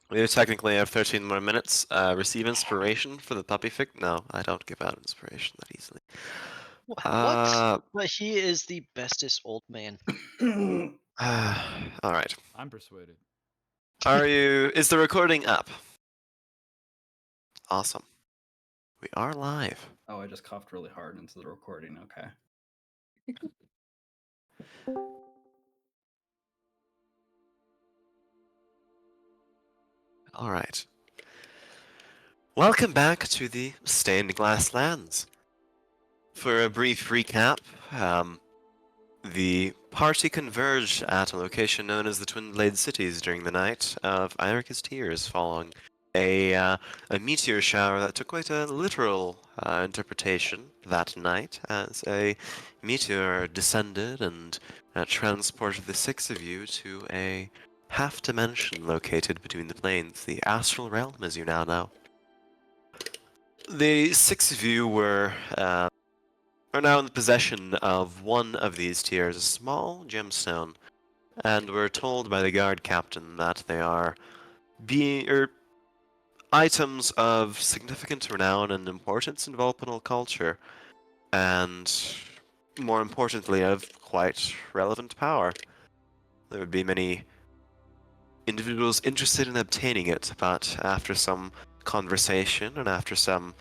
We technically have 13 more minutes. Receive inspiration for the puppy fic? No, I don't give out inspiration that easily. What? Uh, But he is the bestest old man. all right. I'm persuaded. Is the recording up? Awesome. We are live. Oh, I just coughed really hard into the recording. Okay. All right. Welcome back to the Stained Glass Lands. For a brief recap, the party converged at a location known as the Twin Blade Cities during the night of Ireca's Tears, following a meteor shower that took quite a literal interpretation that night, as a meteor descended and transported the six of you to a half-dimension located between the planes, the astral realm, as you now know. The six of you are now in the possession of one of these tiers, a small gemstone, and were told by the guard captain that they are items of significant renown and importance in Volpanal culture, and more importantly, of quite relevant power. There would be many individuals interested in obtaining it, but after some conversation and after some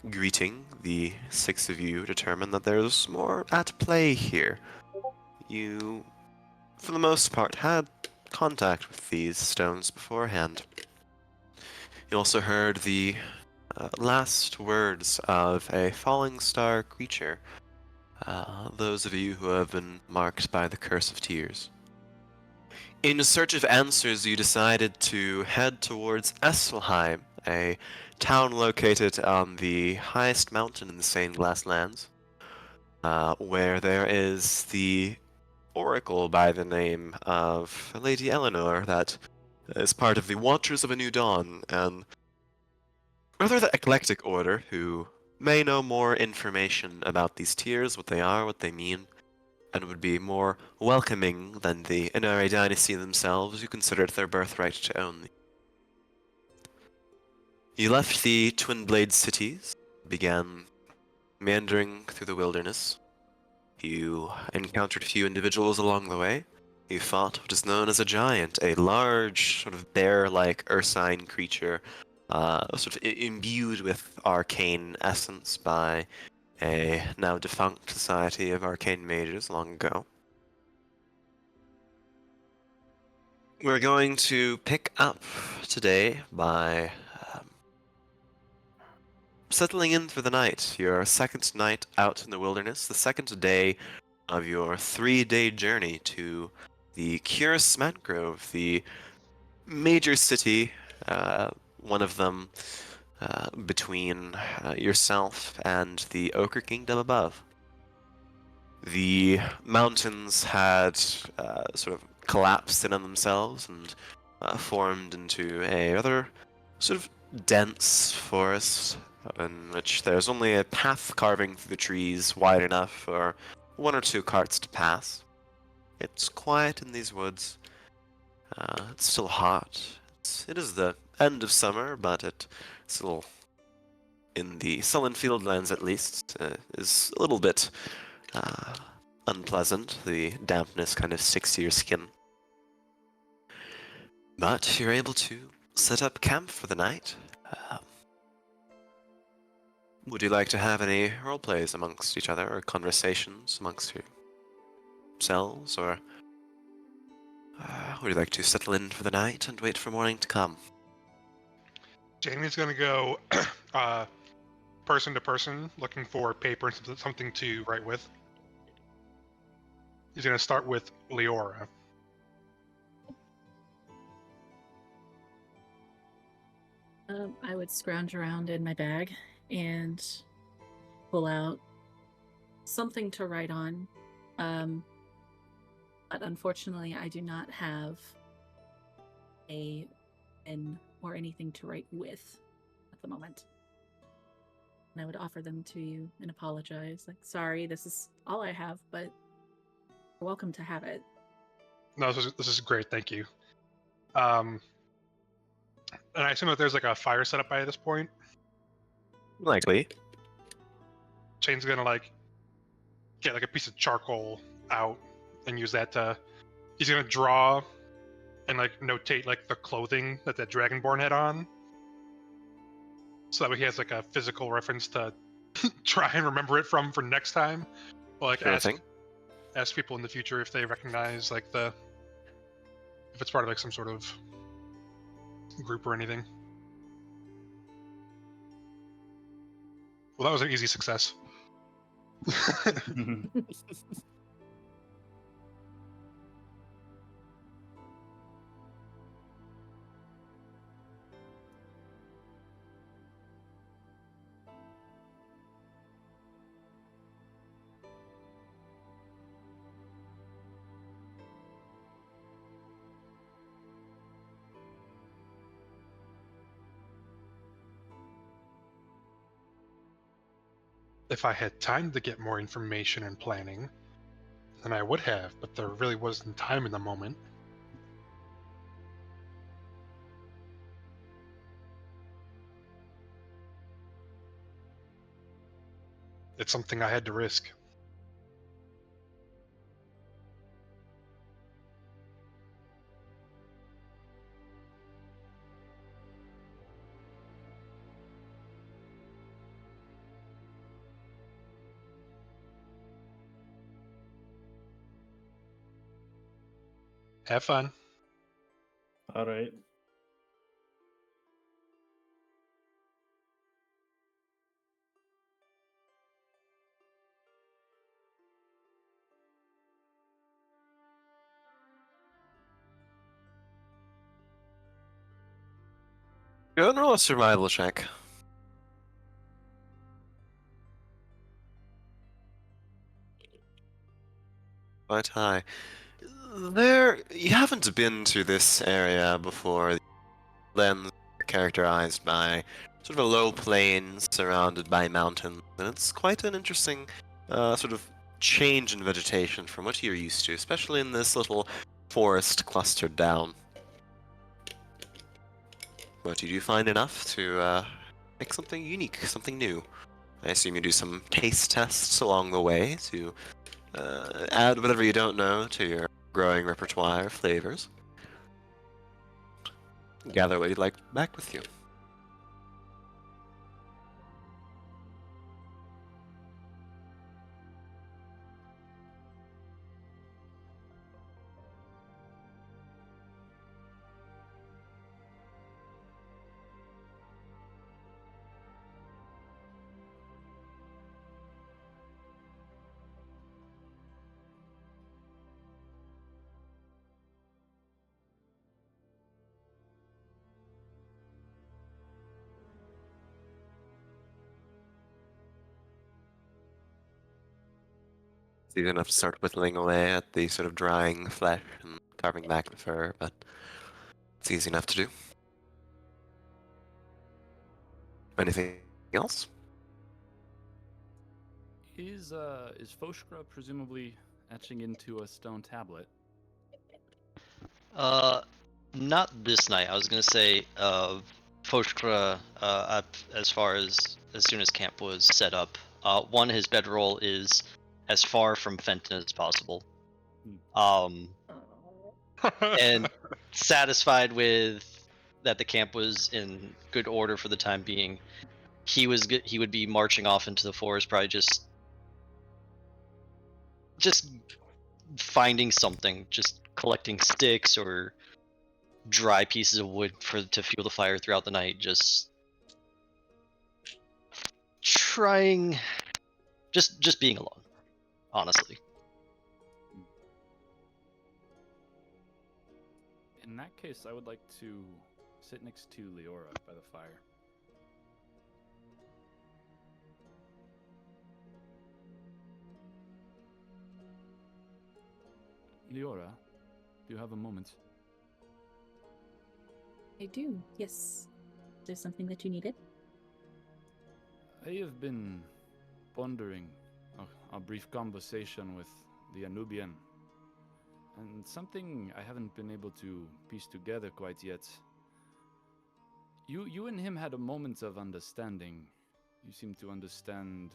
greeting, the six of you determine that there's more at play here. You, for the most part, had contact with these stones beforehand. You also heard the last words of a falling star creature, those of you who have been marked by the Curse of Tears. In search of answers, you decided to head towards Esselheim, a town located on the highest mountain in the Stained Glass Lands, where there is the oracle by the name of Lady Eleanor that is part of the Watchers of a New Dawn, and rather the eclectic order who may know more information about these tiers, what they are, what they mean, and would be more welcoming than the Inari dynasty themselves, who consider it their birthright to own them. You left the Twin Blade cities, began meandering through the wilderness. You encountered a few individuals along the way. You fought what is known as a giant, a large, sort of bear-like ursine creature, sort of imbued with arcane essence by a now defunct society of arcane mages long ago. We're going to pick up today by settling in for the night. Your second night out in the wilderness, the second day of your 3-day journey to the Curis Mangrove, the major city, one of them between yourself and the Ochre Kingdom above. The mountains had sort of collapsed in on themselves and formed into a rather sort of dense forest in which there's only a path carving through the trees wide enough for one or two carts to pass. It's quiet in these woods. It's still hot. It is the end of summer, but it's still, in the sullen fieldlands at least, is a little bit unpleasant. The dampness kind of sticks to your skin. But you're able to set up camp for the night. Would you like to have any roleplays amongst each other, or conversations amongst yourselves, or would you like to settle in for the night and wait for morning to come? Jamie's gonna go person to person, looking for paper and something to write with. He's gonna start with Leora. I would scrounge around in my bag and pull out something to write on. But unfortunately, I do not have a pen or anything to write with at the moment. And I would offer them to you and apologize. Like, sorry, this is all I have, but you're welcome to have it. No, this is great. Thank you. And I assume that there's like a fire set up by this point. Likely. Shane's gonna like get like a piece of charcoal out and use that to. He's gonna draw and like notate like the clothing that Dragonborn had on, so that way he has like a physical reference to try and remember it from for next time. Or like Sure thing. ask people in the future if they recognize like if it's part of like some sort of group or anything. Well, that was an easy success. If I had time to get more information and planning, then I would have, but there really wasn't time in the moment. It's something I had to risk. Have fun. All right. Go and roll a survival check. Quite high. You haven't been to this area before. Then characterized by sort of a low plain surrounded by mountains, and it's quite an interesting sort of change in vegetation from what you're used to, especially in this little forest clustered down. But you do find enough to make something unique, something new. I assume you do some taste tests along the way to add whatever you don't know to your growing repertoire of flavors. Gather what you'd like back with you. It's easy enough to start whittling away at the sort of drying flesh and carving back the fur, but it's easy enough to do. Anything else? Is Foshkra presumably etching into a stone tablet? Not this night. I was gonna say, Foshkra, as far as soon as camp was set up, his bedroll is as far from Fenton as possible. And satisfied with that the camp was in good order for the time being, he would be marching off into the forest, probably just finding something, just collecting sticks or dry pieces of wood to fuel the fire throughout the night, just trying, just being alone, honestly. In that case, I would like to sit next to Leora by the fire. Leora, do you have a moment? I do, yes. Is there something that you needed? I have been pondering a brief conversation with the Anubian, and something I haven't been able to piece together quite yet. You and him had a moment of understanding. You seem to understand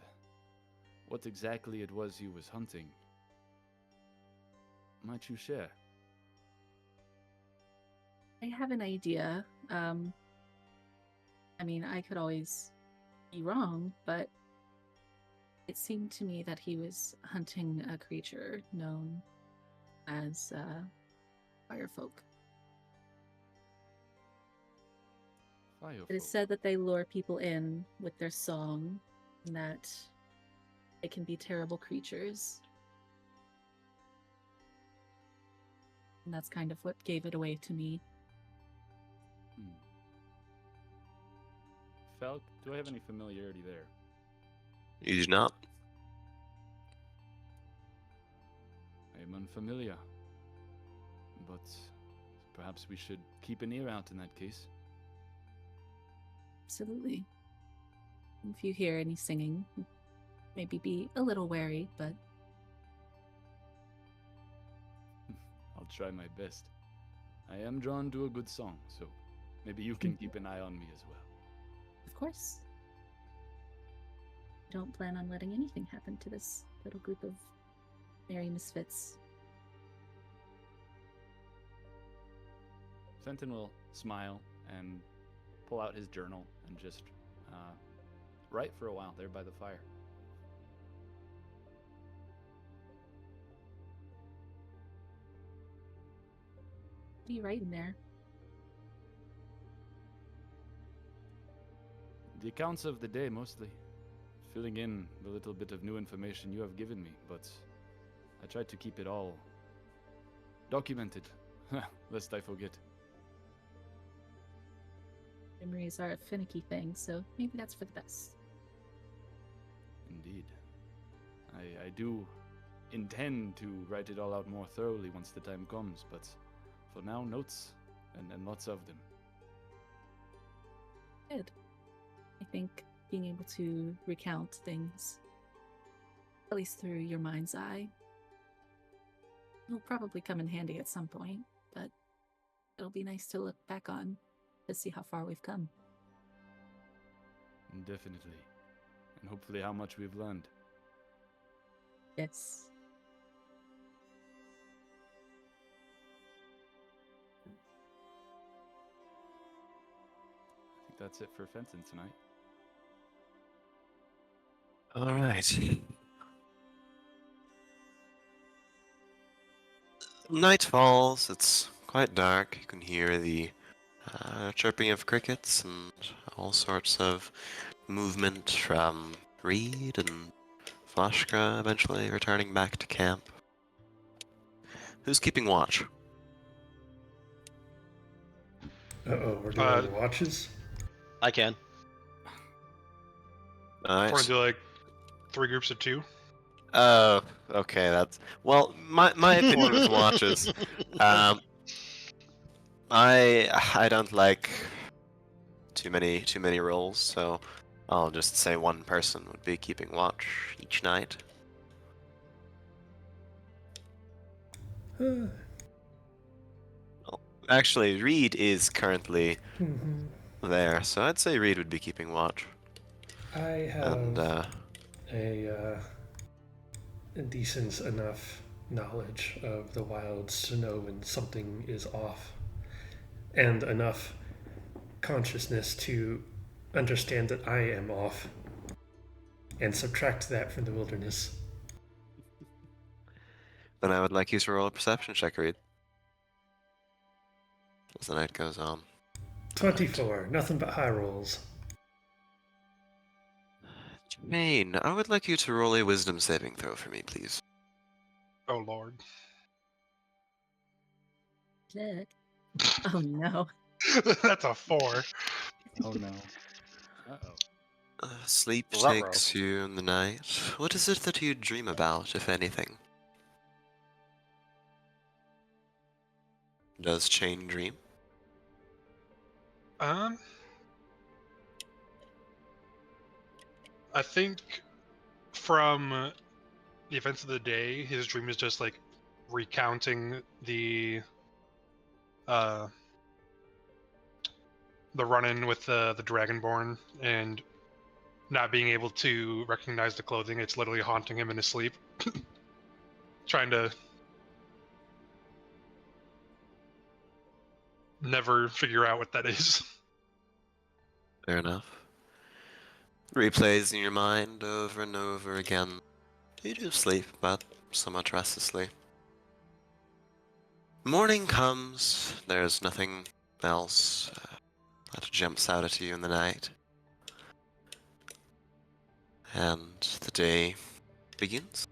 what exactly it was he was hunting. Might you share? I have an idea. I mean, I could always be wrong, but it seemed to me that he was hunting a creature known as firefolk. It is Firefolk. said that they lure people in with their song, and that they can be terrible creatures. And that's kind of what gave it away to me. Falk, do I have any familiarity there? You do not. I am unfamiliar. But perhaps we should keep an ear out in that case. Absolutely. If you hear any singing, maybe be a little wary, but I'll try my best. I am drawn to a good song, so maybe you can keep an eye on me as well. of course. I don't plan on letting anything happen to this little group of merry misfits. Fenton will smile and pull out his journal and just write for a while there by the fire. What are you writing there? The accounts of the day, mostly. Filling in the little bit of new information you have given me, but I tried to keep it all documented, lest I forget. Memories are a finicky thing, so maybe that's for the best. Indeed. I do intend to write it all out more thoroughly once the time comes, but for now, notes, and lots of them. Good. I think being able to recount things, at least through your mind's eye, will probably come in handy at some point, but it'll be nice to look back on to see how far we've come. Definitely. And hopefully how much we've learned. Yes. I think that's it for Fenton tonight. All right. Night falls. It's quite dark. You can hear the chirping of crickets and all sorts of movement from Reed and Flashka eventually returning back to camp. Who's keeping watch? Uh-oh, we're doing watches? I can. Alright. We're gonna do like 3 groups of 2. Oh, okay, that's... Well, my opinion with watches, I don't like too many roles, so I'll just say one person would be keeping watch each night. Actually, Reed is currently there, so I'd say Reed would be keeping watch. I have And a decent enough knowledge of the wilds to know when something is off, and enough consciousness to understand that I am off, and subtract that from the wilderness. then I would like you to roll a perception check, Reed. As the night goes on. 24, nothing but high rolls. Jermaine, I would like you to roll a wisdom saving throw for me, please. Oh lord. Shit. Oh no. That's a 4. Oh no. Uh-oh. Sleep Was that takes you in the night. What is it that you dream about, if anything? Does Chain dream? I think from the events of the day, his dream is just like recounting the the run-in with the Dragonborn and not being able to recognize the clothing. It's literally haunting him in his sleep. Trying to never figure out what that is. Fair enough. Replays in your mind over and over again. You do sleep, but somewhat restlessly. Morning comes. There's nothing else that jumps out at you in the night. And the day begins.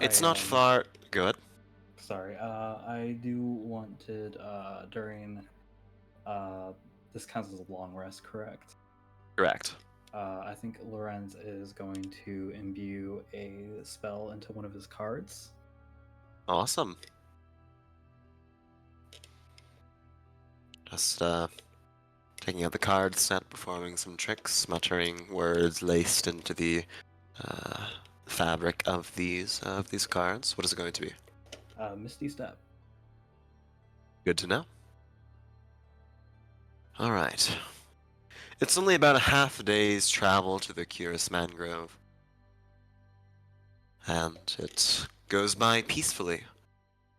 It's not far. Good. Sorry, I do wanted during this counts as a long rest, correct? Correct. I think Lorenz is going to imbue a spell into one of his cards. Awesome. Just taking out the card set, performing some tricks, muttering words laced into the fabric of these cards. What is it going to be? Misty Step. Good to know. All right. It's only about a half a day's travel to the Curis mangrove, and it goes by peacefully.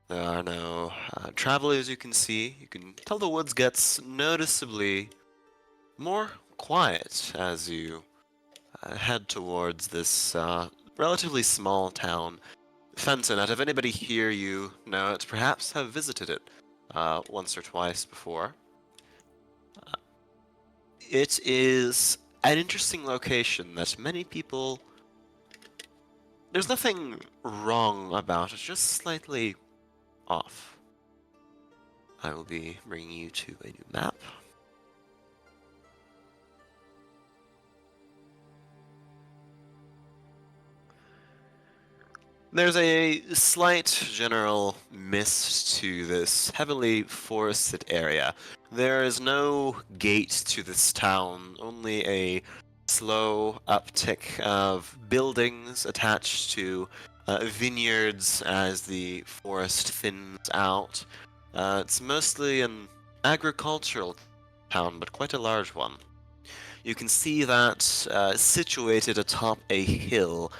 There are no travelers you can see. You can tell the woods gets noticeably more quiet as you head towards this relatively small town. Fenton, out of anybody here you know it, perhaps have visited it once or twice before. It is an interesting location that many people... There's nothing wrong about it, just slightly off. I will be bringing you to a new map. There's a slight general mist to this heavily forested area. There is no gate to this town, only a slow uptick of buildings attached to vineyards as the forest thins out. It's mostly an agricultural town, but quite a large one. You can see that situated atop a hill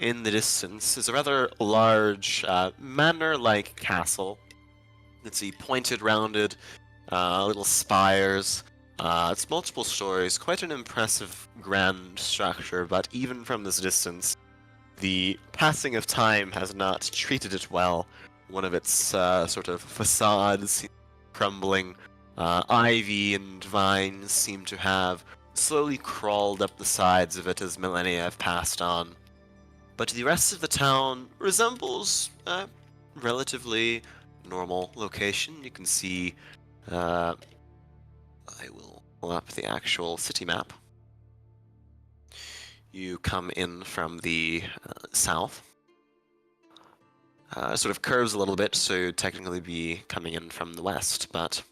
in the distance is a rather large manor-like castle. You can see pointed, rounded little spires. It's multiple stories, quite an impressive grand structure, but even from this distance, the passing of time has not treated it well. One of its sort of facades crumbling. Ivy and vines seem to have slowly crawled up the sides of it as millennia have passed on. But the rest of the town resembles a relatively normal location. You can see, I will pull up the actual city map. You come in from the south. Sort of curves a little bit, so you'd technically be coming in from the west, but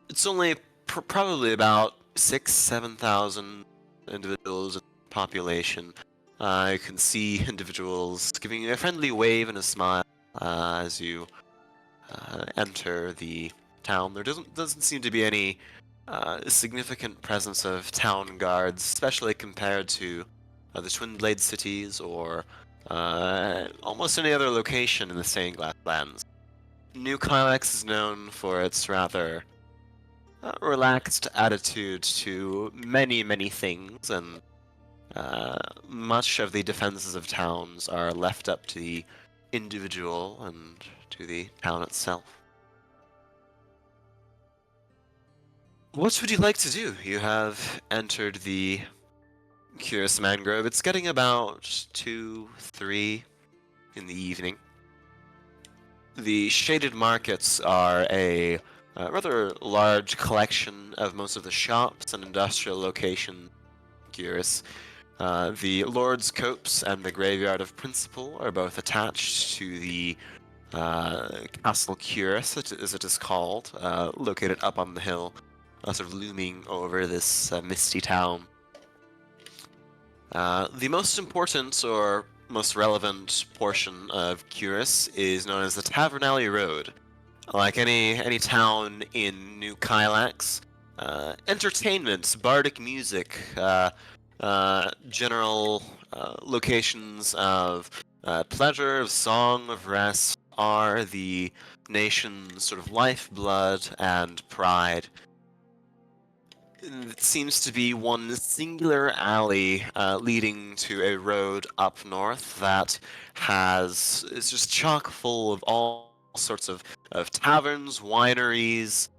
it's only probably about 7,000 individuals in the population. You can see individuals giving you a friendly wave and a smile as you enter the town. There doesn't seem to be any significant presence of town guards, especially compared to the Twin Blade cities or almost any other location in the Stained Glass Lands. New Climax is known for its rather relaxed attitude to many things, and much of the defenses of towns are left up to the individual and to the town itself. What would you like to do? You have entered the Curis Mangrove. It's getting about 2, 3 in the evening. The shaded markets are a rather large collection of most of the shops and industrial locations in Curis. The Lord's Copse and the Graveyard of Principle are both attached to the Castle Curis, as it is called, located up on the hill, sort of looming over this misty town. The most important or most relevant portion of Curis is known as the Tavern Alley Road. Like any town in New Kylax, entertainment, bardic music, general locations of pleasure, of song, of rest are the nation's sort of lifeblood and pride. It seems to be one singular alley leading to a road up north that is just chock full of all sorts of taverns, wineries,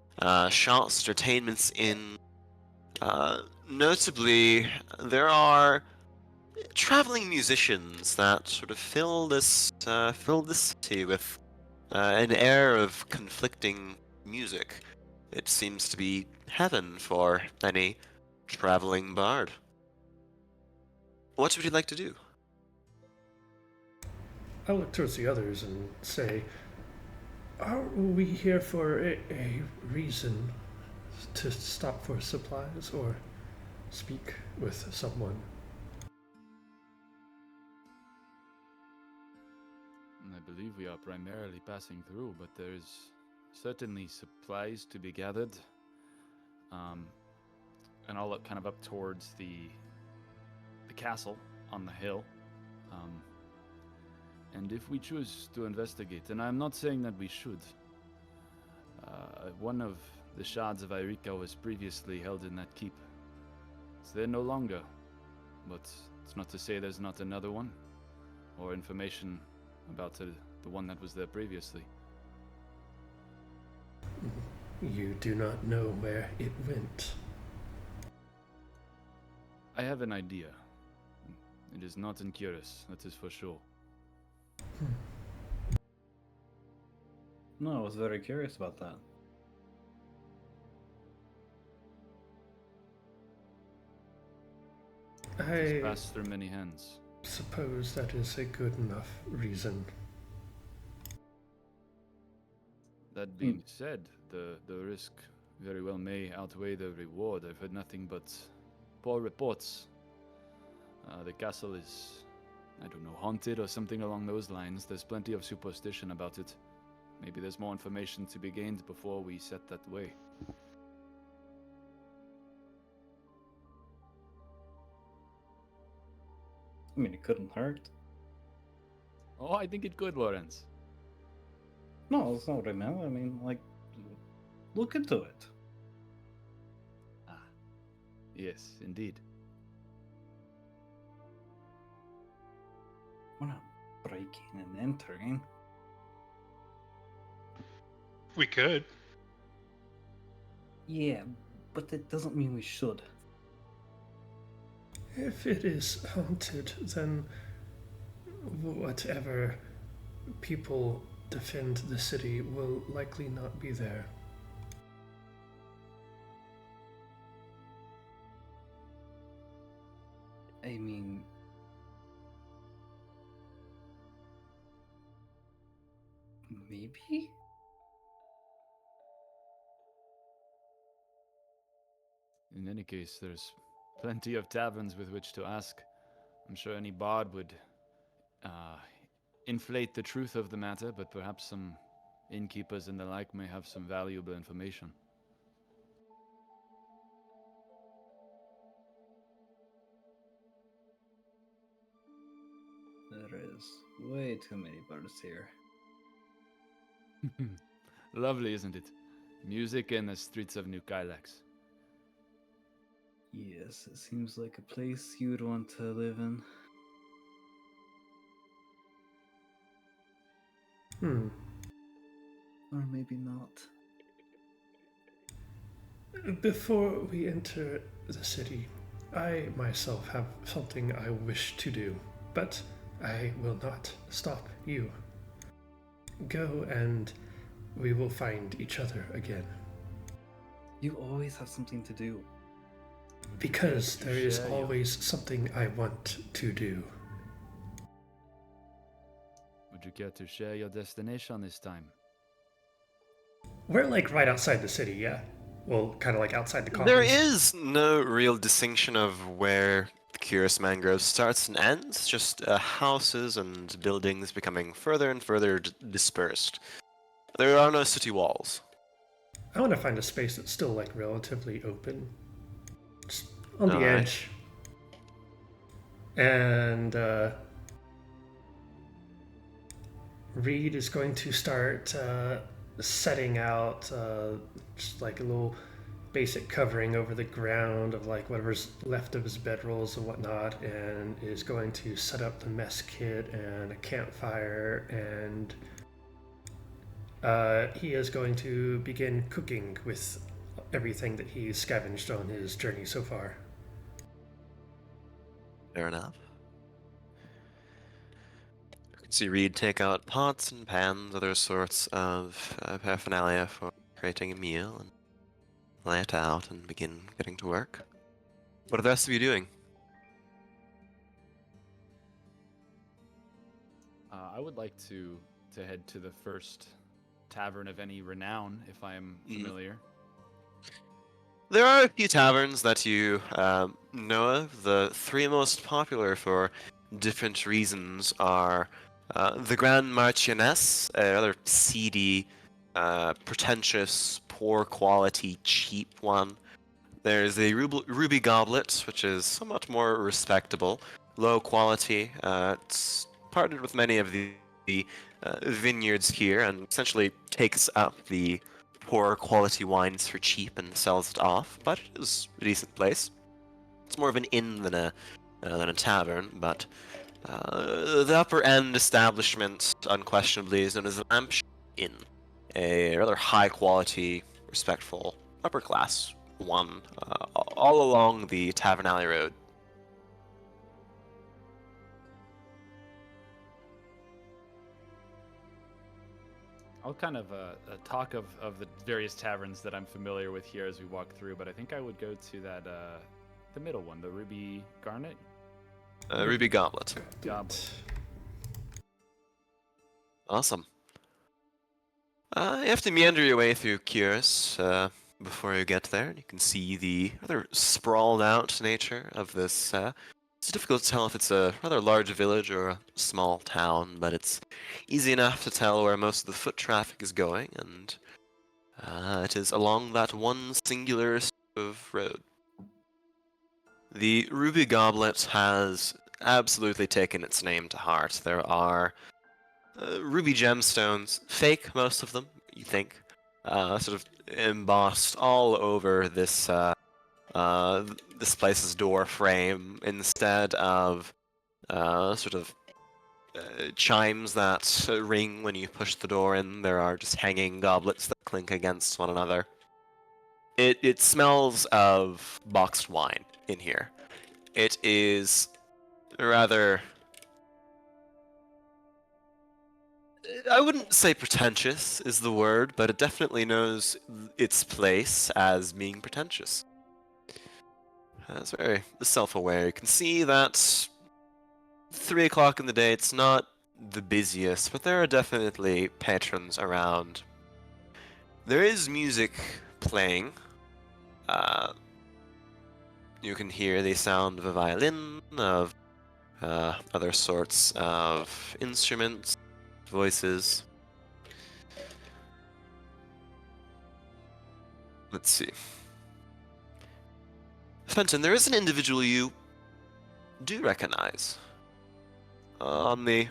shops, entertainments in. Notably, there are traveling musicians that sort of fill this city with an air of conflicting music. It seems to be heaven for any traveling bard. What would you like to do? I look towards the others and say, are we here for a reason to stop for supplies or speak with someone? I believe we are primarily passing through, but there's certainly supplies to be gathered. And I'll look kind of up towards the castle on the hill. And if we choose to investigate, and I'm not saying that we should, one of the shards of Eureka was previously held in that keep. It's there no longer, but it's not to say there's not another one, or information about the one that was there previously. You do not know where it went. I have an idea. It is not in Curis, that is for sure. No, I was very curious about that. It's passed through many hands. Suppose that is a good enough reason. That being said, the risk very well may outweigh the reward. I've heard nothing but poor reports. The castle is, I don't know, haunted or something along those lines. There's plenty of superstition about it. Maybe there's more information to be gained before we set that way. I mean, it couldn't hurt. Oh, I think it could, Lawrence. No, that's not what I meant. I mean, like, look into it. Ah, yes, indeed. We're not breaking and entering. We could. Yeah, but that doesn't mean we should. If it is haunted, then whatever people defend the city will likely not be there. I mean, maybe? In any case, there's plenty of taverns with which to ask. I'm sure any bard would inflate the truth of the matter, but perhaps some innkeepers and the like may have some valuable information. There is way too many birds here. Lovely, isn't it? Music in the streets of New Kylax. Yes, it seems like a place you'd want to live in. Or maybe not. Before we enter the city, I myself have something I wish to do, but I will not stop you. Go and we will find each other again. You always have something to do. Because there is always something I want to do. Would you care to share your destination this time? We're like right outside the city, yeah? Well, kind of like outside the There commons. is no real distinction of where the Curis Mangrove starts and ends, just houses and buildings becoming further and further dispersed. There are no city walls. I want to find a space that's still like relatively open, just on the Alright. edge. And Reed is going to start setting out just like a little basic covering over the ground of like whatever's left of his bedrolls and whatnot, and is going to set up the mess kit and a campfire, and he is going to begin cooking with everything that he's scavenged on his journey so far. Fair enough. You can see Reed take out pots and pans, other sorts of paraphernalia for creating a meal, and lay it out and begin getting to work. What are the rest of you doing? I would like to head to the first tavern of any renown, if I am familiar. There are a few taverns that you know of. The three most popular for different reasons are the Grand Marchioness, a rather seedy, pretentious, poor quality, cheap one. There's a Ruby Goblet, which is somewhat more respectable, low quality. It's partnered with many of the vineyards here and essentially takes up the poor quality wines for cheap and sells it off, but it is a decent place. It's more of an inn than a tavern, but the upper end establishment unquestionably is known as the Lampshade Inn, a rather high quality, respectful, upper class one, all along the Tavern Alley Road. I'll kind of talk of the various taverns that I'm familiar with here as we walk through, but I think I would go to that the middle one, the Ruby Garnet. Ruby Goblet. Goblet. Awesome. You have to meander your way through Curis before you get there. You can see the rather sprawled out nature of this. It's difficult to tell if it's a rather large village or a small town, but it's easy enough to tell where most of the foot traffic is going, and it is along that one singular strip of road. The Ruby Goblet has absolutely taken its name to heart. There are ruby gemstones, fake most of them, you think, sort of embossed all over this this place's door frame instead of sort of chimes that ring when you push the door in. There are just hanging goblets that clink against one another. It smells of boxed wine in here. It is rather, I wouldn't say pretentious is the word, but it definitely knows its place as being pretentious. It's very self-aware. You can see that 3 o'clock in the day, it's not the busiest, but there are definitely patrons around. There is music playing. You can hear the sound of a violin, of other sorts of instruments, voices. Let's see. Fenton, there is an individual you do recognize. On the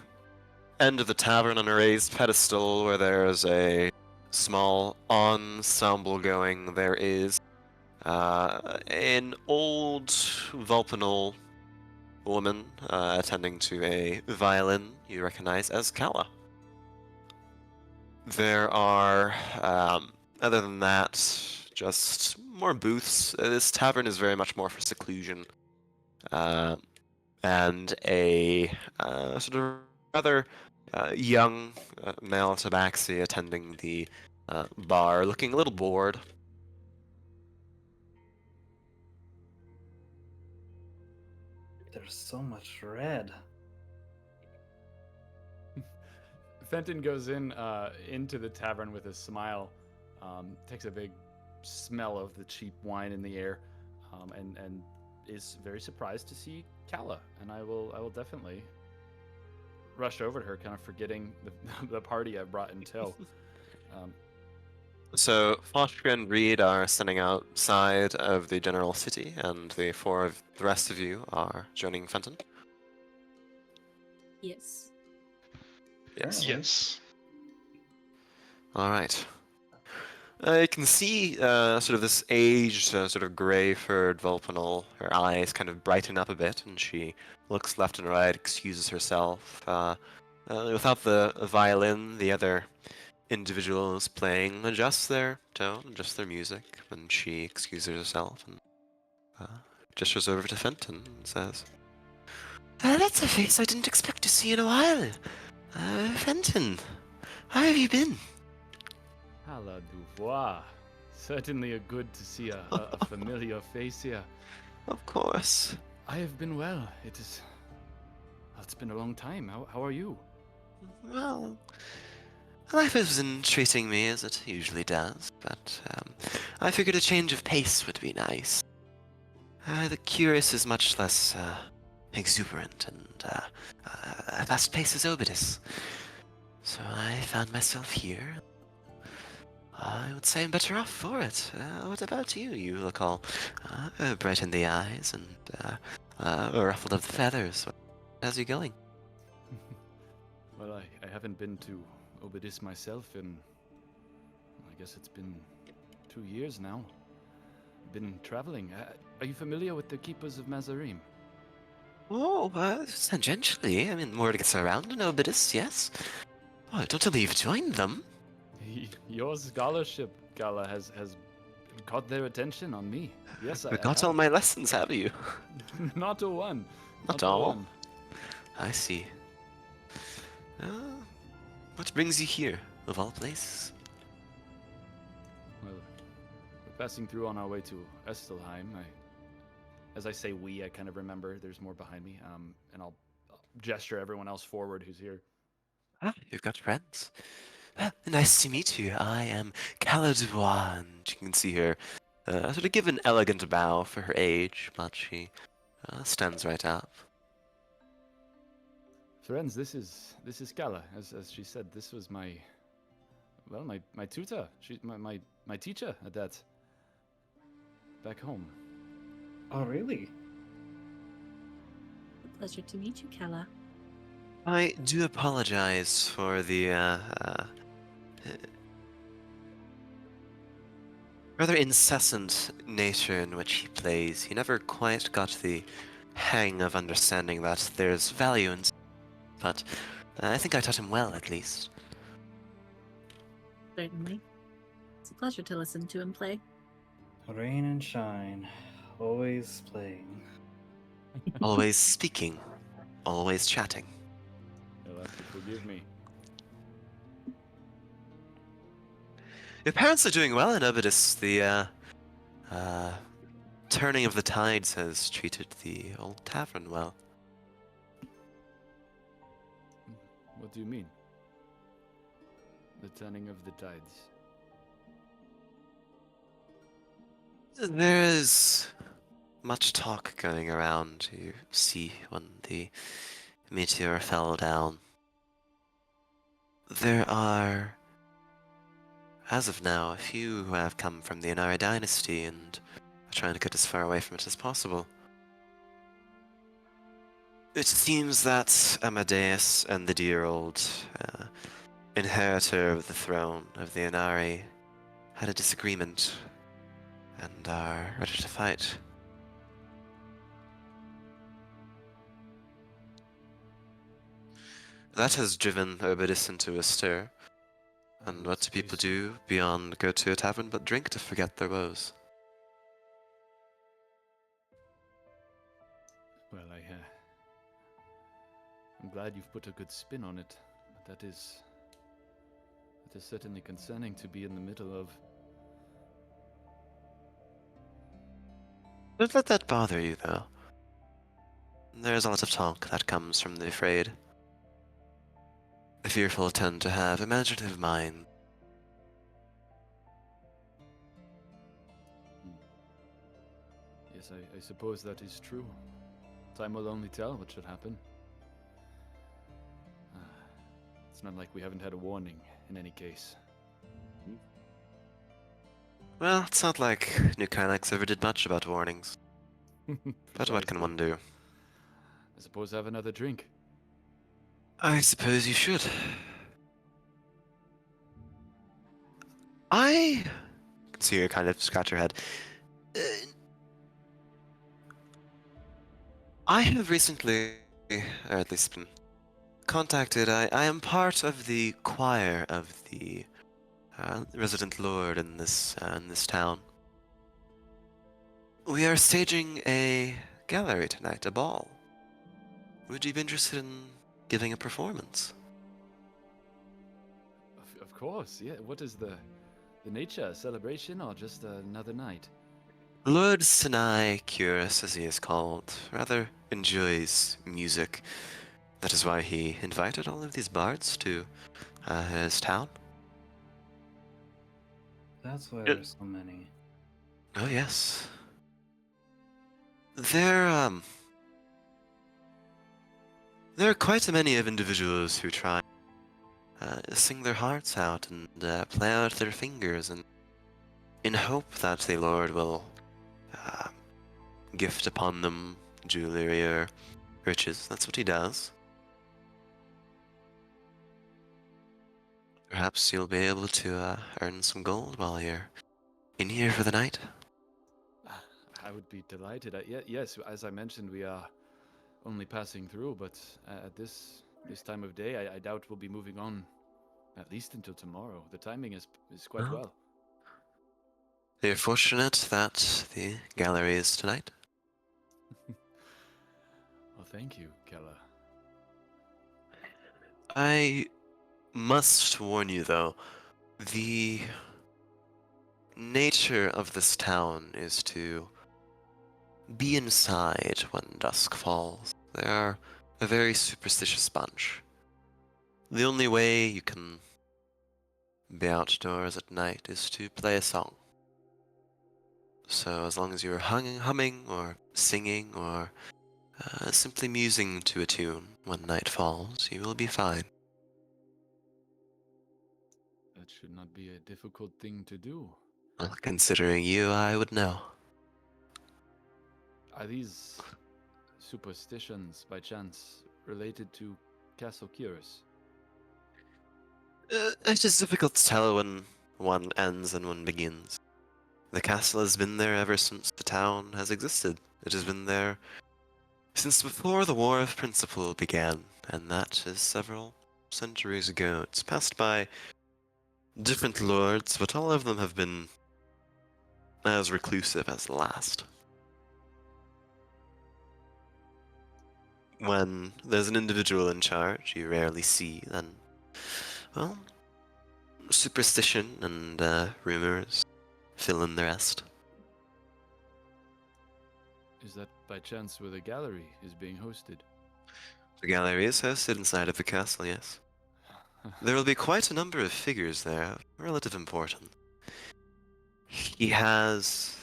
end of the tavern on a raised pedestal where there's a small ensemble going, there is an old Vulpinal woman attending to a violin you recognize as Calla. There are, other than that, just more booths. This tavern is very much more for seclusion. And a sort of rather young male tabaxi attending the bar, looking a little bored. There's so much red. Fenton goes into the tavern with a smile, takes a big smell of the cheap wine in the air, and is very surprised to see Calla. And I will definitely rush over to her, kind of forgetting the party I brought in tow, So Foshka and Reed are standing outside of the general city, and the four of the rest of you are joining Fenton. Yes. Yes. Apparently. Yes. All right. You can see sort of this aged, sort of grey-furred Vulpanal. Her eyes kind of brighten up a bit, and she looks left and right, excuses herself. Without the violin, the other individuals playing adjust their tone, adjust their music, and she excuses herself and gestures over to Fenton and says, "That's a face I didn't expect to see in a while. Fenton, how have you been?" Calla du voir. Certainly a good to see a familiar face here. Of course. I have been well. It's been a long time. How are you? Well, life has been treating me as it usually does, but I figured a change of pace would be nice. The Curis is much less exuberant and fast-paced as Obidus. So I found myself here. I would say I'm better off for it. What about you? You look all bright in the eyes and ruffled of the feathers. How's you going? Well, I haven't been to Obidis myself in, I guess it's been 2 years now. Been traveling. Are you familiar with the Keepers of Mazarim? Oh, tangentially. I mean, word gets around in Obidus, yes. Oh, don't tell me you've joined them. Your scholarship, Calla, has caught their attention on me. Yes, I Forgot have. all my lessons, have you? Not a one. Not a all? one. I see. What brings you here, of all places? Well, we're passing through on our way to Estelheim. As I say we, I kind of remember there's more behind me. And I'll gesture everyone else forward who's here. Ah, you've got friends. Nice to meet you. I am Calla Dubois, and you can see her sort of give an elegant bow for her age, but she stands right up. Friends, this is Calla. As she said, this was my tutor. She's my teacher at that. Back home. Oh, really? A pleasure to meet you, Calla. I do apologize for the rather incessant nature in which he plays. He never quite got the hang of understanding that there's value in, but I think I taught him well, at least. Certainly. It's a pleasure to listen to him play. Rain and shine. Always playing. Always speaking, always chatting. You'll have to forgive me. Your parents are doing well in Obidus. The turning of the tides has treated the old tavern well. What do you mean? The turning of the tides. There is much talk going around. You see when the meteor fell down. There are, as of now, a few who have come from the Inari dynasty and are trying to get as far away from it as possible. It seems that Amadeus and the dear old inheritor of the throne of the Inari had a disagreement and are ready to fight. That has driven Obidus into a stir. And what do people do beyond go to a tavern but drink to forget their woes? Well, I'm glad you've put a good spin on it. That is certainly concerning to be in the middle of. Don't let that bother you, though. There's a lot of talk that comes from the afraid. The fearful tend to have imaginative minds. Yes, I suppose that is true. Time will only tell what should happen. It's not like we haven't had a warning in any case. Well, it's not like New Kylax ever did much about warnings. But what can one do? I suppose have another drink. I suppose you should. I can see her kind of scratch her head. Uh, I have recently, or at least been contacted. I am part of the choir of the resident lord in this town. We are staging a gallery tonight, a ball. Would you be interested in giving a performance? Of course, yeah. What is the nature? A celebration or just another night? Lord Sinai, Curis as he is called, rather enjoys music. That is why he invited all of these bards to his town. That's why Yeah. there's so many. Oh yes. There are quite a many of individuals who try sing their hearts out and play out their fingers, and in hope that the Lord will gift upon them jewelry or riches. That's what he does. Perhaps you'll be able to earn some gold while you're in here for the night. I would be delighted. Yes, as I mentioned, we are only passing through, but at this time of day, I doubt we'll be moving on at least until tomorrow. The timing is quite Oh. well. You're fortunate that the gallery is tonight. Well, thank you, Calla. I must warn you, though, the nature of this town is to be inside when dusk falls. They are a very superstitious bunch. The only way you can be outdoors at night is to play a song. So as long as you're humming or singing or simply musing to a tune when night falls, you will be fine. That should not be a difficult thing to do. Well, considering you, I would know. Are these superstitions, by chance, related to Castle Curis? It is difficult to tell when one ends and one begins. The castle has been there ever since the town has existed. It has been there since before the War of Principle began, and that is several centuries ago. It's passed by different lords, but all of them have been as reclusive as the last. When there's an individual in charge you rarely see, then, well, superstition and rumors fill in the rest. Is that by chance where the gallery is being hosted? The gallery is hosted inside of the castle, yes. There will be quite a number of figures there, of relative importance. He has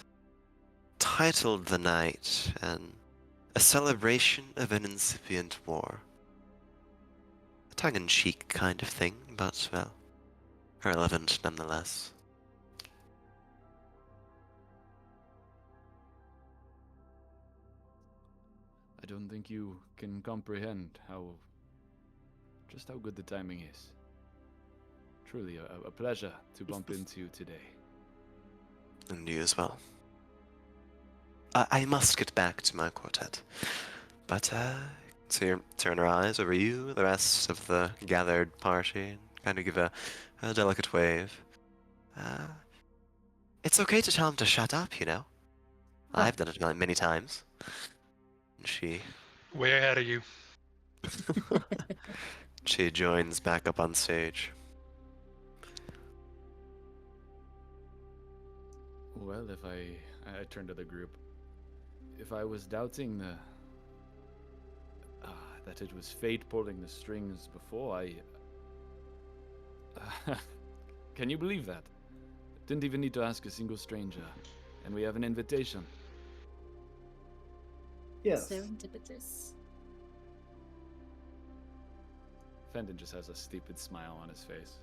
titled the night a celebration of an incipient war. A tongue-in-cheek kind of thing, but, well, relevant nonetheless. I don't think you can comprehend just how good the timing is. Truly a pleasure to bump into you today. And you as well. I must get back to my quartet, but turn her eyes over you, the rest of the gathered party, and kind of give a delicate wave. It's okay to tell him to shut up, you know? I've done it many times. And she Way ahead of you. she joins back up on stage. Well, if I turn to the group, if I was doubting that it was fate pulling the strings before, can you believe that? Didn't even need to ask a single stranger, and we have an invitation. Yes. Serendipitous. Fenton just has a stupid smile on his face.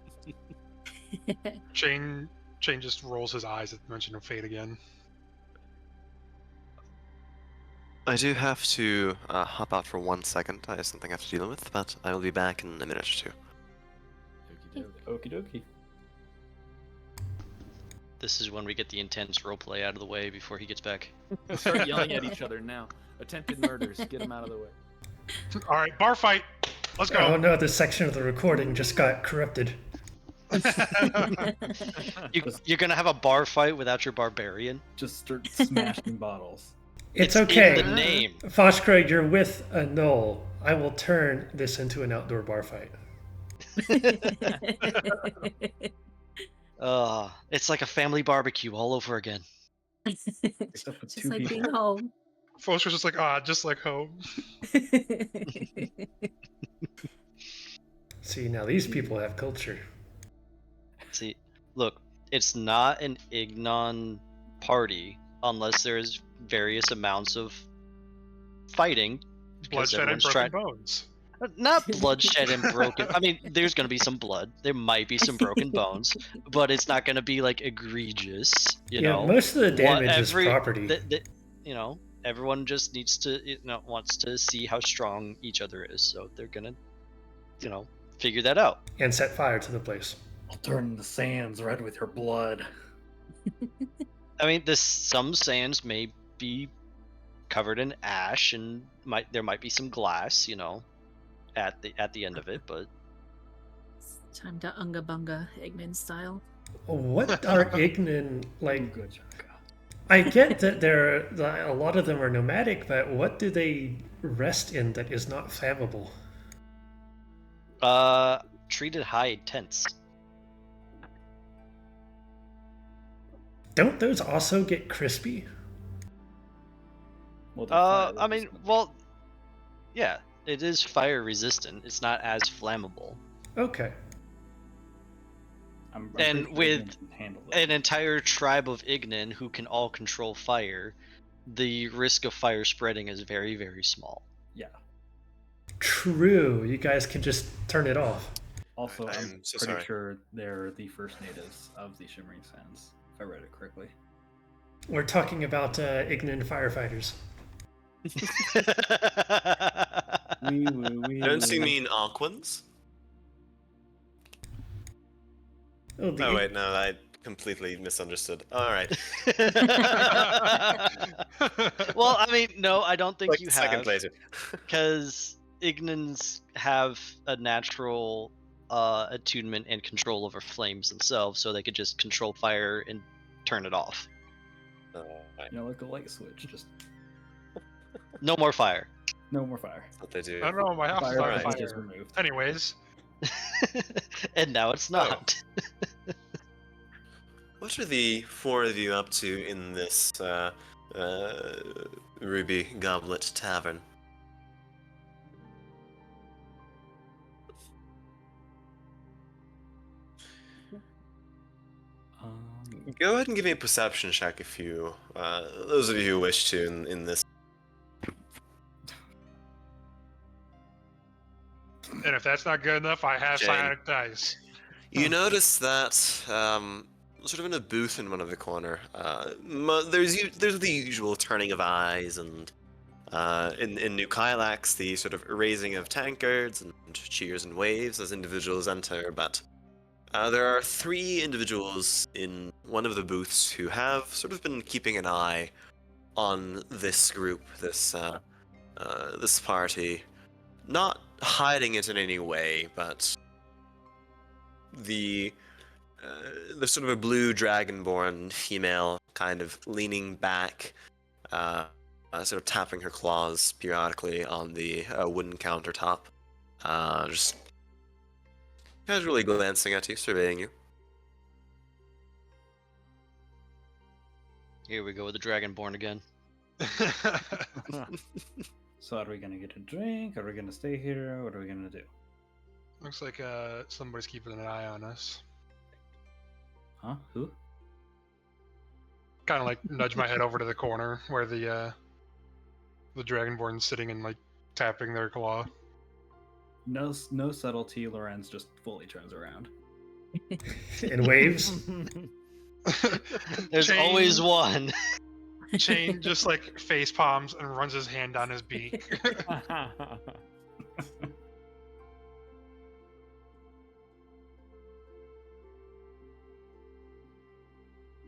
Chain Shane just rolls his eyes at the mention of fate again. I do have to hop out for 1 second. I have something I have to deal with, but I will be back in a minute or two. Okie dokie. This is when we get the intense roleplay out of the way before he gets back. Start yelling at each other now. Attempted murders, get them out of the way. All right, bar fight. Let's Oh go. no, this section of the recording just got corrupted. You're gonna have a bar fight without your barbarian? Just start smashing bottles. It's In okay. the name. Foshkra, you're with a knoll. I will turn this into an outdoor bar fight. It's like a family barbecue all over again. Except with Just two like people. being home. Foster's just like, just like home. See, now these people have culture. See, look, it's not an Ignon party unless there's various amounts of fighting. because Bloodshed and everyone's broken trying- bones. Not bloodshed and broken. I mean, there's gonna be some blood. There might be some broken bones, but it's not gonna be like egregious. You know, most of the damage is every- property. you know, everyone just needs to, wants to see how strong each other is, so they're gonna, figure that out. And set fire to the place. I'll turn the sands red with your blood. I mean, some sands may be covered in ash, and there might be some glass, at the end of it, but It's time to unga bunga Eggman style. What are Ignan like? Good, Jaka. I get that a lot of them are nomadic, but what do they rest in that is not flammable? treated hide tents. Don't those also get crispy? Well, they're fire I mean, resistant. well, yeah, it is fire resistant. It's not as flammable. Okay. I'm and pretty sure with Ignan can handle it. An entire tribe of Ignan who can all control fire, the risk of fire spreading is very, very small. Yeah. True. You guys can just turn it off. Also, I'm I'm so pretty sorry. sure they're the first natives of the Shimmering Sands, if I read it correctly. We're talking about Ignan firefighters. Wee woo, wee Don't you woo. mean Aquans? Oh, the Oh wait, no, I completely misunderstood. Alright. Well, I mean, no, I don't think Like you a second have, later. because Ignans have a natural attunement and control over flames themselves, so they could just control fire and turn it off. Right. You know, like a light switch, just No more fire. no more fire. That's what they do. I don't know, my house is Fire on Alright. is just fire. removed. Anyways, And now it's not. What are the four of you up to in this Ruby Goblet Tavern? Go ahead and give me a perception check if you, those of you who wish to in this. and if that's not good enough, I have Jane. cyanic dice. You notice that, sort of in a booth in one of the corner, there's the usual turning of eyes and, in New Kylax, the sort of raising of tankards and cheers and waves as individuals enter, but there are three individuals in one of the booths who have sort of been keeping an eye on this group, this party, not hiding it in any way, but the sort of a blue dragonborn female kind of leaning back, sort of tapping her claws periodically on the wooden countertop, just casually glancing at you, surveying you. Here we go with the Dragonborn again. So are we gonna get a drink? Are we gonna stay here? What are we gonna do? Looks like somebody's keeping an eye on us. Huh? Who? Kind of like nudge my head over to the corner where the dragonborn's sitting and like tapping their claw. No subtlety. Lorenz just fully turns around. In waves. There's always one. Chain just like face palms and runs his hand down his beak.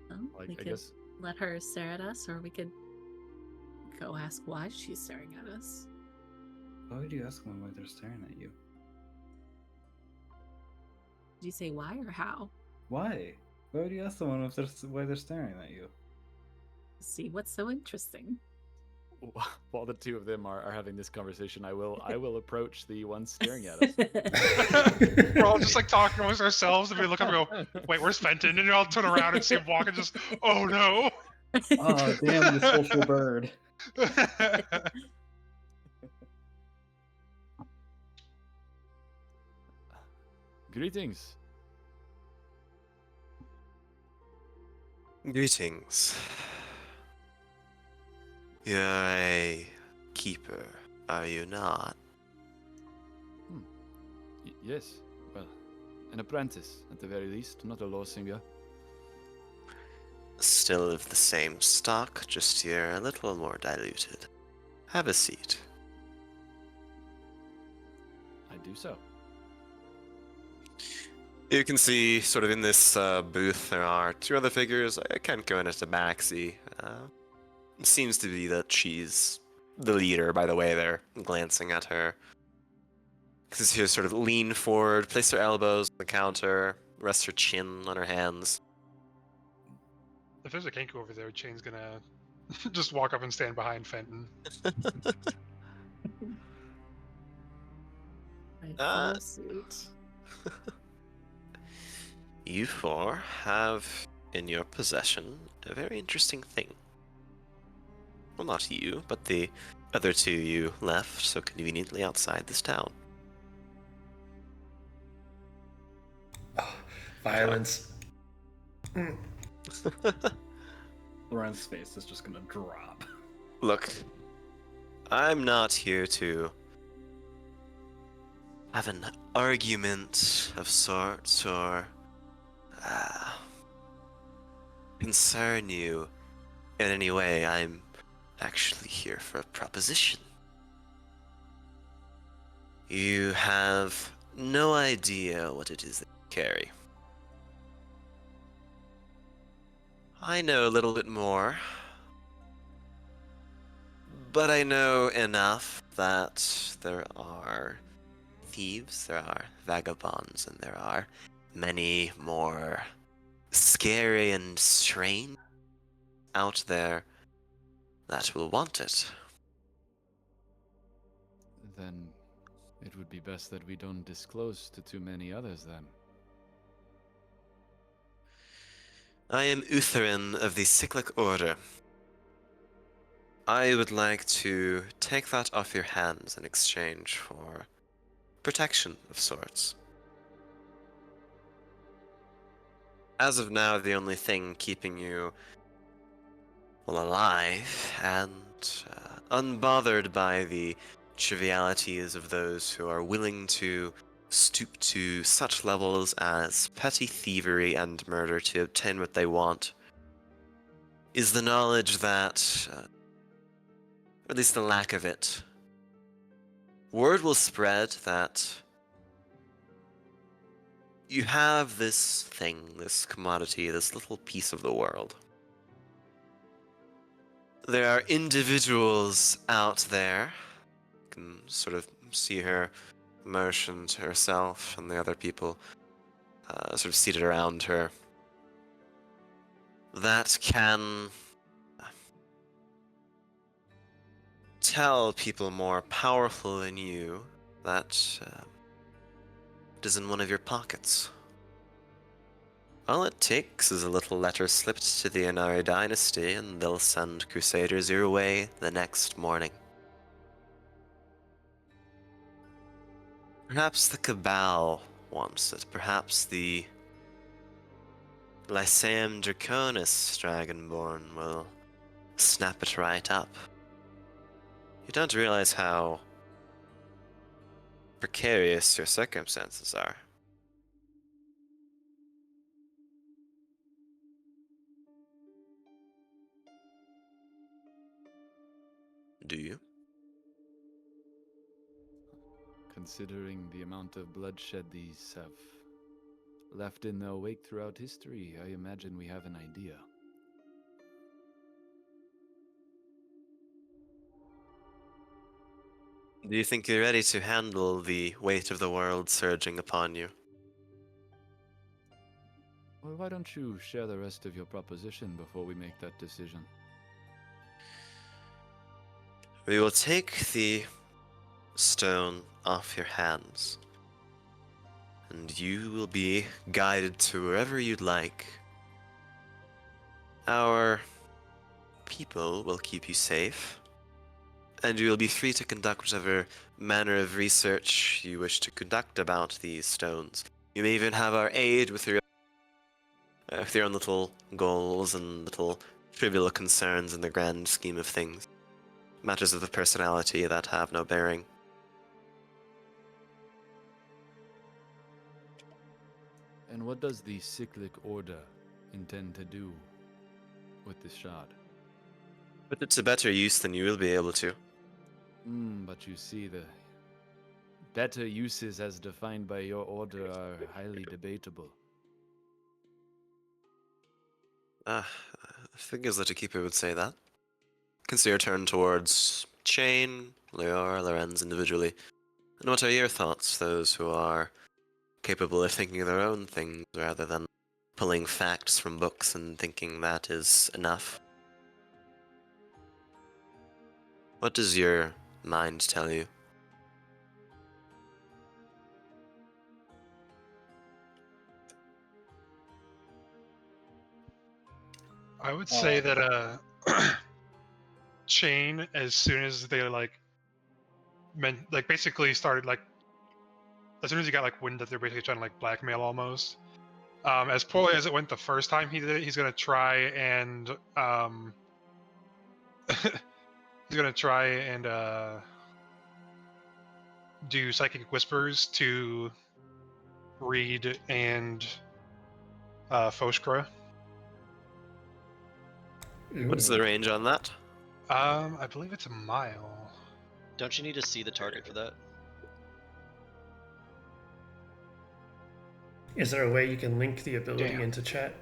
Well, Like, we I could guess let her stare at us, or we could go ask why she's staring at us. Why would you ask them why they're staring at you? Did you say why or how? Why? Why would you ask someone if why they're staring at you? See what's so interesting. while the two of them are having this conversation, I will approach the one staring at us. We're all just like talking amongst ourselves, and we look up and go, "Wait, where's Fenton?" And you all turn around and see him walking. Just, oh no! Oh, damn the social bird. Greetings. Greetings. You're a keeper, are you not? Yes. Well, an apprentice at the very least, not a law singer. Still of the same stock, just you're a little more diluted. Have a seat. I do so. You can see, sort of in this booth, there are two other figures. I can't go into tabaxi. It seems to be that she's the leader, by the way they're glancing at her. Because she sort of lean forward, place her elbows on the counter, rest her chin on her hands. If there's a Kenku over there, Chain's gonna just walk up and stand behind Fenton. I Uh, follow suit. You four have in your possession a very interesting thing. Well, not you, but the other two you left so conveniently outside this town. Violence. Loren's face is just gonna drop. Look, I'm not here to have an argument of sorts or concern you in any way. I'm actually here for a proposition. You have no idea what it is that you carry. I know a little bit more, but I know enough that there are thieves, there are vagabonds, and there are many more scary and strange out there that will want it. Then it would be best that we don't disclose to too many others then. I am Utherin of the Cyclic Order. I would like to take that off your hands in exchange for protection of sorts. As of now, the only thing keeping you, well, alive and unbothered by the trivialities of those who are willing to stoop to such levels as petty thievery and murder to obtain what they want, is the knowledge that, or at least the lack of it, word will spread that you have this thing, this commodity, this little piece of the world. There are individuals out there, you can sort of see her motion to herself and the other people sort of seated around her, that can tell people more powerful than you that it is in one of your pockets. All it takes is a little letter slipped to the Inari dynasty, and they'll send crusaders your way the next morning. Perhaps the Cabal wants it. Perhaps the Lyceum Draconis Dragonborn will snap it right up. You don't realize how precarious your circumstances are. Do you? Considering the amount of bloodshed these have left in their wake throughout history, I imagine we have an idea. Do you think you're ready to handle the weight of the world surging upon you? Well, why don't you share the rest of your proposition before we make that decision? We will take the stone off your hands, and you will be guided to wherever you'd like. Our people will keep you safe, and you will be free to conduct whatever manner of research you wish to conduct about these stones. You may even have our aid with your own little goals and little trivial concerns in the grand scheme of things. Matters of the personality that have no bearing. And what does the Cyclic Order intend to do with this shard? Put it to better use than you will be able to. But you see, the better uses as defined by your order are highly debatable. Figures that a keeper would say that. Consider turn towards Chain, Leor, Lorenz individually. And what are your thoughts, those who are capable of thinking of their own things rather than pulling facts from books and thinking that is enough? What does your mind tell you? I would say that Chain, as soon as they basically started as soon as he got wind that they're basically trying to blackmail almost. As poorly as it went the first time he did it, he's gonna try and do psychic whispers to Reed and Foshkra. What is the range on that? I believe it's a mile. Don't you need to see the target for that? Is there a way you can link the ability Damn. into chat?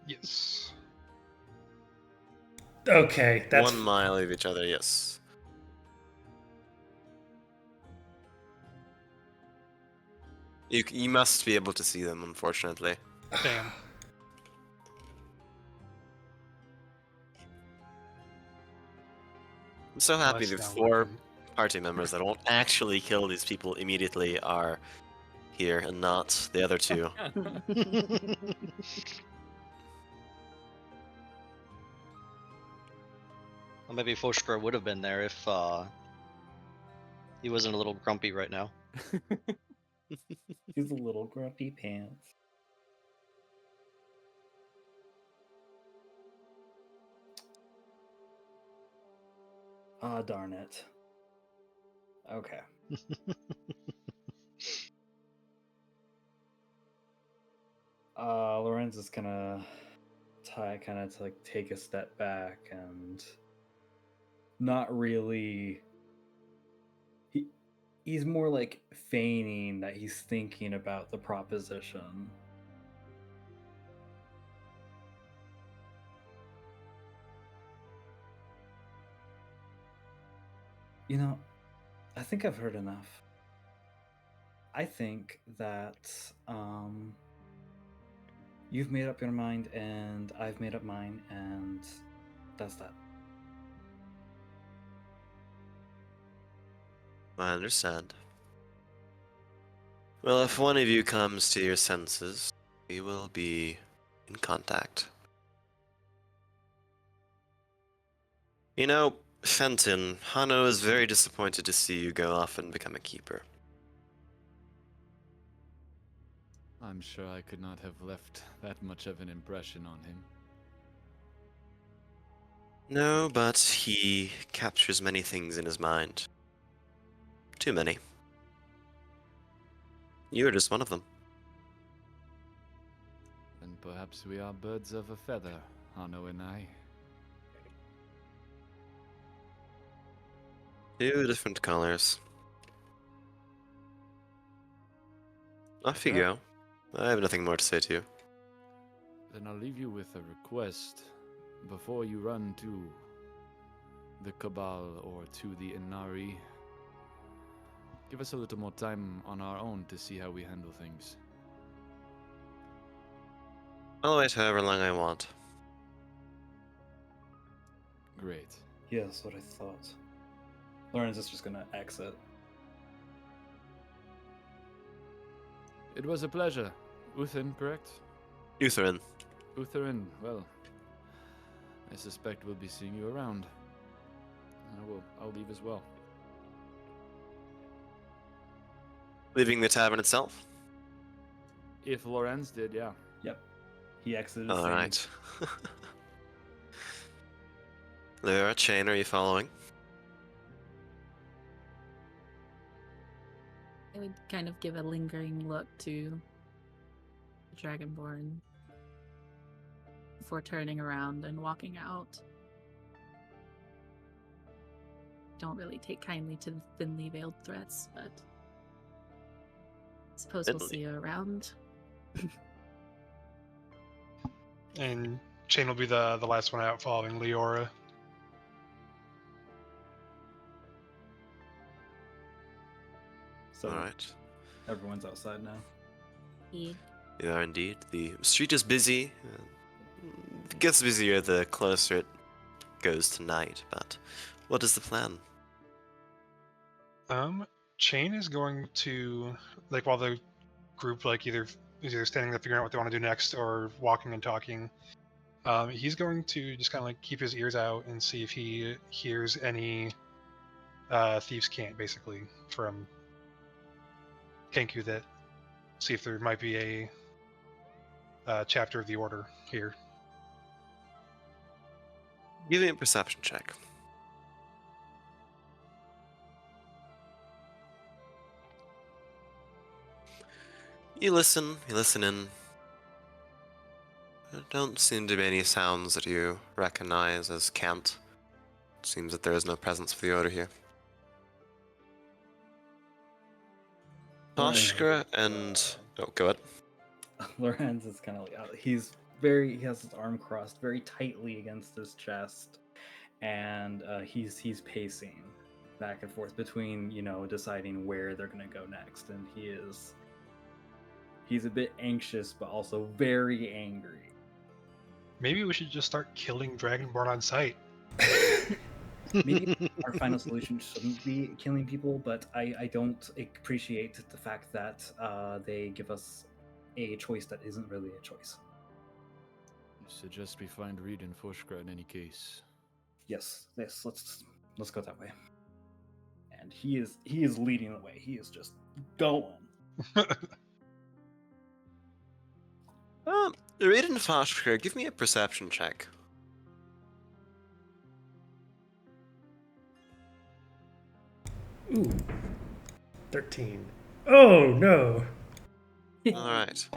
Yes. Okay, that's 1 mile of each other, yes. You must be able to see them, unfortunately. Damn. I'm so happy That's the not 4 working. party members that won't actually kill these people immediately are here, and not the other 2. Well, maybe Foshkra would have been there if he wasn't a little grumpy right now. He's a little grumpy pants. Ah, darn it. Okay. Lorenz is gonna take a step back and not really. He's more feigning that he's thinking about the proposition. I think I've heard enough. I think that you've made up your mind and I've made up mine, and that's that. I understand. Well, if one of you comes to your senses, we will be in contact. You know, Fenton, Hano is very disappointed to see you go off and become a keeper. I'm sure I could not have left that much of an impression on him. No, but he captures many things in his mind. Too many. You are just one of them. And perhaps we are birds of a feather, Hano and I. 2 different colors. Off you Yeah. go. I have nothing more to say to you. Then I'll leave you with a request. Before you run to the Cabal or to the Inari, give us a little more time on our own to see how we handle things. I'll wait however long I want. Great. Yeah, that's what I thought. Lawrence is just gonna exit. It was a pleasure. Uthin, correct? Utherin. Utherin, well, I suspect we'll be seeing you around. I'll leave as well. Leaving the tavern itself? If Lorenz did, yeah. Yep. He exited. saying, Alright. Lyra, Chain, are you following? I would kind of give a lingering look to the Dragonborn before turning around and walking out. Don't really take kindly to the thinly veiled threats, but I suppose we'll Thinly. see you around. And Chain will be the last one out, following Leora. So Alright. everyone's outside now. He You are indeed. The street is busy. It gets busier the closer it goes to night, but what is the plan? Chain is going to, like, while the group is either standing there figuring out what they want to do next or walking and talking. He's going to just kind of like keep his ears out and see if he hears any thieves' cant, basically, from Kenku, that see if there might be a chapter of the order here. Give me a perception check. You listen in. There don't seem to be any sounds that you recognize as cant. It seems that there is no presence of the order here. Toshka and... Oh, go ahead. Lorenz is kind of like he has his arm crossed very tightly against his chest, and he's pacing back and forth between deciding where they're gonna go next, and he's a bit anxious but also very angry. Maybe we should just start killing Dragonborn on sight. Maybe our final solution shouldn't be killing people, but I don't appreciate the fact that they give us a choice that isn't really a choice. Suggest we find Reed and Foshkra in any case. Yes, let's go that way. And he is leading the way. He is just going. Reed and Foshkra, give me a perception check. Ooh. 13. Oh, no. Alright.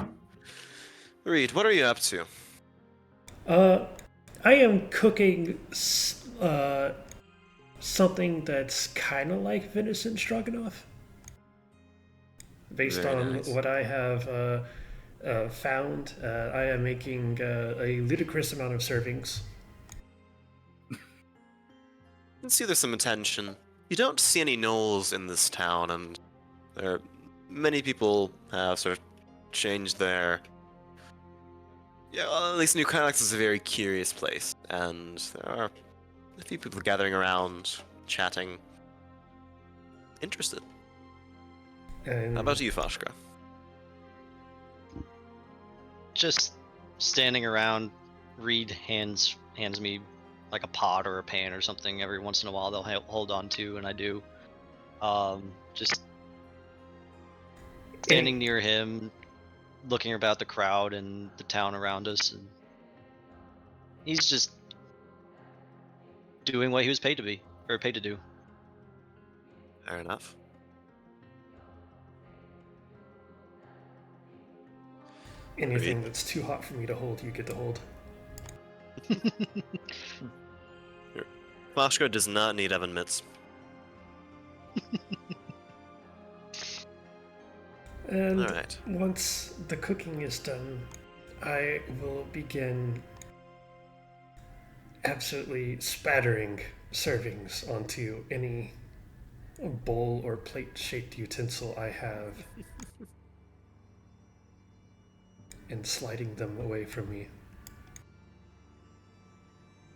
Reed, what are you up to? I am cooking something that's kind of like venison stroganoff. Based Very on nice. what I have found, I am making a ludicrous amount of servings. You can see there's some attention. You don't see any gnolls in this town, and many people have sort of changed their... Yeah, well, at least New Kylax is a very curious place, and there are a few people gathering around, chatting, interested. And How about you, Foshkra? Just standing around, Reed hands me like a pot or a pan or something every once in a while. They'll hold on to, and I do. Just standing near him, looking about the crowd and the town around us, and he's just doing what he was paid to do. Fair enough. anything that's too hot for me to hold, you get to hold. Foshkra does not need oven mitts. And Alright. once the cooking is done, I will begin absolutely spattering servings onto any bowl or plate-shaped utensil I have and sliding them away from me.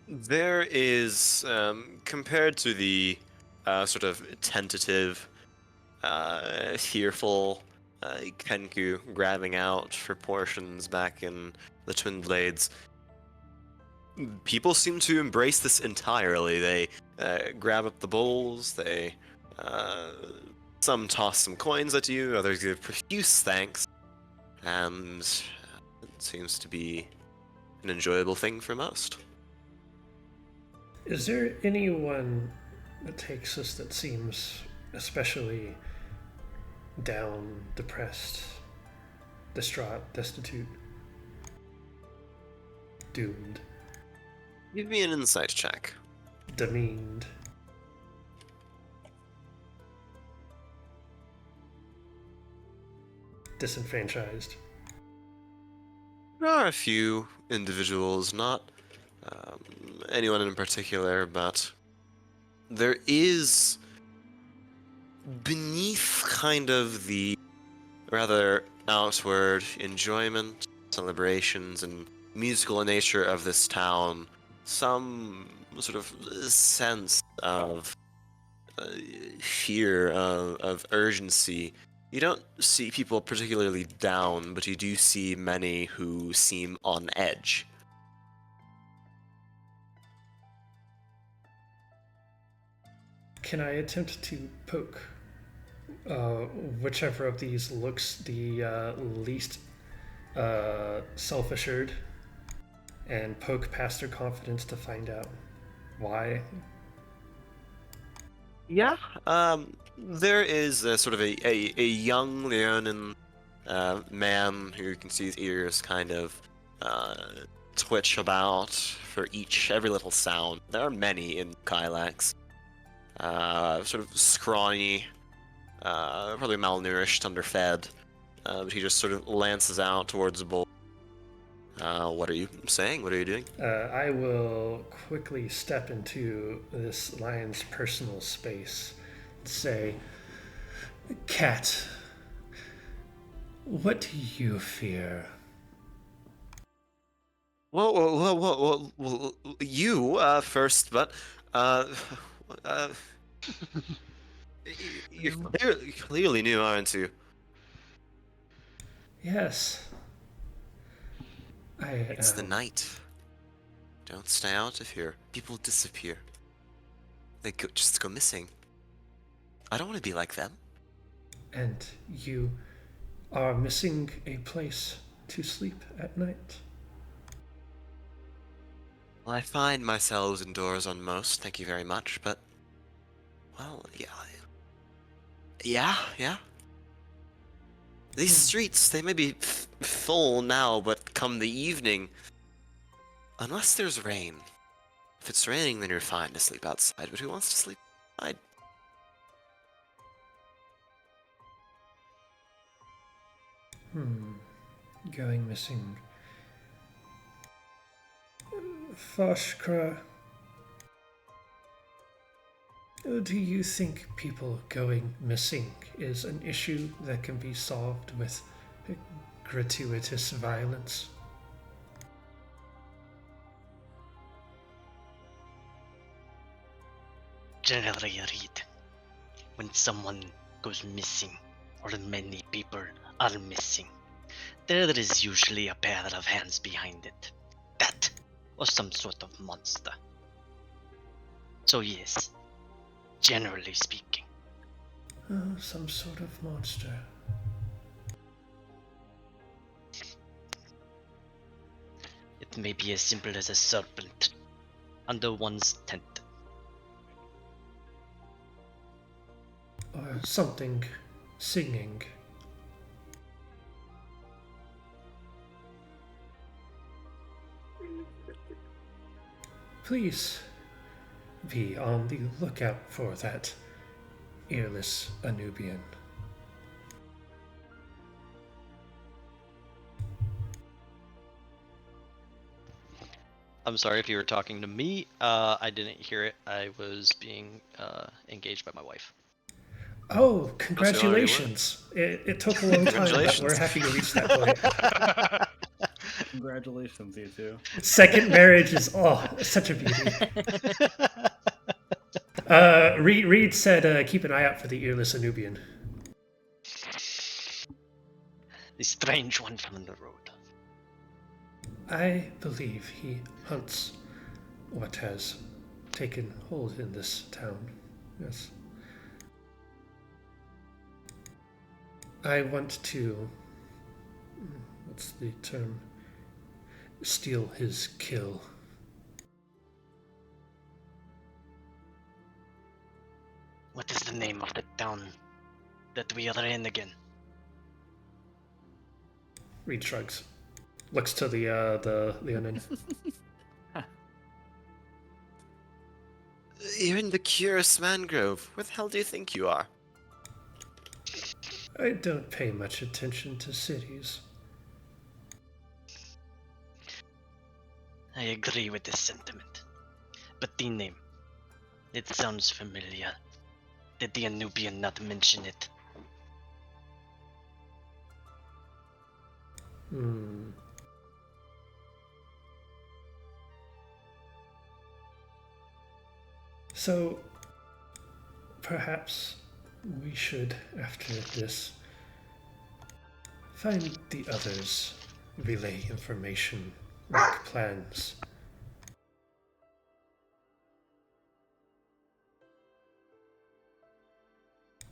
There is, compared to the sort of tentative, fearful Kenku grabbing out for portions back in the Twin Blades, people seem to embrace this entirely. They grab up the bowls, they some toss some coins at you, others give profuse thanks, and it seems to be an enjoyable thing for most. Is there anyone that takes us that seems especially down, depressed, distraught, destitute, doomed, Give me an insight check. demeaned? Disenfranchised? There are a few individuals, not anyone in particular, but there is beneath kind of the rather outward enjoyment, celebrations, and musical nature of this town, some sort of sense of fear, of urgency. You don't see people particularly down, but you do see many who seem on edge. Can I attempt to poke whichever of these looks the least self-assured and poke past their confidence to find out why? Yeah. There is a sort of a young Leonin man who you can see his ears kind of twitch about for every little sound. There are many in Kylax. Sort of scrawny, probably malnourished, underfed. But he just sort of lances out towards the bowl. What are you saying? What are you doing? I will quickly step into this lion's personal space and say, Cat, what do you fear? Well, you first, but uh, you're clearly new, aren't you? Yes. It's the night. Don't stay out of here. People disappear. Just go missing. I don't want to be like them. And you are missing a place to sleep at night? Well, I find myself indoors on most, thank you very much, but... Well, yeah. These streets, they may be full now, but come the evening... Unless there's rain. If it's raining, then you're fine to sleep outside, but who wants to sleep outside? Going missing. Foshkra, do you think people going missing is an issue that can be solved with gratuitous violence? Generally, Reed, when someone goes missing, or many people are missing, there is usually a pair of hands behind it. That was some sort of monster. So yes, generally speaking. Some sort of monster. It may be as simple as a serpent under one's tent. Or something singing. Please be on the lookout for that earless Anubian. I'm sorry if you were talking to me. I didn't hear it. I was being engaged by my wife. Oh, you congratulations! It took a long time, but we're Congratulations. happy you reached that point. Congratulations, you two. Second marriage is such a beauty. Reed said, "Keep an eye out for the earless Anubian." The strange one from the road. I believe he hunts what has taken hold in this town. Yes. I want to. What's the term? Steal his kill. What is the name of the town that we are in again? Reed shrugs. Looks to the onion. You're in the Curis mangrove. Where the hell do you think you are? I don't pay much attention to cities. I agree with this sentiment. But the name, it sounds familiar. Did the Anubian not mention it? So, perhaps we should, after this, find the others, relay information, make plans.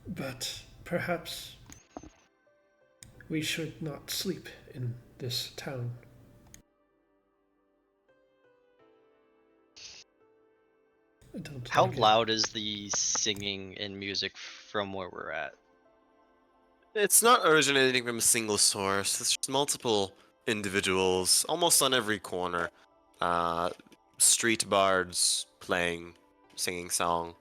But perhaps we should not sleep in this town. I don't How like it. loud is the singing and music from where we're at? It's not originating from a single source. It's just multiple individuals, almost on every corner. Street bards playing, singing song.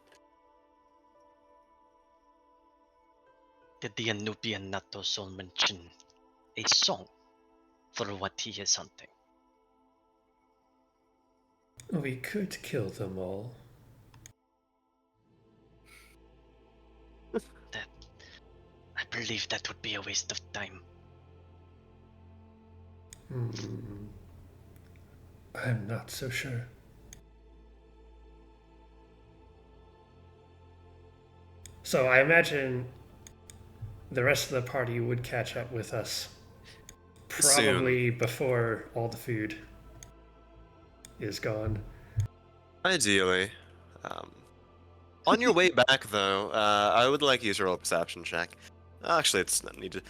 Did the Anubian not also mention a song for what he is hunting? We could kill them all. I believe that would be a waste of time. I'm not so sure. So I imagine the rest of the party would catch up with us probably before all the food is gone. Ideally. On your way back, though, I would like you to roll a perception check. Actually, it's not needed.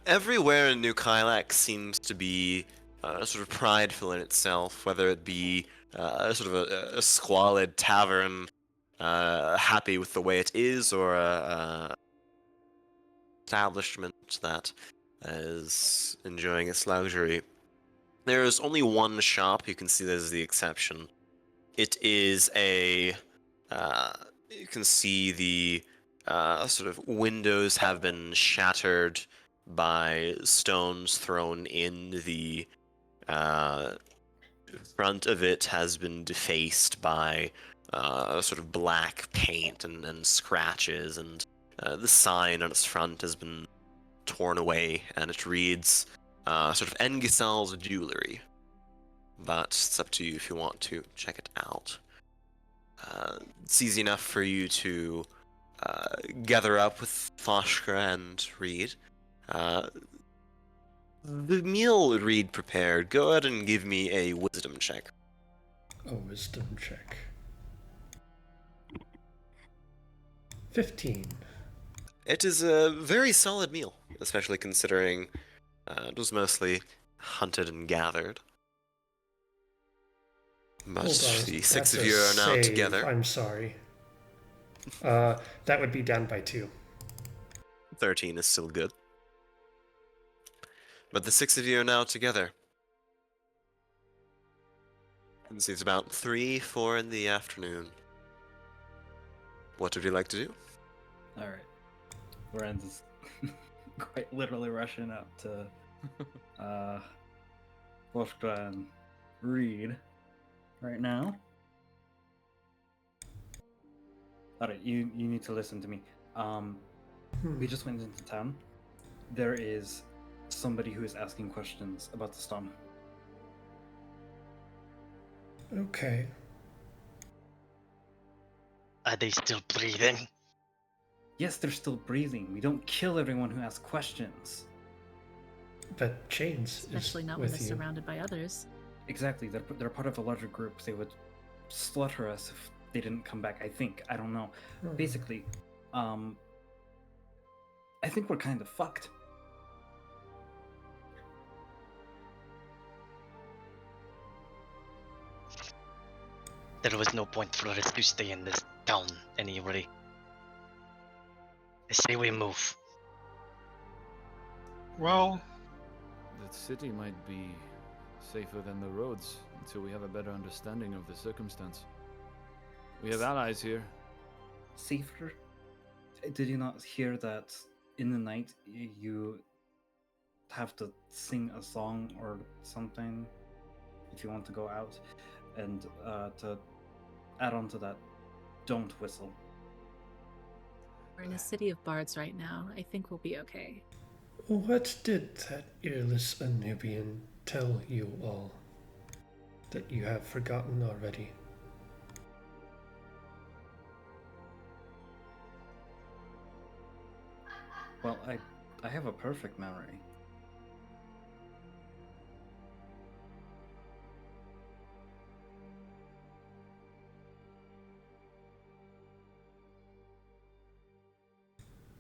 Everywhere in New Kylax seems to be sort of prideful in itself, whether it be sort of a squalid tavern, happy with the way it is, or a establishment that is enjoying its luxury. There is only one shop, you can see that as the exception. It is a... you can see the sort of windows have been shattered by stones thrown in. The front of it has been defaced by sort of black paint and scratches, and the sign on its front has been torn away, and it reads sort of Engesal's Jewelry. But it's up to you if you want to check it out. It's easy enough for you to gather up with Foshkra and Reed. The meal Reed prepared, go ahead and give me a wisdom check. A wisdom check. 15. It is a very solid meal, especially considering it was mostly hunted and gathered. But Hold on, the that's six of a you are now save. together. I'm sorry. That would be down by 2. 13 is still good. But the six of you are now together. And see, it's about 3, 4 in the afternoon. What would you like to do? All right. Lorenz is quite literally rushing up to Voskra and Reed right now. Alright, you need to listen to me. We just went into town. There is somebody who is asking questions about the stone. Okay. Are they still breathing? Yes, they're still breathing. We don't kill everyone who asks questions. But Chains Especially is not when with they're you. surrounded by others. Exactly, they're part of a larger group. They would slaughter us if they didn't come back, I think. I don't know. Hmm. Basically, I think we're kind of fucked. There was no point for us to stay in this town anyway. I say we move. Well, The city might be safer than the roads until we have a better understanding of the circumstance. We have allies here. Safer? Did you not hear that in the night you have to sing a song or something if you want to go out? And to add on to that, don't whistle. We're in a city of bards right now. I think we'll be okay. What did that earless Anubian tell you all that you have forgotten already? Well, I have a perfect memory.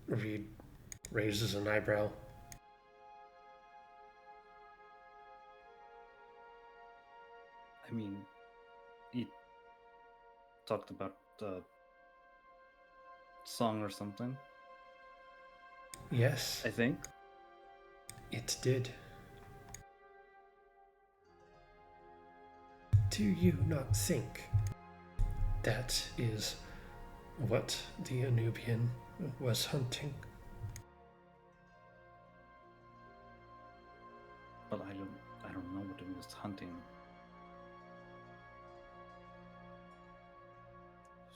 Reed raises an eyebrow. I mean, he talked about the song or something, Yes, I think. it did. Do you not think that is what the Anubian was hunting? But I don't know what he was hunting.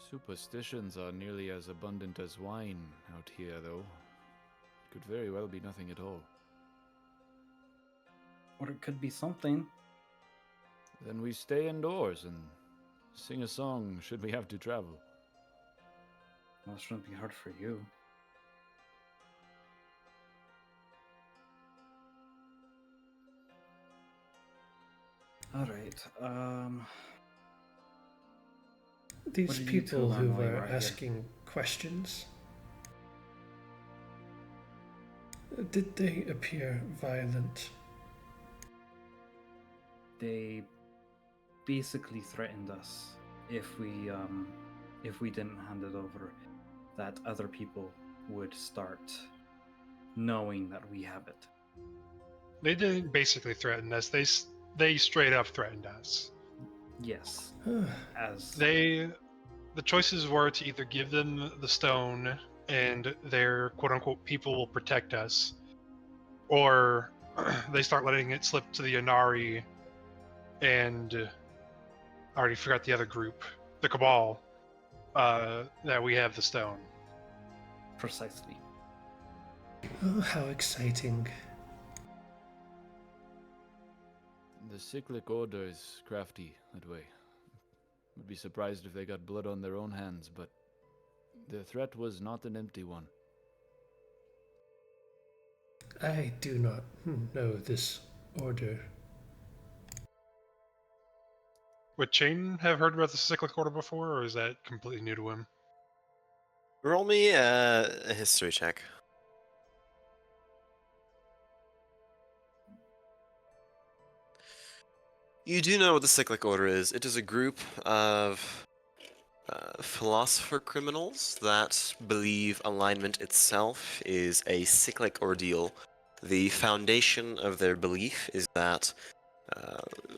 Superstitions are nearly as abundant as wine out here, though. It could very well be nothing at all. Or it could be something. Then we stay indoors and sing a song should we have to travel. Well, it shouldn't be hard for you. Alright, These What did you two people learn who while you were were here? asking questions, did they appear violent? they basically threatened us if we didn't hand it over, that other people would start knowing that we have it. they didn't basically threaten us. They straight up threatened us. Yes, as The choices were to either give them the stone and their quote unquote people will protect us, or they start letting it slip to the Inari and I already forgot the other group, the Cabal, that we have the stone. precisely. Oh, how exciting. The Cyclic Order is crafty that way. Would be surprised if they got blood on their own hands, but their threat was not an empty one. I do not know this order. Would Chain have heard about the Cyclic Order before, or is that completely new to him? Roll me a history check. You do know what the Cyclic Order is. It is a group of philosopher criminals that believe alignment itself is a cyclic ordeal. The foundation of their belief is that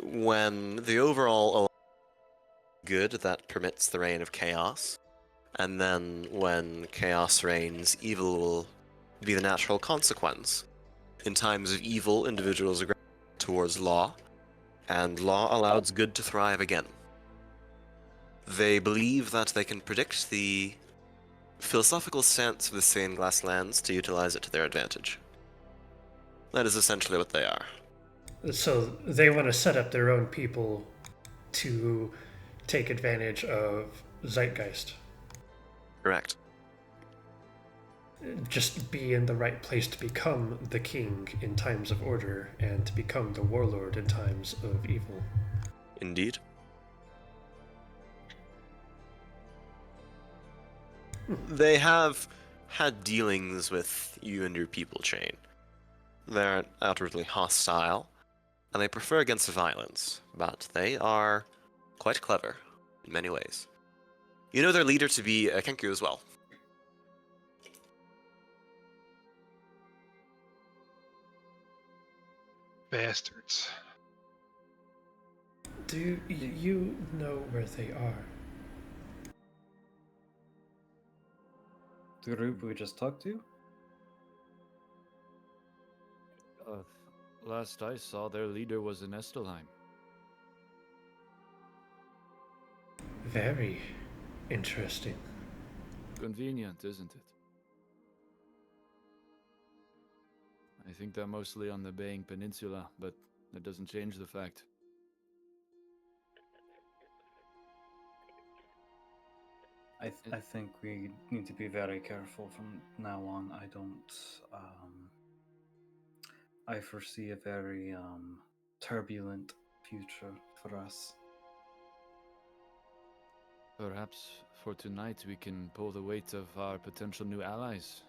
when the overall alignment is good, that permits the reign of chaos. And then when chaos reigns, evil will be the natural consequence. In times of evil, individuals are gravitated towards law, and law allows good to thrive again. They believe that they can predict the philosophical stance of the stained glass lands to utilize it to their advantage. That is essentially what they are. So they want to set up their own people to take advantage of Zeitgeist. Correct. Just be in the right place to become the king in times of order and to become the warlord in times of evil. Indeed. They have had dealings with you and your people, Chain. They're outwardly hostile, and they prefer against violence, but they are quite clever in many ways. You know their leader to be Kenku as well. Bastards. Do you know where they are? The group we just talked to? Last I saw, their leader was in Estelheim. Very interesting. Convenient, isn't it? I think they're mostly on the Baying Peninsula, but that doesn't change the fact. I think we need to be very careful from now on. I foresee a very turbulent future for us. Perhaps for tonight we can pull the weight of our potential new allies.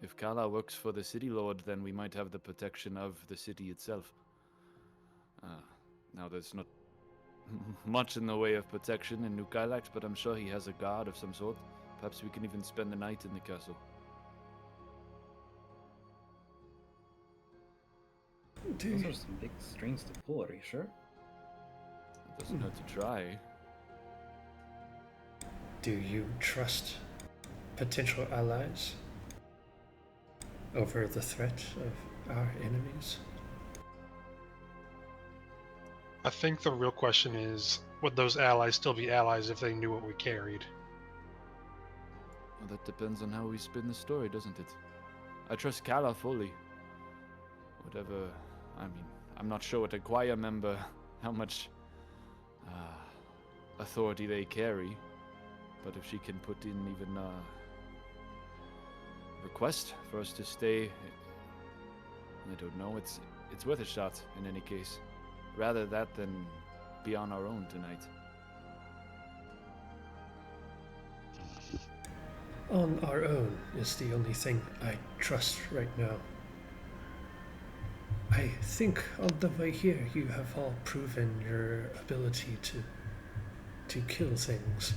If Calla works for the City Lord, then we might have the protection of the city itself. Now there's not much in the way of protection in New Kylax, but I'm sure he has a guard of some sort. Perhaps we can even spend the night in the castle. Those are some big strings to pull, are you sure? It doesn't hurt to try. Do you trust potential allies over the threat of our enemies? I think the real question is, would those allies still be allies if they knew what we carried? Well, that depends on how we spin the story, doesn't it? I trust Calla fully. Whatever, I'm not sure what a choir member, how much authority they carry, but if she can put in even a request for us to stay, I don't know, it's worth a shot in any case. Rather that than be on our own tonight. On our own is the only thing I trust right now. I think on the way here you have all proven your ability to kill things.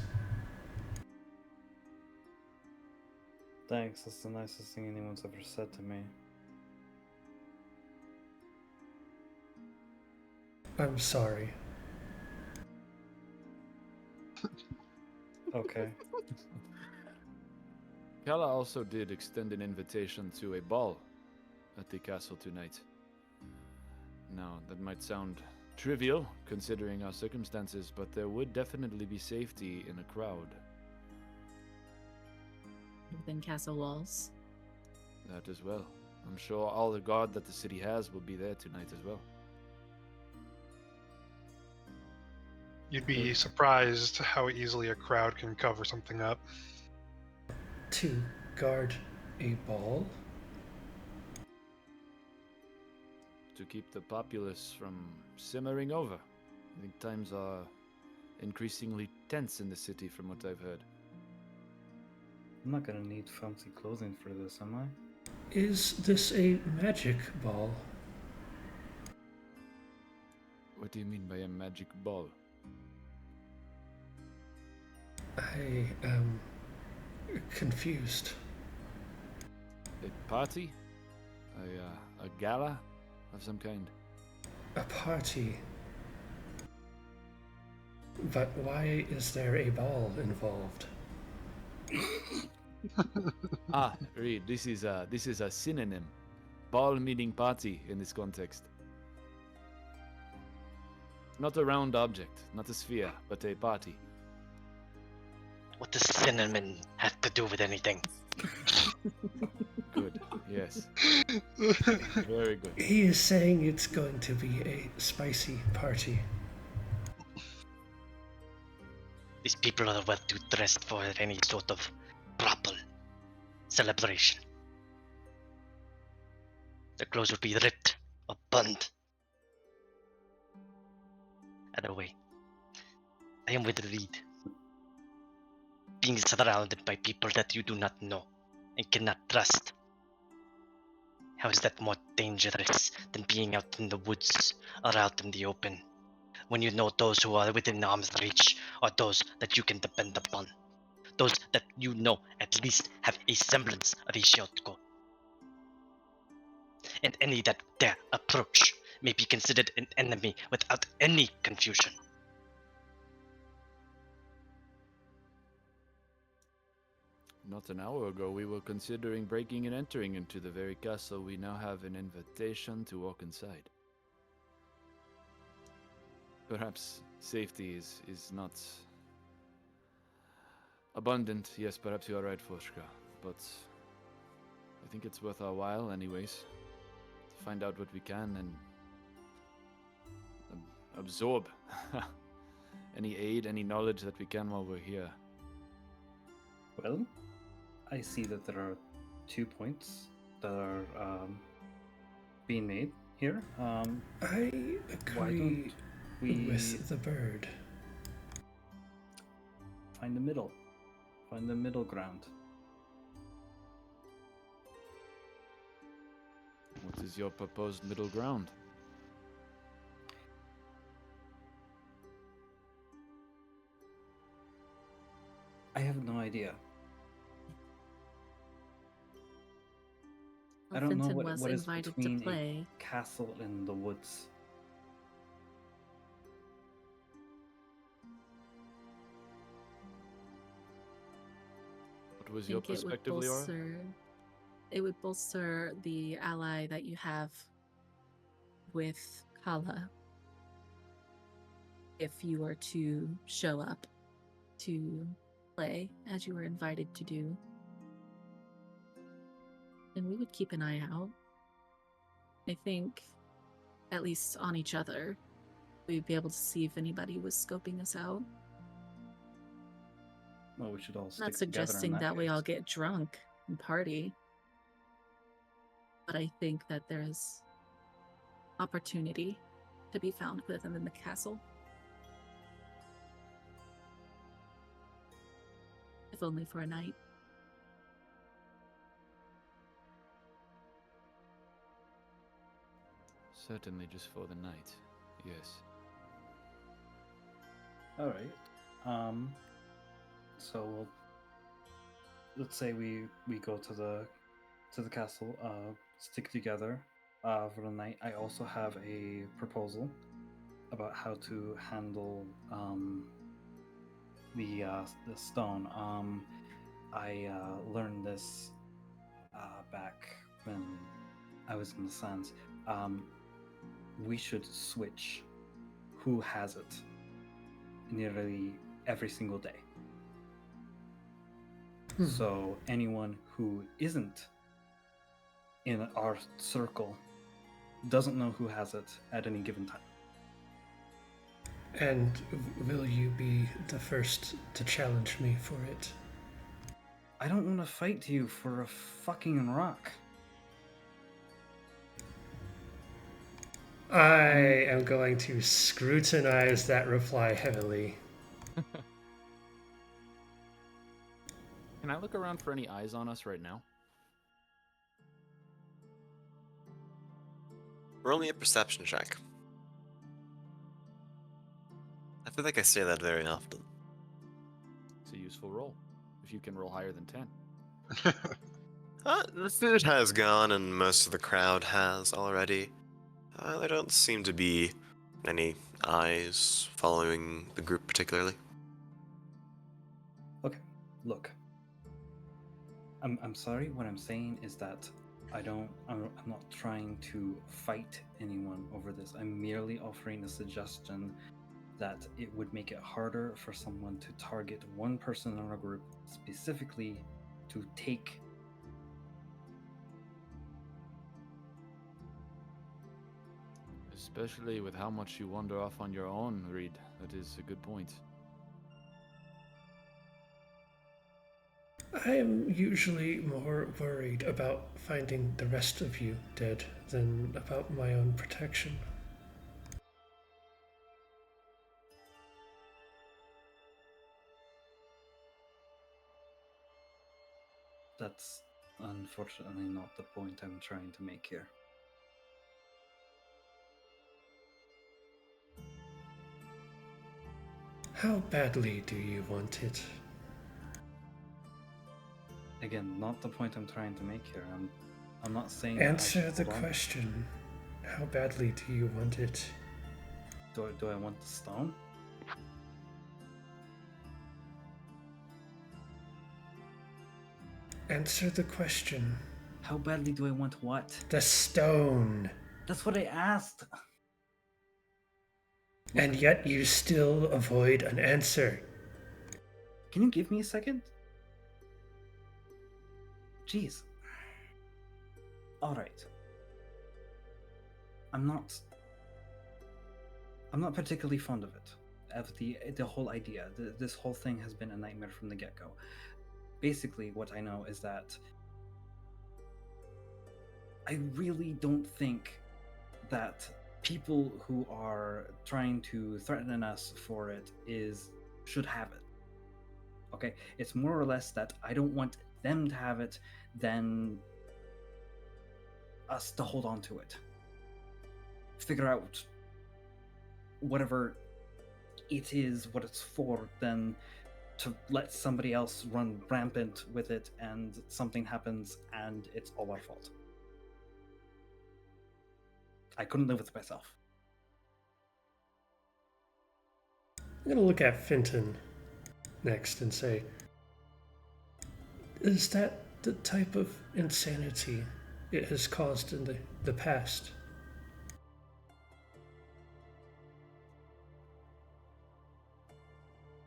Thanks, that's the nicest thing anyone's ever said to me. I'm sorry. Okay. Calla also did extend an invitation to a ball at the castle tonight. Now, that might sound trivial, considering our circumstances, but there would definitely be safety in a crowd. Within castle walls. That as well. I'm sure all the guard that the city has will be there tonight as well. You'd be surprised how easily a crowd can cover something up. To guard a ball? To keep the populace from simmering over. I think times are increasingly tense in the city from what I've heard. I'm not gonna need fancy clothing for this, am I? Is this a magic ball? What do you mean by a magic ball? I am confused. A party? A gala of some kind? A party. But why is there a ball involved? Reed, this is a synonym. Ball meaning party in this context. Not a round object, not a sphere, but a party. What does cinnamon have to do with anything? Good. Yes. Very good. He is saying it's going to be a spicy party. These people are well too dressed for any sort of proper celebration. Their clothes would be ripped or burned. Either way, I am with Reed. Being surrounded by people that you do not know and cannot trust. How is that more dangerous than being out in the woods or out in the open, when you know those who are within arm's reach are those that you can depend upon, those that you know at least have a semblance of a shared goal, and any that dare approach may be considered an enemy without any confusion. Not an hour ago, we were considering breaking and entering into the very castle we now have an invitation to walk inside. Perhaps safety is not abundant. Yes, perhaps you are right, Foshka. But I think it's worth our while anyways, to find out what we can and absorb any aid, any knowledge that we can while we're here. Well, I see that there are 2 points that are being made here. I Why agree don't we with the bird. find the middle? Find the middle ground. What is your proposed middle ground? I have no idea. I Well, don't know Fenton what, was what is invited between to play. a castle and the woods. What was I your think perspective, Leora? it would bolster the ally that you have with Calla if you were to show up to play as you were invited to do. And we would keep an eye out. I think, at least on each other, we'd be able to see if anybody was scoping us out. Well, we should all I'm stick not together in suggesting that we all case. get drunk and party, but I think that there's opportunity to be found within the castle. If only for a night. Certainly just for the night, yes. All right. So let's say we go to the castle, stick together for the night. I also have a proposal about how to handle the stone. I learned this back when I was in the Sands. We should switch who has it nearly every single day. So anyone who isn't in our circle doesn't know who has it at any given time. And will you be the first to challenge me for it? I don't want to fight you for a fucking rock. I am going to scrutinize that reply heavily. Can I look around for any eyes on us right now? Roll me a perception check. I feel like I say that very often. It's a useful roll. If you can roll higher than 10. The food has gone, and most of the crowd has already. There don't seem to be any eyes following the group particularly. Okay, look. I'm sorry. What I'm saying is that I'm not trying to fight anyone over this. I'm merely offering a suggestion that it would make it harder for someone to target one person in our group specifically to take. Especially with how much you wander off on your own, Reed. That is a good point. I am usually more worried about finding the rest of you dead than about my own protection. That's unfortunately not the point I'm trying to make here. How badly do you want it? Again, not the point I'm trying to make here. I'm not saying that I Answer should the hold on. question. How badly do you want it? Do I want the stone? Answer the question. How badly do I want what? The stone. That's what I asked. And yet you still avoid an answer. Can you give me a second? Jeez. All right. I'm not particularly fond of it. Of the whole idea. This whole thing has been a nightmare from the get-go. Basically, what I know is that I really don't think that people who are trying to threaten us for it should have it. Okay? It's more or less that I don't want them to have it than us to hold on to it. Figure out whatever it is, what it's for, than to let somebody else run rampant with it and something happens and it's all our fault. I couldn't live with myself. I'm going to look at Finton next and say, is that the type of insanity it has caused in the past?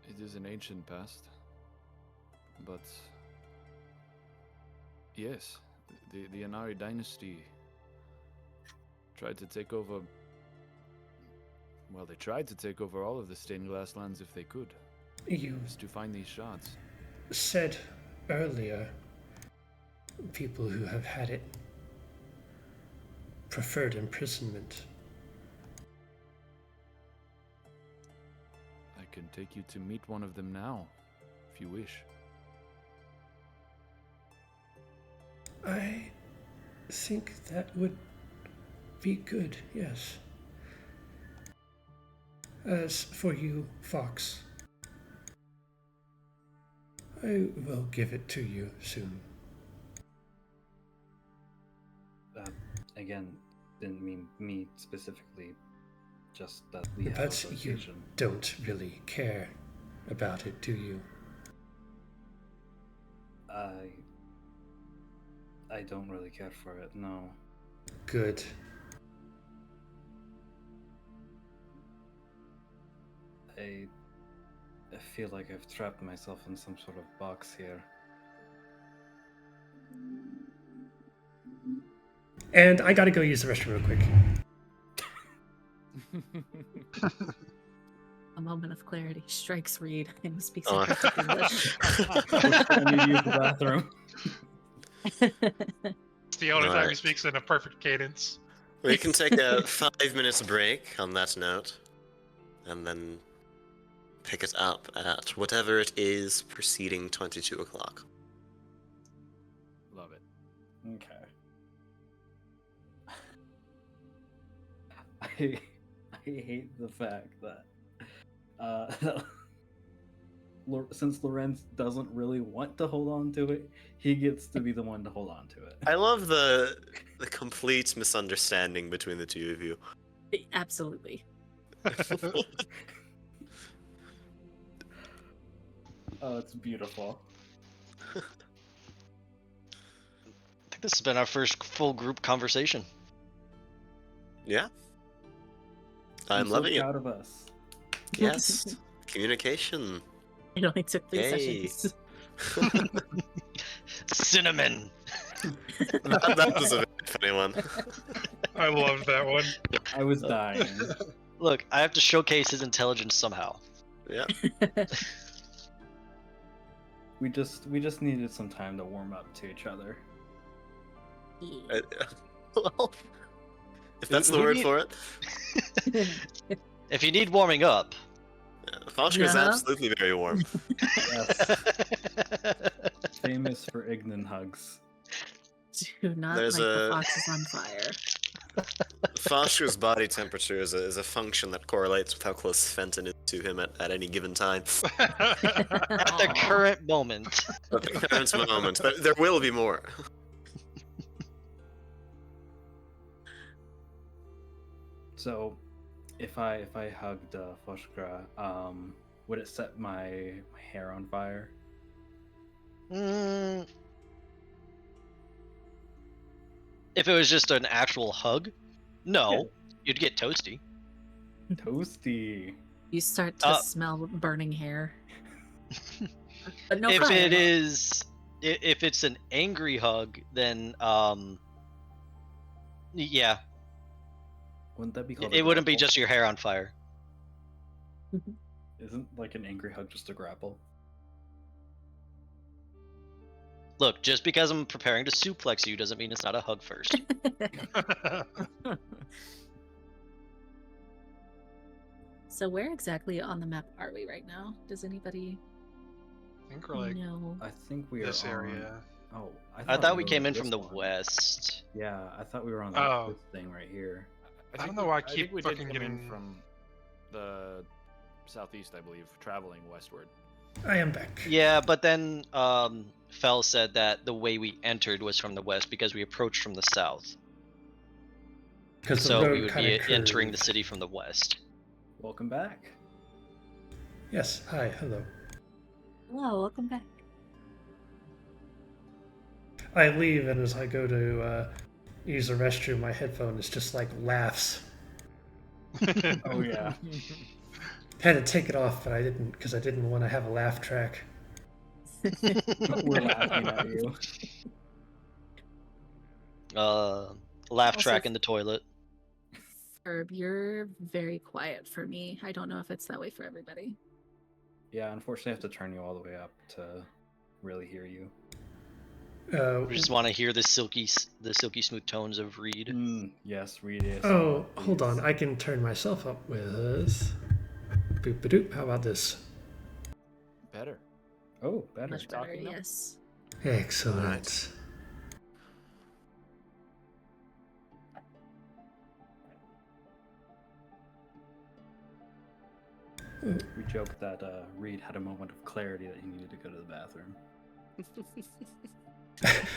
It is an ancient past. But yes, the Inari dynasty tried to take over. Well, they tried to take over all of the stained glass lands if they could. You Just to find these shards. said earlier, people who have had it preferred imprisonment. I can take you to meet one of them now, if you wish. I think that would be good, yes. As for you, Fox, I will give it to you soon. Again, didn't mean me specifically, just that we have But you association. don't really care about it, do you? I don't really care for it, no. Good. I feel like I've trapped myself in some sort of box here. And I gotta go use the restroom real quick. A moment of clarity strikes Reed and he speaks Oh. in perfect English. I need to use the bathroom. It's the only time he Alright. speaks in a perfect cadence. We can take a 5 minutes break on that note, and then pick it up at whatever it is preceding 22 o'clock. Love it. Okay. I hate the fact that since Lorenz doesn't really want to hold on to it, he gets to be the one to hold on to it. I love the complete misunderstanding between the two of you. Absolutely. Oh, it's beautiful. This has been our first full group conversation. Yeah. I'm so loving it. proud of us. Yes. Communication. It only took 3 Hey. sessions. Cinnamon. That was a very funny one. I loved that one. I was dying. Look, I have to showcase his intelligence somehow. Yeah. We just needed some time to warm up to each other. Well, if that's the We word need- for it. If you need warming up. Foshka is Yeah. absolutely very warm. Yes, famous for Ignan hugs. Do not There's light a- the foxes on fire. Foshka's body temperature is a function that correlates with how close Fenton is to him at any given time. At the Aw. current moment. At the current moment. There will be more. So, if I hugged Foshkra, would it set my hair on fire? Mm. If it was just an actual hug, no. You'd get toasty. Toasty. You start to smell burning hair. But no if fire. it is, if it's an angry hug, then yeah, Wouldn't that be called? it a wouldn't be grapple? just your hair on fire. Isn't like an angry hug just a grapple? Look, just because I'm preparing to suplex you doesn't mean it's not a hug first. So where exactly on the map are we right now? Does anybody I think we're like know? I think we are this on- area. Oh, I thought we were came on in from this the one. west. Yeah, I thought we were on the Oh. this thing right here. I don't know why I think keep we did fucking come getting- in from the southeast, I believe, traveling westward. I am back. Yeah, but then Fell said that the way we entered was from the west because we approached from the south. Because the So road we would be kinda entering the curved. city from the west. Welcome back. Yes. Hi. Hello. Hello, welcome back. I leave, and as I go to use the restroom, my headphone is just like laughs. Oh yeah. Had to take it off, but I didn't because I didn't want to have a laugh track. We're laughing at you. Laugh Also- track in the toilet. Herb, you're very quiet for me. I don't know if it's that way for everybody. Yeah, unfortunately, I have to turn you all the way up to really hear you. We just want to hear the silky smooth tones of Reed. Yes, read it. Oh, hold on. I can turn myself up with. Boop doop. How about this? Better. Oh, better. Much better, talking now? yes. Excellent. We joked that Reed had a moment of clarity that he needed to go to the bathroom.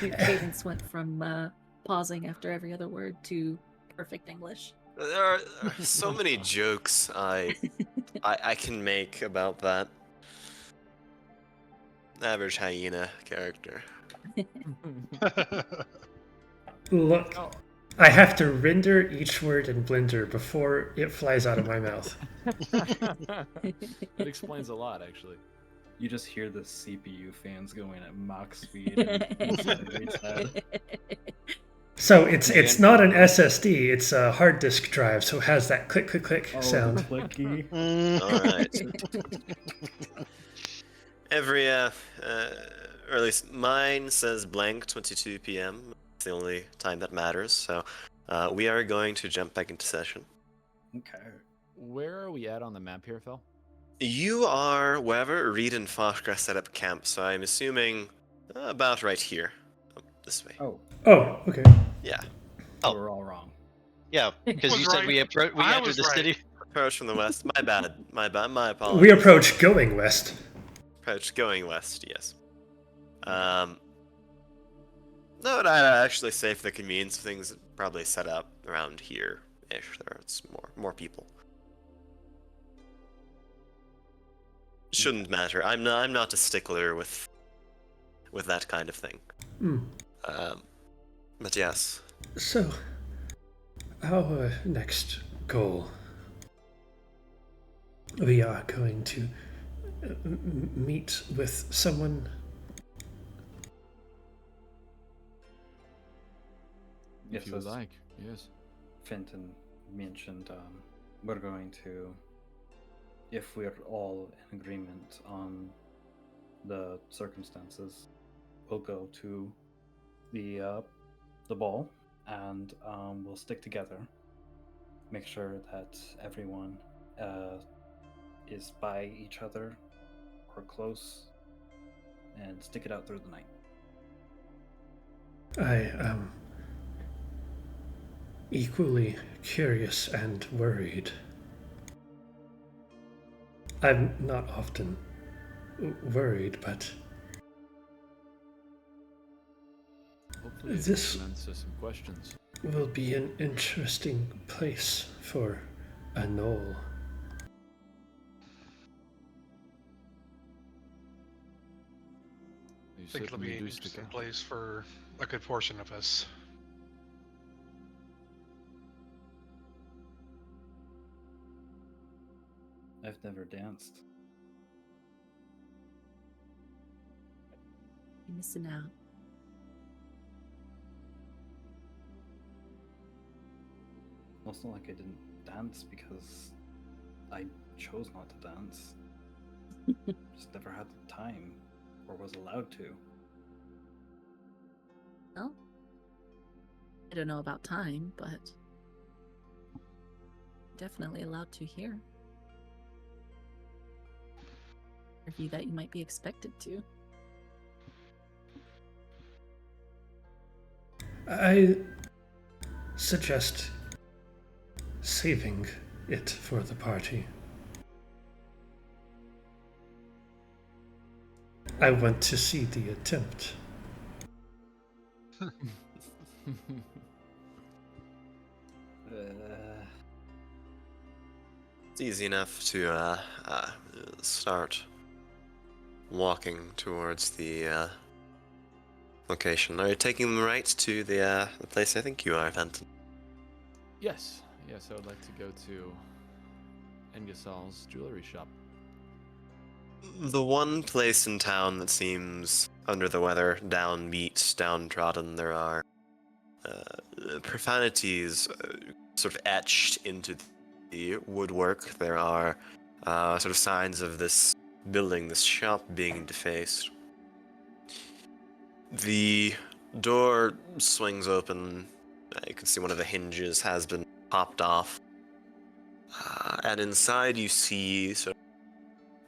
Your cadence went from pausing after every other word to perfect English. There are so many jokes I can make about that average hyena character. Look, I have to render each word in Blender before it flies out of my mouth. That explains a lot, actually. You just hear the CPU fans going at Mach speed inside Reed's head. So it's not an SSD, it's a hard disk drive, so it has that click click click Oh, sound. the clicky. Alright. Every, or at least mine says blank 22 p.m. It's the only time that matters, so we are going to jump back into session. Okay. Where are we at on the map here, Phil? You are wherever Reed and Foshka set up camp, so I'm assuming about right here. This way. Oh, Oh, okay. Yeah. Oh. we're all wrong. Yeah, because Was you said right. we I entered was the right. city. Approach from the west. My bad. My apologies. We approach going west. Approach going west, yes. No, and I'd actually say for the convenience of things, probably set up around here-ish. There's more people. Shouldn't matter. I'm not a stickler with that kind of thing. Hmm. But yes, So, our next goal. We are going to meet with someone. If Yes, you would as like, yes. Fenton mentioned, we're going to, if we're all in agreement on the circumstances, we'll go to the ball, and we'll stick together. Make sure that everyone is by each other or close, and stick it out through the night. I am equally curious and worried. I'm not often worried, but Hopefully, This- it can answer some questions. will be an interesting place for a knoll. You I think it'll be certainly an do stick interesting out. place for a good portion of us. I've never danced. You're missing out. Well, it's not like I didn't dance because I chose not to dance. Just never had the time or was allowed to. Well, I don't know about time, but definitely allowed to here. Or view that you might be expected to. I suggest saving it for the party. I want to see the attempt. it's easy enough to start walking towards the location. Are you taking them right to the place I think you are, Fenton? Yes, I would like to go to Engesal's jewelry shop. The one place in town that seems under the weather, downbeat, downtrodden, there are profanities sort of etched into the woodwork. There are sort of signs of this building, this shop being defaced. The door swings open. You can see one of the hinges has been popped off. And inside you see sort of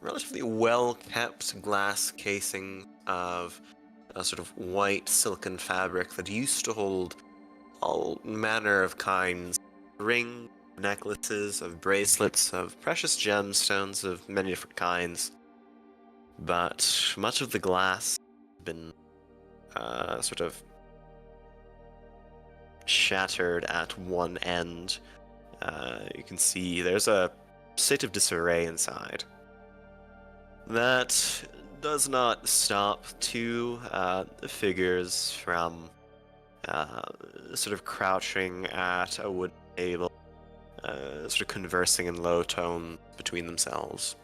relatively well-kept glass casing of a sort of white silken fabric that used to hold all manner of kinds, rings, necklaces, of bracelets, of precious gemstones of many different kinds. But much of the glass has been sort of shattered at one end. You can see there's a state of disarray inside. That does not stop two figures from sort of crouching at a wooden table, sort of conversing in low tones between themselves.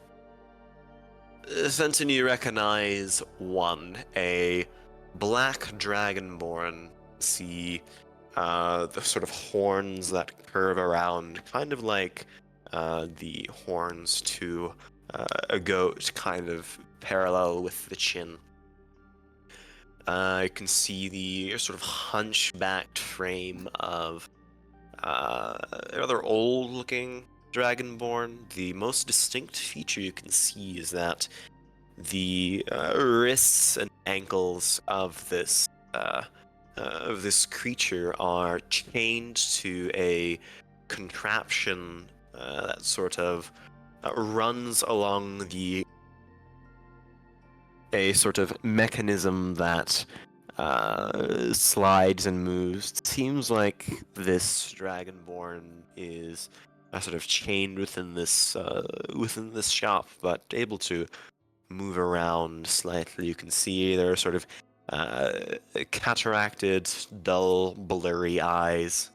Fenton, you recognize one, a black dragonborn. See the sort of horns that curve around, kind of like the horns to a goat, kind of parallel with the chin. You can see the sort of hunchbacked frame of a rather old-looking dragonborn. The most distinct feature you can see is that the wrists and ankles of this creature are chained to a contraption that sort of runs along a sort of mechanism that slides and moves. It seems like this dragonborn is sort of chained within this shop, but able to move around slightly. You can see there are sort of cataracted, dull, blurry eyes.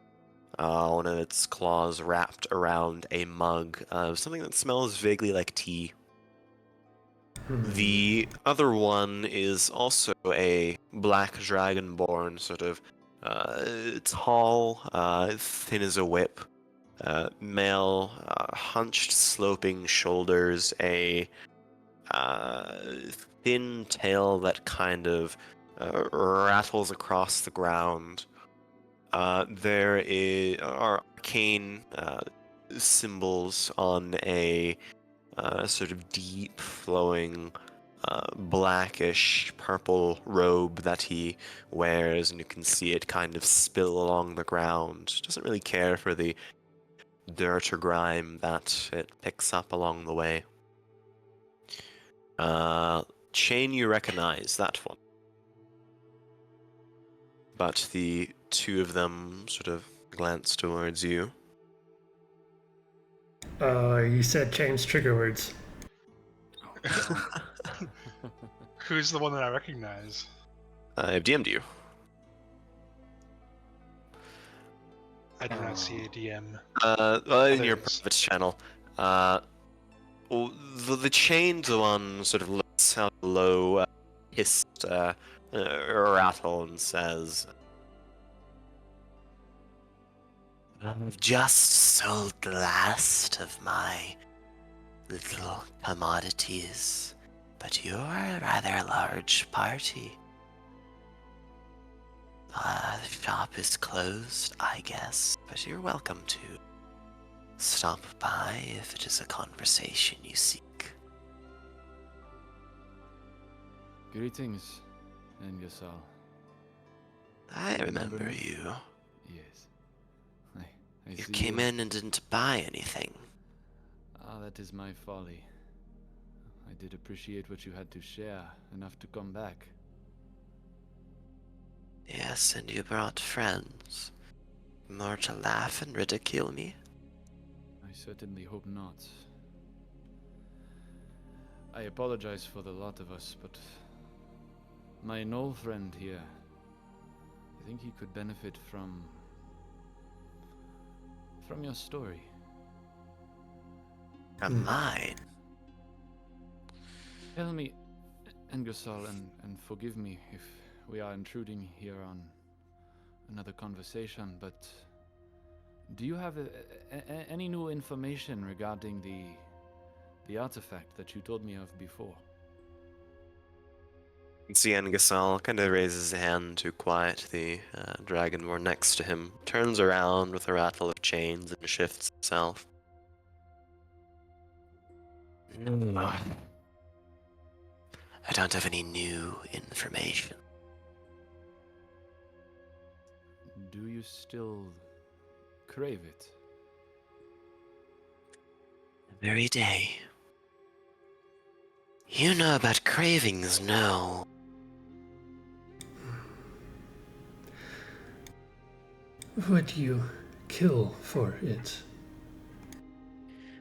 One of its claws wrapped around a mug of something that smells vaguely like tea. The other one is also a black dragonborn, sort of tall, thin as a whip, male, hunched, sloping shoulders, a thin tail that kind of rattles across the ground. There are arcane symbols on a sort of deep flowing blackish purple robe that he wears, and you can see it kind of spill along the ground. Doesn't really care for the dirt or grime that it picks up along the way. Chain, you recognize that one. But the two of them sort of glance towards you. You said Chain's trigger words. Who's the one that I recognize? I've DM'd you. I do not see a DM. In your Others. private channel. Well, the chained one sort of lets out a low, hissed rattle and says, "I've just sold the last of my little commodities, but you're a rather large party. The shop is closed, I guess, but you're welcome to stop by if it is a conversation you seek." Greetings, Engesal. I remember you. Yes. I You see came in and didn't buy anything. Ah, that is my folly. I did appreciate what you had to share, enough to come back. Yes, and you brought friends. More to laugh and ridicule me? I certainly hope not. I apologize for the lot of us, but my Knoll friend here, I think he could benefit from your story. From mine? Tell me, Engesal, and forgive me if we are intruding here on another conversation, but do you have any new information regarding the artifact that you told me of before? You can see Engesal kind of raises his hand to quiet the dragonborn next to him, turns around with a rattle of chains and shifts himself. No. I don't have any new information. Do you still crave it? Every day. You know about cravings, no? Would you kill for it?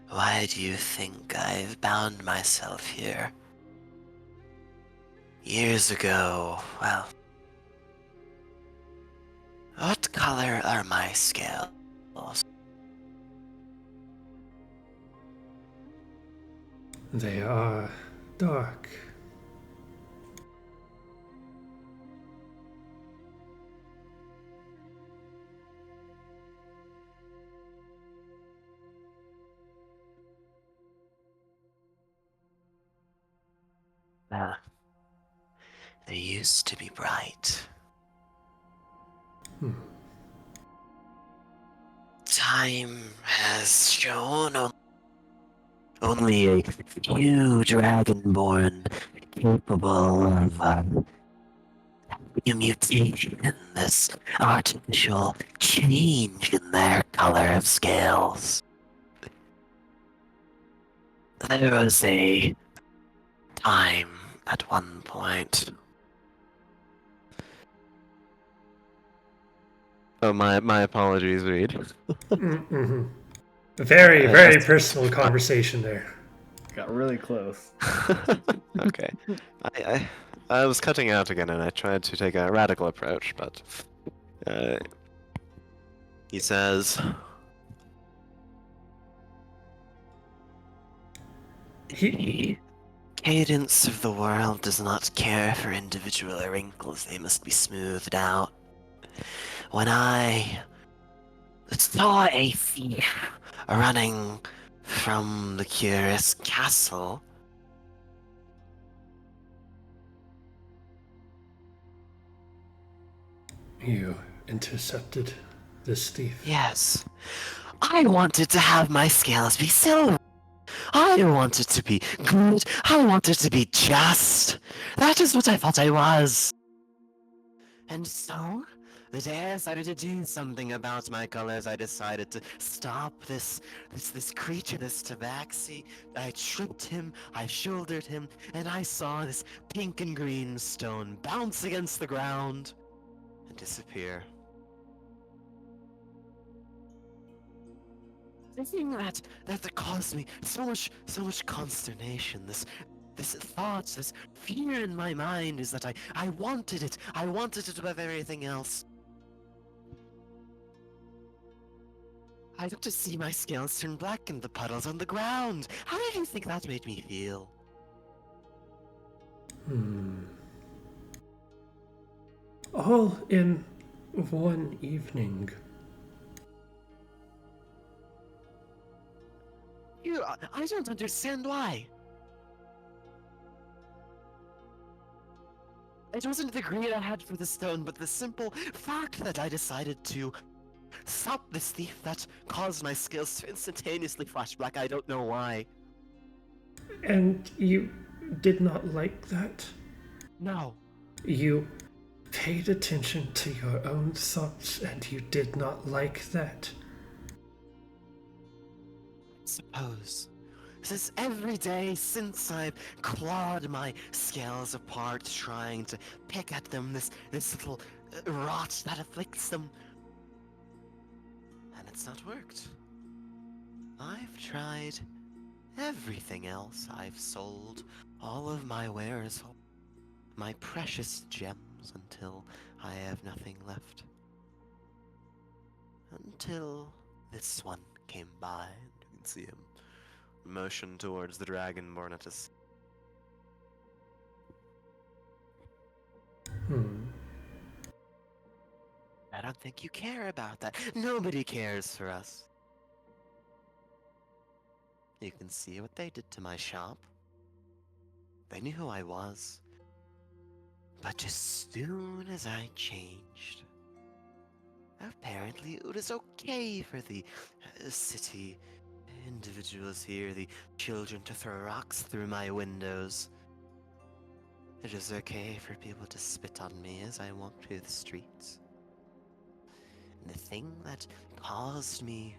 Why do you think I've bound myself here? Years ago, well... What color are my scales? They are dark. They used to be bright. Time has shown only a few dragonborn capable of a mutation, this artificial change in their color of scales. There was a time at one point. Oh, my apologies, Reed. Mm-hmm. Very, very personal conversation there. Got really close. Okay. I was cutting out again, and I tried to take a radical approach, but he says, "The cadence of the world does not care for individual wrinkles; they must be smoothed out. When I saw a thief running from the Curis castle, You intercepted this thief. yes, I wanted to have my scales be silver. I wanted to be good. I wanted to be just. That is what I thought I was. And so, the day I decided to do something about my colors, I decided to stop this creature, this tabaxi. I tripped him, I shouldered him, and I saw this pink and green stone bounce against the ground and disappear. The thing that caused me so much consternation, this thought, this fear in my mind is that I wanted it. I wanted it above everything else. I got to see my scales turn black in the puddles on the ground. How did you think that made me feel? All in one evening. I don't understand why. It wasn't the greed I had for the stone, but the simple fact that I decided to stop this thief that caused my scales to instantaneously flash black. I don't know why. And you did not like that? No. You paid attention to your own thoughts and you did not like that? Suppose. This every day since I've clawed my scales apart, trying to pick at them, this little rot that afflicts them. And it's not worked. I've tried everything else. I've sold all of my wares, my precious gems, until I have nothing left. Until this one came by, and you can see him motion towards the dragonborn at us. I don't think you care about that. Nobody cares for us. You can see what they did to my shop. They knew who I was. But as soon as I changed, apparently it was okay for the city individuals here, the children, to throw rocks through my windows. It is okay for people to spit on me as I walk through the streets. And the thing that caused me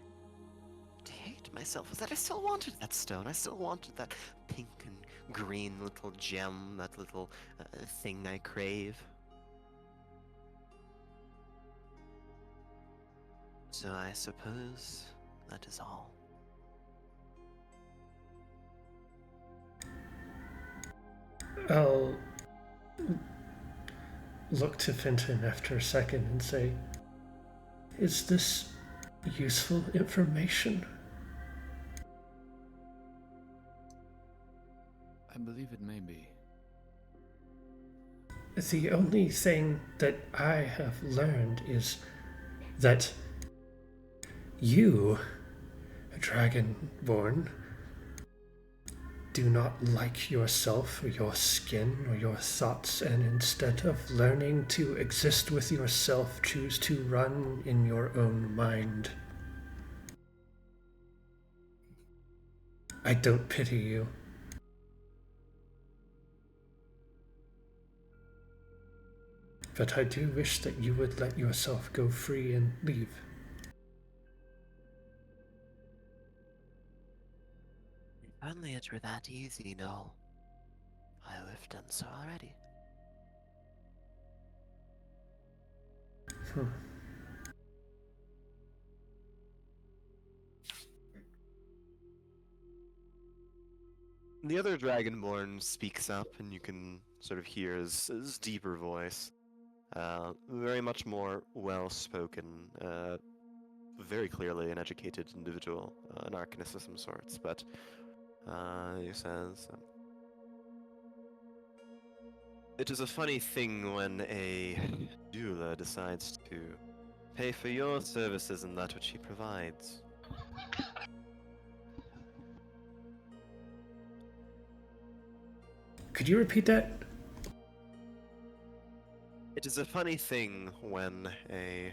to hate myself was that I still wanted that stone. I still wanted that pink and green little gem, that little thing I crave. So I suppose that is all. I'll look to Fenton after a second and say, is this useful information? I believe it may be. The only thing that I have learned is that you, Dragonborn, do not like yourself or your skin or your thoughts, and instead of learning to exist with yourself, choose to run in your own mind. I don't pity you. But I do wish that you would let yourself go free and leave. If only it were that easy, Noel. I would have done so already. The other Dragonborn speaks up, and you can sort of hear his deeper voice. Very much more well-spoken, very clearly an educated individual, an arcanist of some sorts, but he says, it is a funny thing when a jeweler decides to pay for your services and that which he provides. Could you repeat that? It is a funny thing when a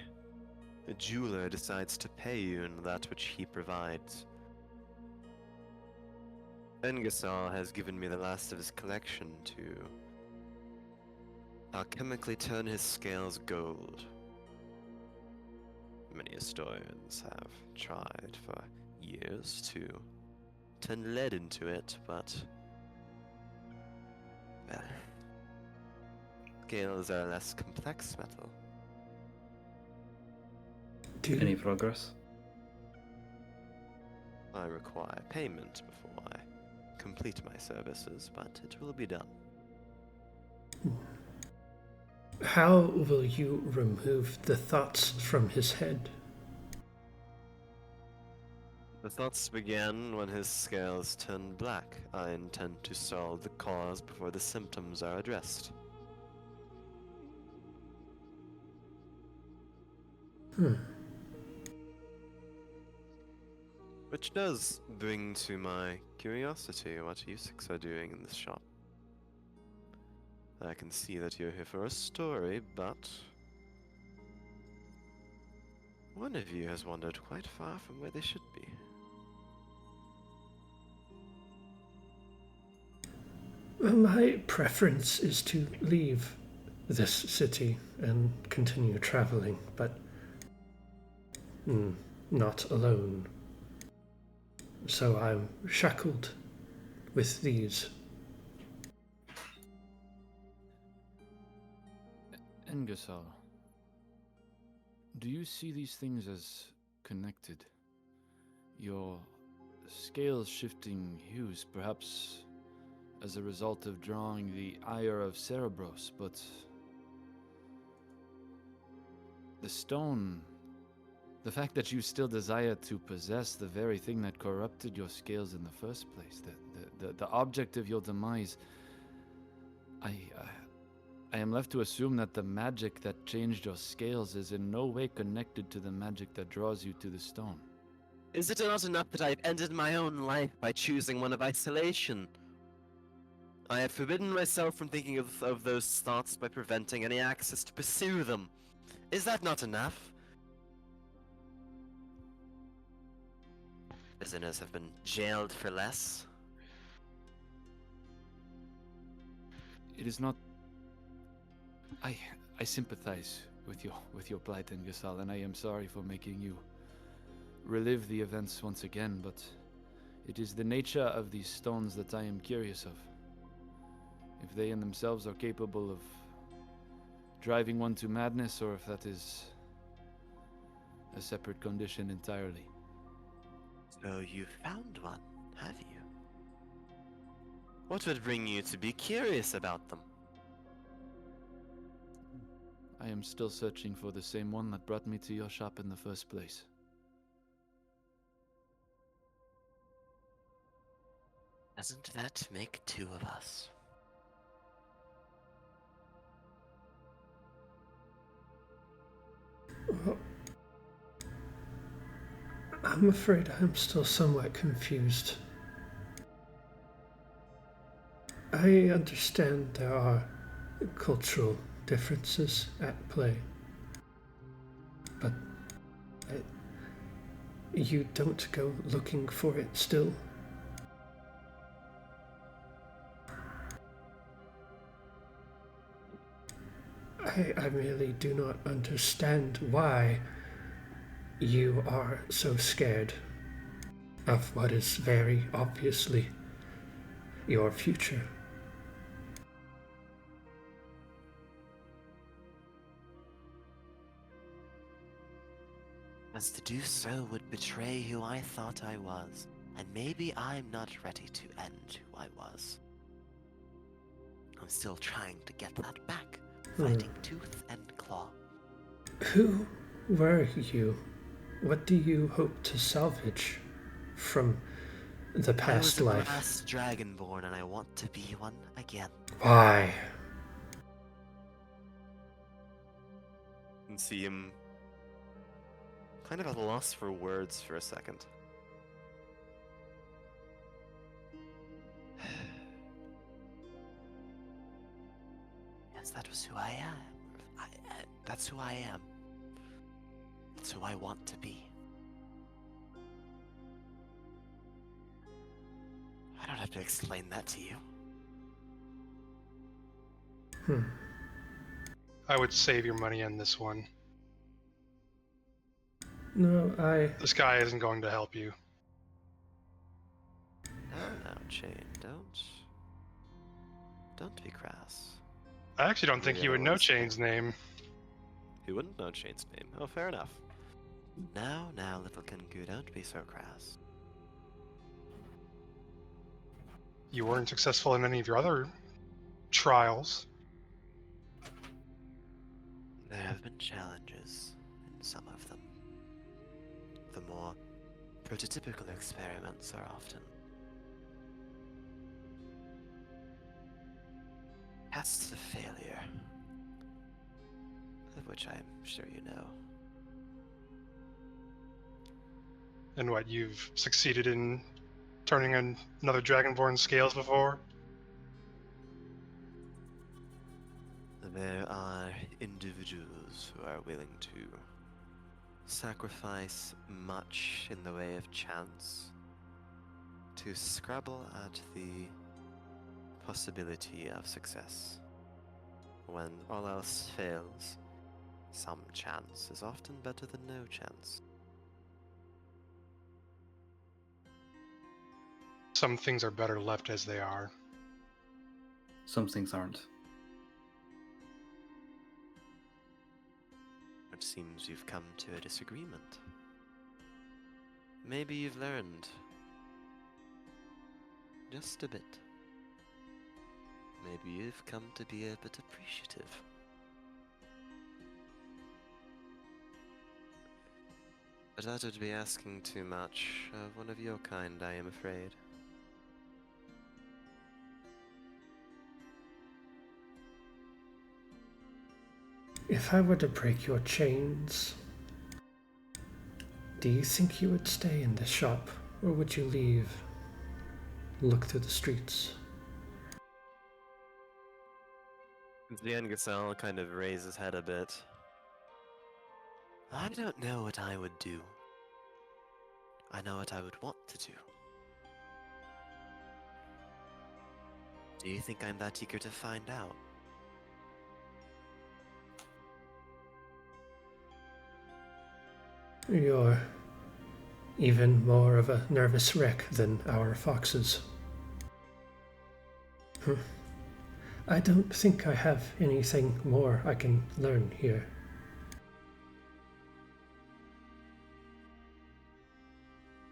jeweler decides to pay you in that which he provides. Engesal has given me the last of his collection to alchemically turn his scales gold. Many historians have tried for years to turn lead into it, but well, scales are a less complex metal. Any progress? I require payment before I complete my services, but it will be done. How will you remove the thoughts from his head? The thoughts began when his scales turned black. I intend to solve the cause before the symptoms are addressed. Which does bring to my curiosity what you six are doing in this shop. I can see that you're here for a story, but one of you has wandered quite far from where they should be. My preference is to leave this city and continue traveling, but not alone. So I'm shackled with these. Engesal, do you see these things as connected? Your scales shifting hues, perhaps as a result of drawing the ire of Cerberus, but the stone, the fact that you still desire to possess the very thing that corrupted your scales in the first place, the object of your demise, I am left to assume that the magic that changed your scales is in no way connected to the magic that draws you to the stone. Is it not enough that I've ended my own life by choosing one of isolation? I have forbidden myself from thinking of those thoughts by preventing any access to pursue them. Is that not enough? Prisoners have been jailed for less. It is not. I sympathize with your plight, Engesal, and I am sorry for making you relive the events once again, but it is the nature of these stones that I am curious of. If they in themselves are capable of driving one to madness, or if that is a separate condition entirely. So you found one, have you? What would bring you to be curious about them? I am still searching for the same one that brought me to your shop in the first place. Doesn't that make two of us? Well, I'm afraid I'm still somewhat confused. I understand there are cultural differences at play, but you don't go looking for it still? I really do not understand why you are so scared of what is very obviously your future. As to do so would betray who I thought I was. And maybe I'm not ready to end who I was. I'm still trying to get that back, fighting tooth and claw. Who were you? What do you hope to salvage from the past I was a life? brass dragonborn and I want to be one again. Why? You can see him kind of at a loss for words for a second. Yes, that was who I am. That's who I am. That's who I want to be. I don't have to explain that to you. I would save your money on this one. No, This guy isn't going to help you. No, Chain, don't be crass. I actually don't think Yeah, he would that know was- Chain's name. He wouldn't know Chain's name. Oh, fair enough. Now, little Kenku, don't be so crass. You weren't successful in any of your other trials. There have been challenges in some of them. The more prototypical experiments are often tests of failure, of which I'm sure you know. And what, you've succeeded in turning another Dragonborn scales before? There are individuals who are willing to sacrifice much in the way of chance to scrabble at the possibility of success. When all else fails, some chance is often better than no chance. Some things are better left as they are. Some things aren't. It seems you've come to a disagreement. Maybe you've learned just a bit. Maybe you've come to be a bit appreciative. But that would be asking too much of one of your kind, I am afraid. if I were to break your chains, do you think you would stay in the shop, or would you leave? Look through the streets. The Engesal kind of raises his head a bit. I don't know what I would do. I know what I would want to do. Do you think I'm that eager to find out? You're even more of a nervous wreck than our foxes. I don't think I have anything more I can learn here.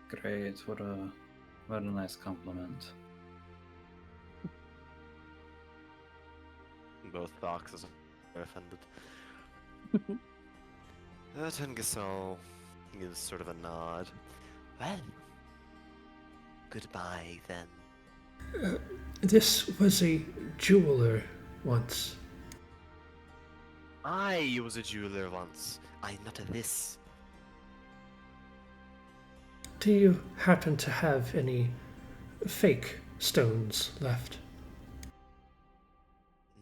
Great, what a nice compliment. Both foxes are offended. Engesal gives sort of a nod. Well, goodbye then. This was a jeweler once. I was a jeweler once. I'm not a this. Do you happen to have any fake stones left?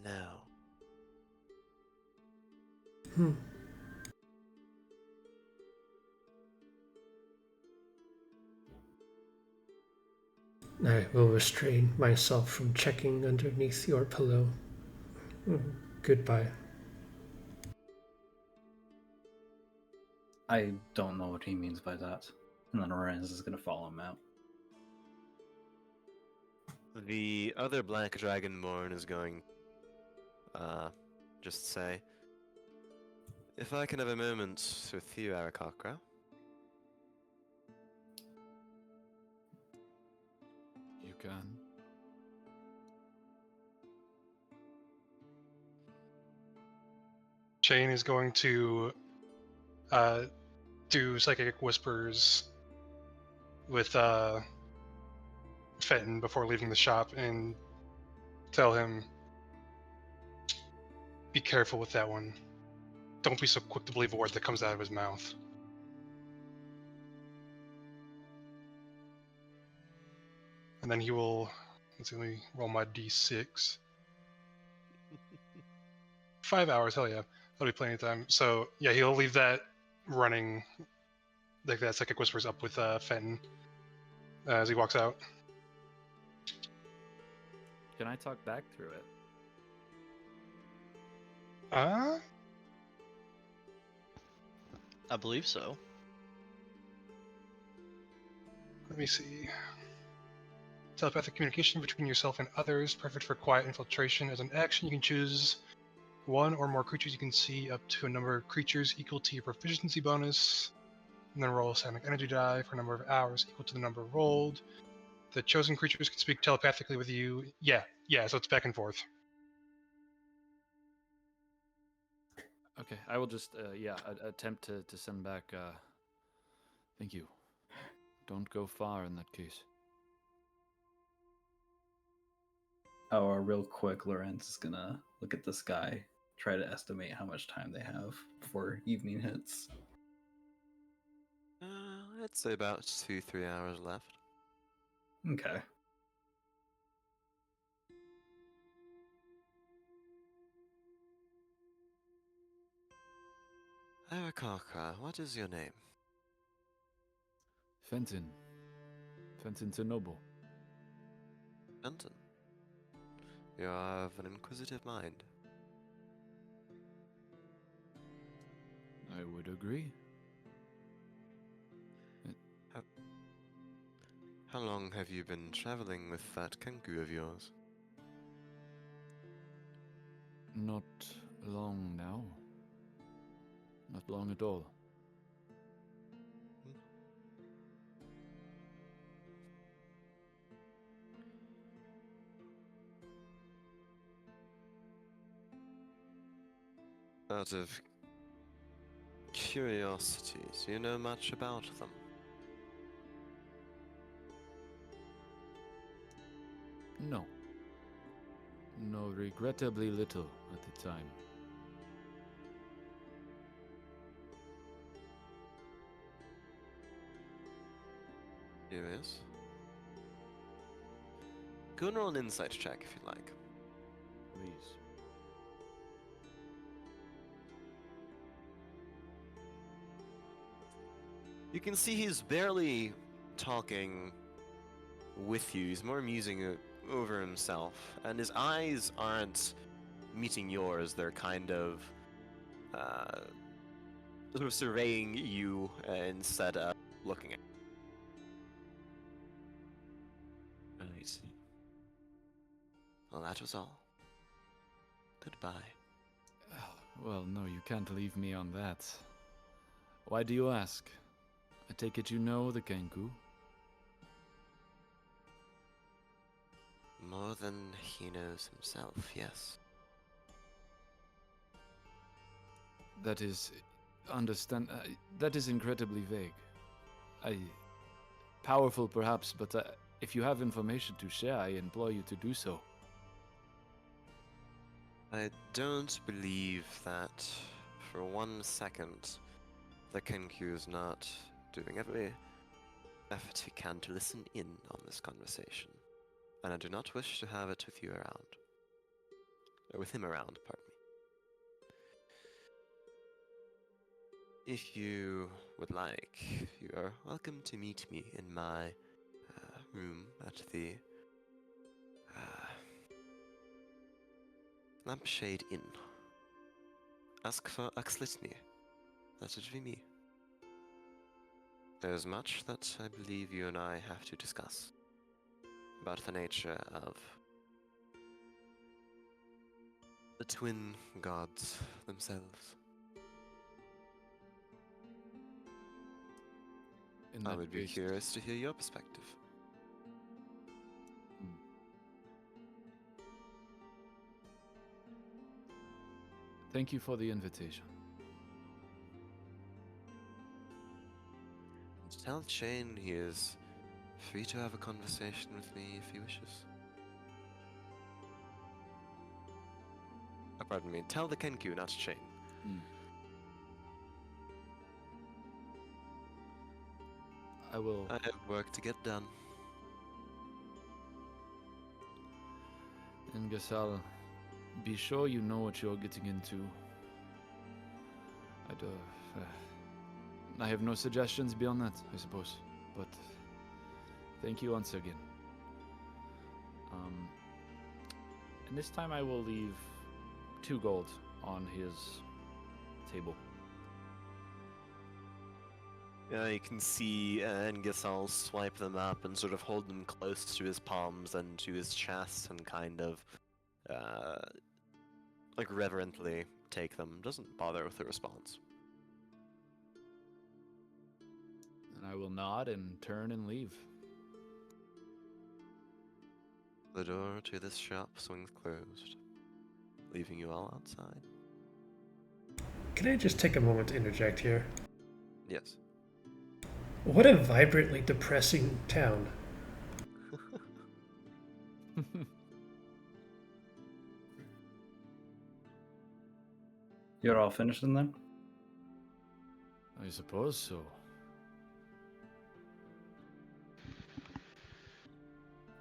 No. I will restrain myself from checking underneath your pillow. Goodbye. I don't know what he means by that. And then Lorenz is going to follow him out. The other Black Dragonborn is going, just say, if I can have a moment with you, Arakokra. can. Shane is going to do psychic whispers with Fenton before leaving the shop and tell him, be careful with that one. Don't be so quick to believe a word that comes out of his mouth. And then he will, let's see, let me roll my d6. 5 hours, hell yeah. That'll be plenty of time. So, yeah, he'll leave that running, like that psychic whispers up with Fenton as he walks out. Can I talk back through it? I believe so. Let me see. Telepathic communication between yourself and others, perfect for quiet infiltration. As an action, you can choose one or more creatures you can see up to a number of creatures equal to your proficiency bonus, and then roll a psionic energy die for a number of hours equal to the number rolled. The chosen creatures can speak telepathically with you. Yeah, so it's back and forth. Okay, I will just, attempt to send back, thank you. Don't go far in that case. Oh, real quick, Lorenz is gonna look at the sky, try to estimate how much time they have before evening hits. I'd say about 2-3 hours left. Okay. Arakaka, what is your name? Fenton. Fenton Tenobo. Fenton. You are of an inquisitive mind. I would agree. How long have you been traveling with that kenku of yours? Not long now. Not long at all. Out of curiosity, do you know much about them? No. No, regrettably little at the time. Curious? Go and roll an insight check if you'd like. Please. You can see he's barely talking with you. He's more musing over himself, and his eyes aren't meeting yours. They're kind of sort of surveying you instead of looking at. I see. Well, that was all. Goodbye. Well, no, you can't leave me on that. Why do you ask? I take it you know the kenku? More than he knows himself, yes. That is... that is incredibly vague. Powerful perhaps, but if you have information to share, I implore you to do so. I don't believe that for 1 second the kenku is not doing every effort he can to listen in on this conversation. And I do not wish to have it with you around. Or with him around, pardon me. If you would like, you are welcome to meet me in my room at the Lampshade Inn. Ask for Oxlitni. That would be me. There's much that I believe you and I have to discuss about the nature of the twin gods themselves. In I that would be case, curious to hear your perspective. Thank you for the invitation. Tell Shane he is free to have a conversation with me if he wishes. Pardon me, tell the Kenku, not Shane. I will. I have work to get done. Engesal, be sure you know what you're getting into. I have no suggestions beyond that, I suppose. But thank you once again. And this time I will leave 2 gold on his table. Yeah, you can see Engesal swipe them up and sort of hold them close to his palms and to his chest and kind of, like reverently take them. Doesn't bother with the response. And I will nod and turn and leave. The door to this shop swings closed, leaving you all outside. Can I just take a moment to interject here? Yes. What a vibrantly depressing town. You're all finished then? I suppose so.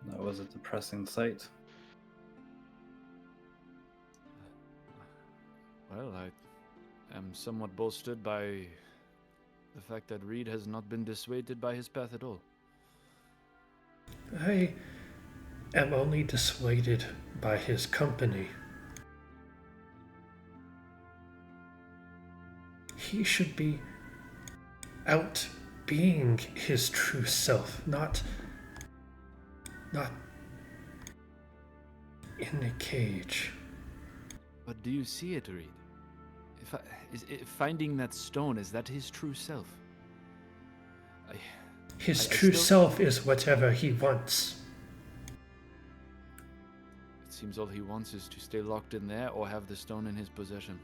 That was a depressing sight. Well, I am somewhat bolstered by the fact that Reed has not been dissuaded by his path at all. I am only dissuaded by his company. He should be out being his true self, not in a cage. But do you see it, Reed? Finding that stone, is that his true self? His I true still- self is whatever he wants. It seems all he wants is to stay locked in there or have the stone in his possession.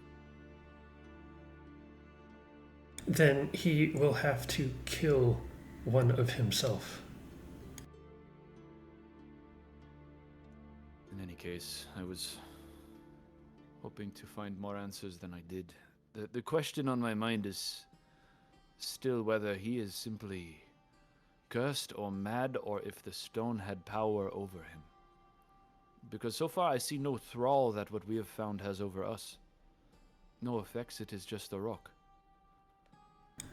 Then he will have to kill one of himself. In any case, I was hoping to find more answers than I did. The question on my mind is still whether he is simply cursed or mad, or if the stone had power over him. Because so far I see no thrall that what we have found has over us. No effects, it is just a rock.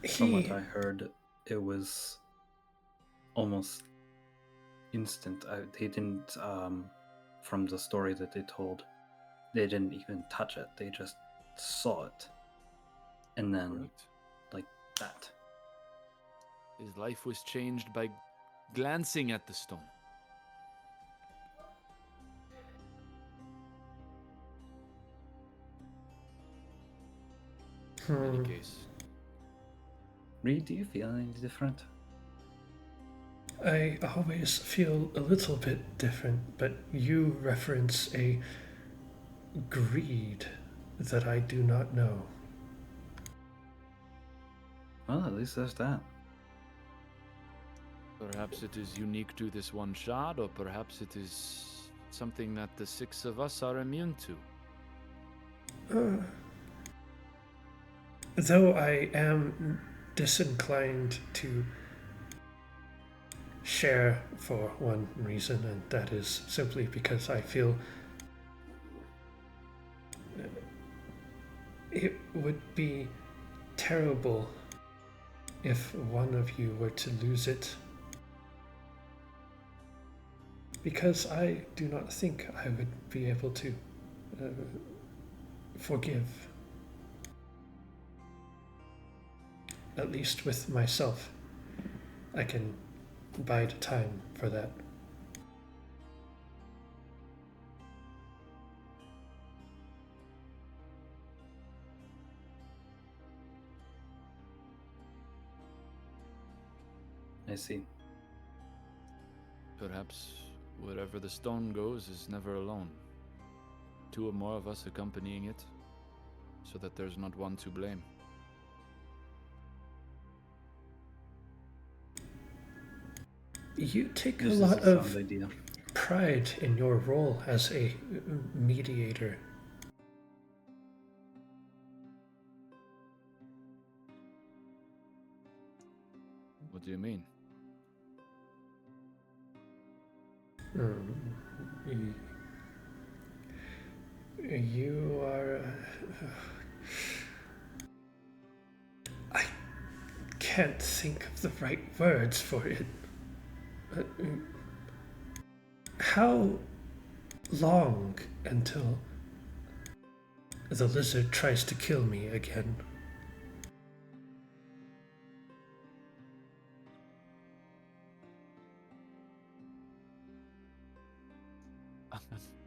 From what I heard, it was almost instant. They didn't, from the story that they told, they didn't even touch it. They just saw it. And then, Correct. like that. His life was changed by glancing at the stone. In any case, Reed, do you feel any different? I always feel a little bit different, but you reference a greed that I do not know. Well, at least there's that. perhaps it is unique to this one shard, or perhaps it is something that the 6 of us are immune to. Though I am disinclined to share for one reason, and that is simply because I feel it would be terrible if one of you were to lose it, because I do not think I would be able to forgive. At least with myself, I can bide time for that. I see. Perhaps wherever the stone goes is never alone. 2 or more of us accompanying it. so that there's not one to blame. You take This a is lot a of sound idea. pride in your role as a mediator. What do you mean? You are. I can't think of the right words for it. How long until the lizard tries to kill me again?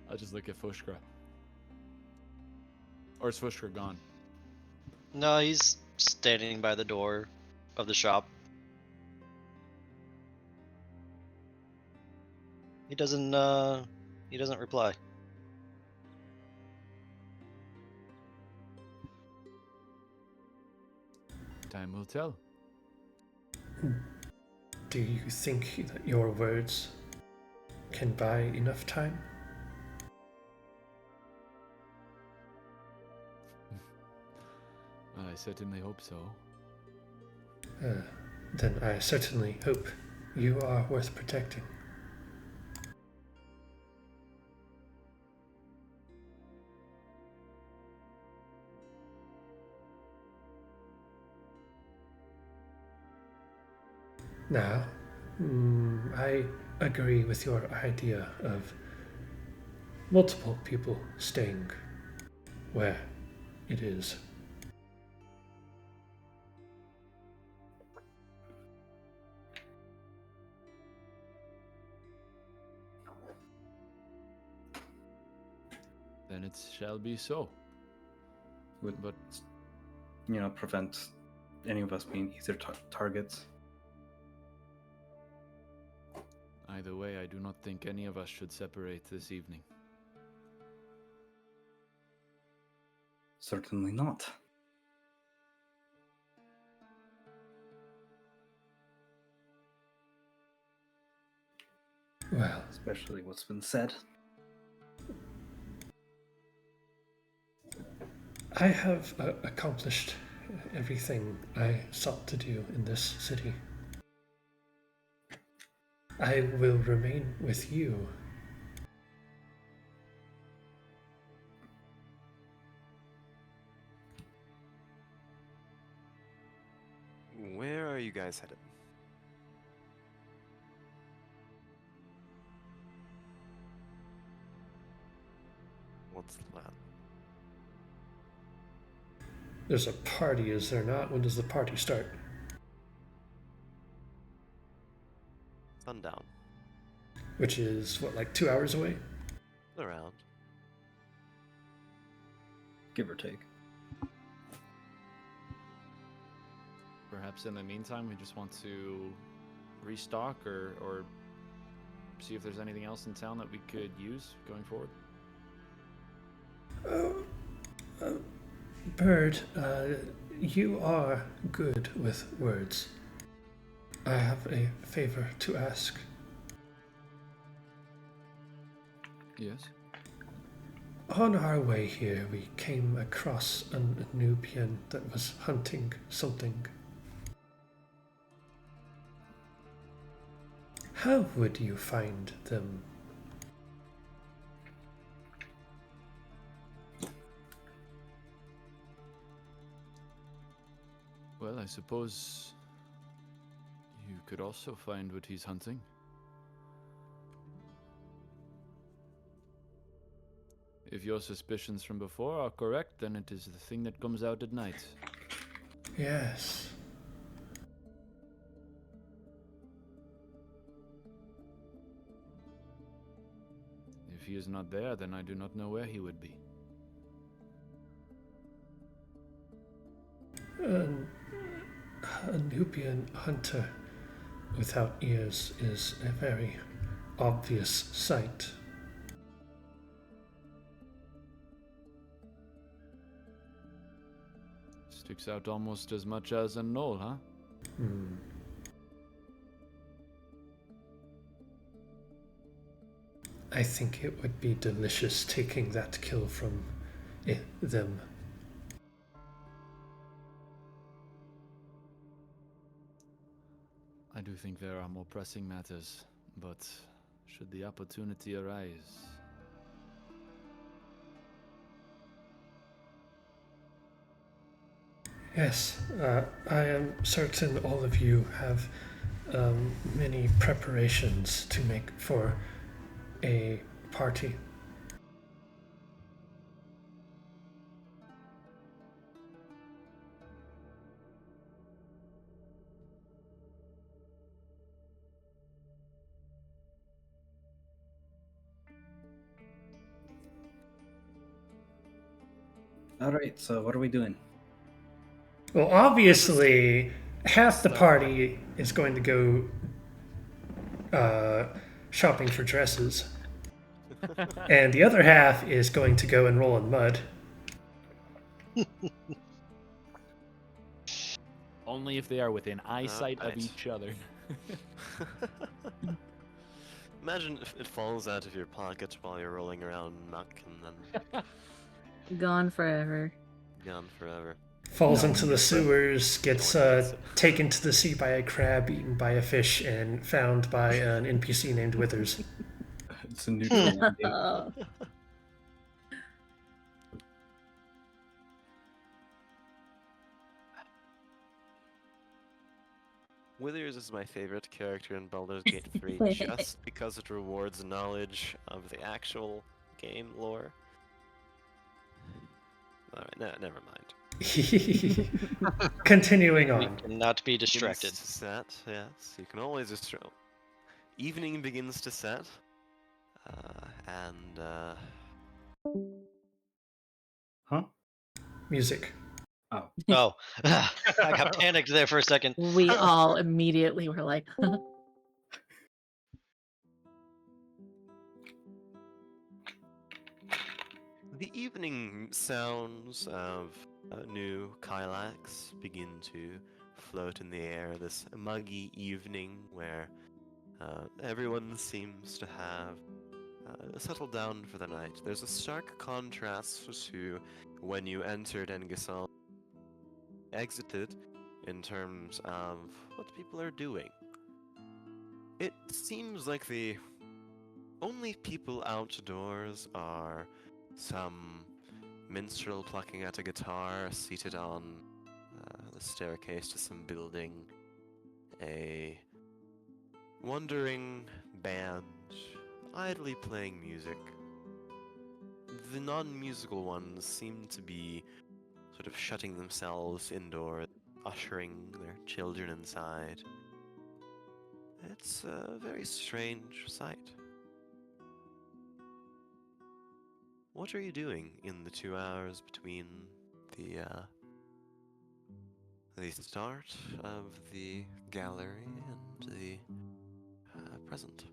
I'll just look at Fushkra. Or is Fushkra gone? No, he's standing by the door of the shop. He doesn't reply. Time will tell. Do you think that your words can buy enough time? Well, I certainly hope so. Then I certainly hope you are worth protecting. Now, I agree with your idea of multiple people staying where it is. Then it shall be so. Would, But prevent any of us being either targets. either way, I do not think any of us should separate this evening. Certainly not. Well, Especially what's been said. I have accomplished everything I sought to do in this city. I will remain with you. Where are you guys headed? What's the plan? There's a party, is there not? When does the party start? Sundown. Which is, what, like 2 hours away? Around. Give or take. Perhaps in the meantime, we just want to restock or see if there's anything else in town that we could use going forward. Bird, you are good with words. I have a favor to ask. Yes. On our way here, we came across an Nubian that was hunting something. How would you find them? Well, I suppose you could also find what he's hunting. If your suspicions from before are correct, then it is the thing that comes out at night. Yes. If he is not there, then I do not know where he would be. A Nubian hunter without ears is a very obvious sight. Sticks out almost as much as a knoll, huh? Hmm. I think it would be delicious taking that kill from them. I do think there are more pressing matters, but should the opportunity arise... Yes, I am certain all of you have many preparations to make for a party. All right, so what are we doing? Well, obviously, half the party is going to go shopping for dresses, and the other half is going to go and roll in mud. Only if they are within eyesight of Alright. each other. Imagine if it falls out of your pocket while you're rolling around muck and then Gone forever. gone forever. Falls No into one the gets it. sewers, gets No one gets it. taken to the sea by a crab, eaten by a fish, and found by an NPC named Withers. It's a neutral landing. Oh. Withers is my favorite character in Baldur's Gate 3 just because it rewards knowledge of the actual game lore. Alright, never mind. Continuing We on. cannot be distracted. Begins to set, yes. You can always just evening begins to set. Huh? Music. Oh. Oh, I got panicked there for a second. We all immediately were like, The evening sounds of new kylax begin to float in the air. This muggy evening where everyone seems to have settled down for the night. There's a stark contrast to when you entered Engesal, exited, in terms of what people are doing. It seems like the only people outdoors are some minstrel plucking at a guitar, seated on the staircase to some building, a wandering band idly playing music. The non-musical ones seem to be sort of shutting themselves indoors, ushering their children inside. It's a very strange sight. What are you doing in the 2 hours between the start of the gallery and the present?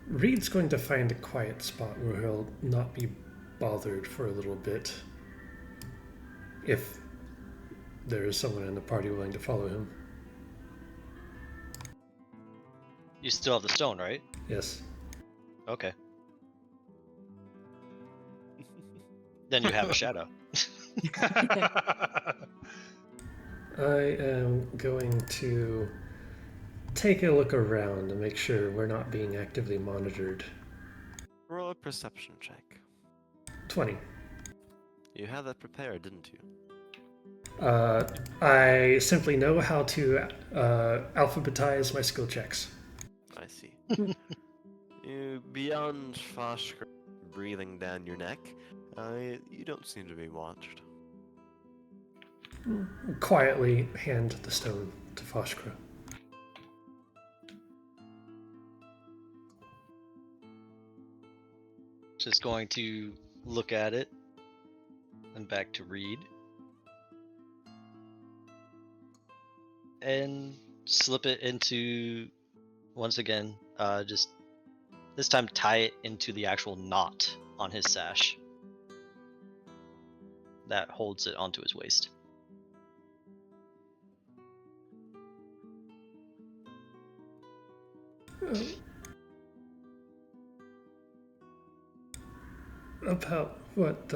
Reed's going to find a quiet spot where he'll not be bothered for a little bit. If there is someone in the party willing to follow him. You still have the stone, right? Yes. Okay. Then you have a shadow. I am going to take a look around to make sure we're not being actively monitored. Roll a perception check. 20. You had that prepared, didn't you? I simply know how to alphabetize my skill checks. I see. You, beyond Foshkra breathing down your neck, you don't seem to be watched. Quietly hand the stone to Foshkra. Just going to look at it and back to Reed. And slip it into, once again, just This time, tie it into the actual knot on his sash that holds it onto his waist. About what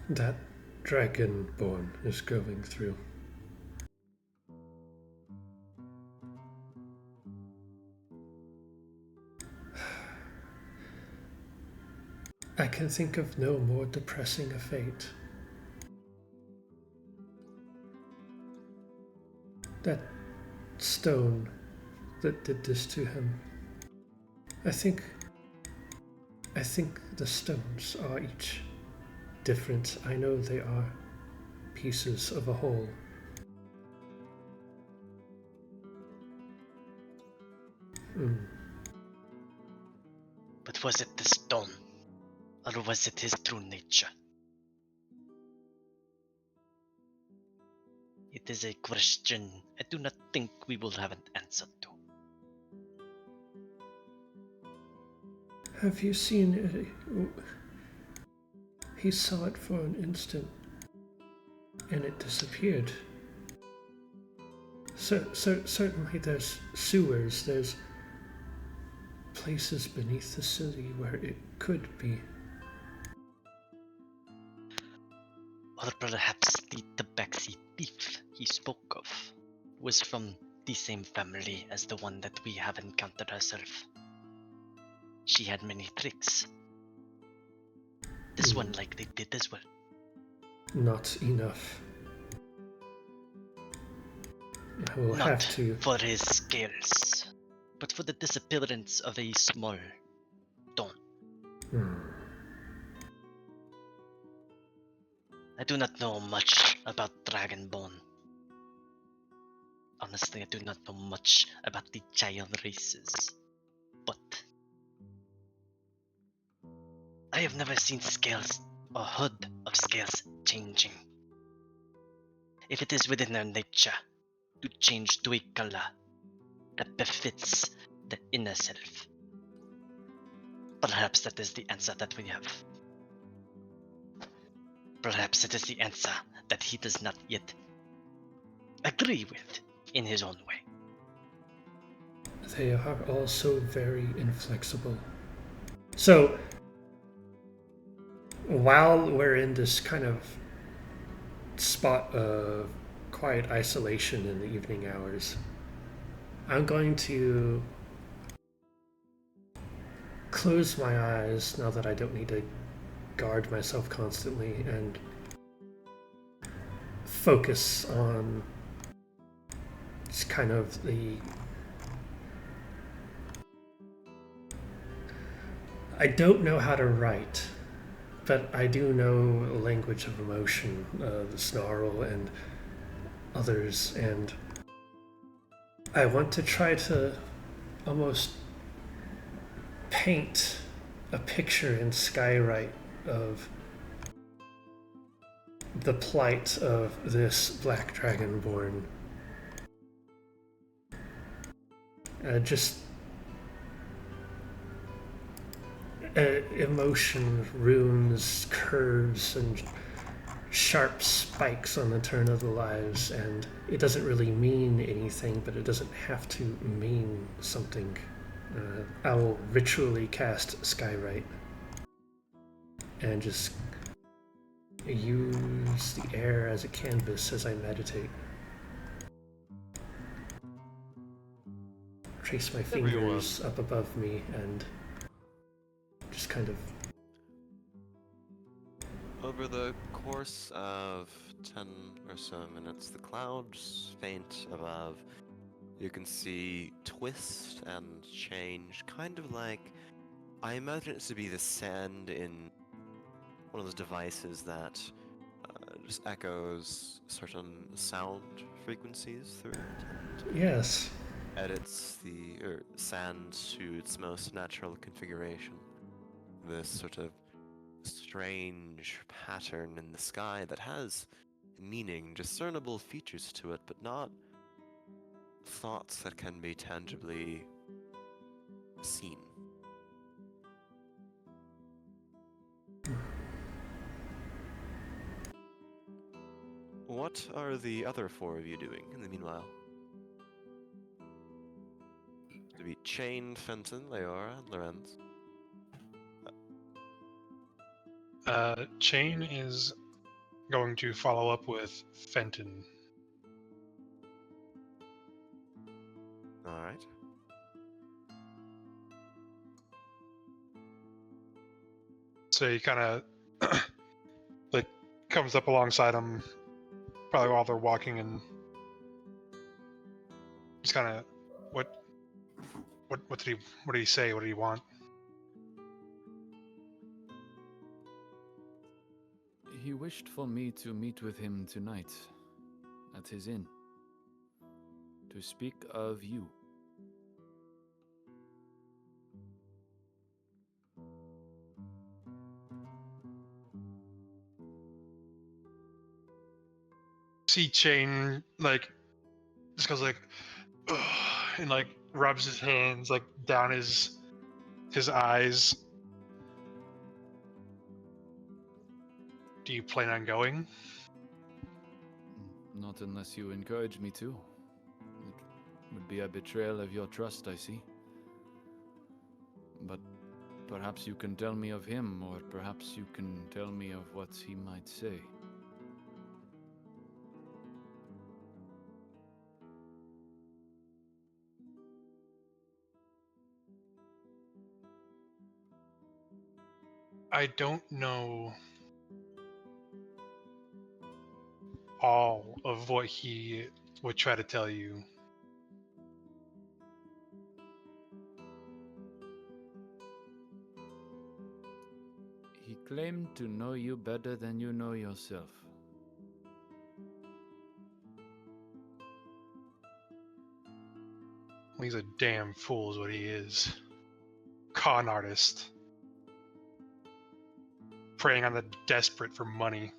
that dragonborn is going through. I can think of no more depressing a fate. That stone that did this to him. I think the stones are each different. I know they are pieces of a whole. But was it the stone? Or was it his true nature? It is a question I do not think we will have an answer to. Have you seen it? He saw it for an instant, and it disappeared. Certainly there's sewers, there's places beneath the city where it could be. Or perhaps the tabaxi thief he spoke of was from the same family as the one that we have encountered herself. She had many tricks. This one likely did as well. Not enough. I will Not have to. for his scales, but for the disappearance of a small stone. I do not know much about Dragonborn. Honestly, I do not know much about the giant races, but I have never seen scales or heard of scales changing. If it is within their nature to change to a color that befits the inner self, perhaps that is the answer that we have. Perhaps it is the answer that he does not yet agree with in his own way. They are also very inflexible. So, while we're in this kind of spot of quiet isolation in the evening hours, I'm going to close my eyes now that I don't need to guard myself constantly and focus on it's kind of the I don't know how to write, but I do know a language of emotion, the snarl and others, and I want to try to almost paint a picture in skywrite of the plight of this black dragonborn. Just emotion, runes, curves, and sharp spikes on the turn of the lives, and it doesn't really mean anything, but it doesn't have to mean something. I will ritually cast Skywrite and just use the air as a canvas as I meditate. Trace my fingers up above me and just kind of... Over the course of 10 or so minutes, the clouds faint above. You can see twist and change, kind of like, I imagine it to be the sand in one of those devices that just echoes certain sound frequencies through it. And Yes. edits the sand to its most natural configuration. This sort of strange pattern in the sky that has meaning, discernible features to it, but not thoughts that can be tangibly seen. What are the other four of you doing in the meanwhile? To be Chain, Fenton, Leora, and Lorenz. Chain is going to follow up with Fenton. Alright. So he kind of like comes up alongside him, probably while they're walking, and just kind of what did he say? What did he want? He wished for me to meet with him tonight at his inn to speak of you. See Chain like just goes like, ugh, and like rubs his hands like down his eyes. Do you plan on going? Not unless you encourage me to. It would be a betrayal of your trust, I see. But perhaps you can tell me of him, or perhaps you can tell me of what he might say. I don't know all of what he would try to tell you. He claimed to know you better than you know yourself. He's a damn fool is what he is. Con artist. Preying on the desperate for money.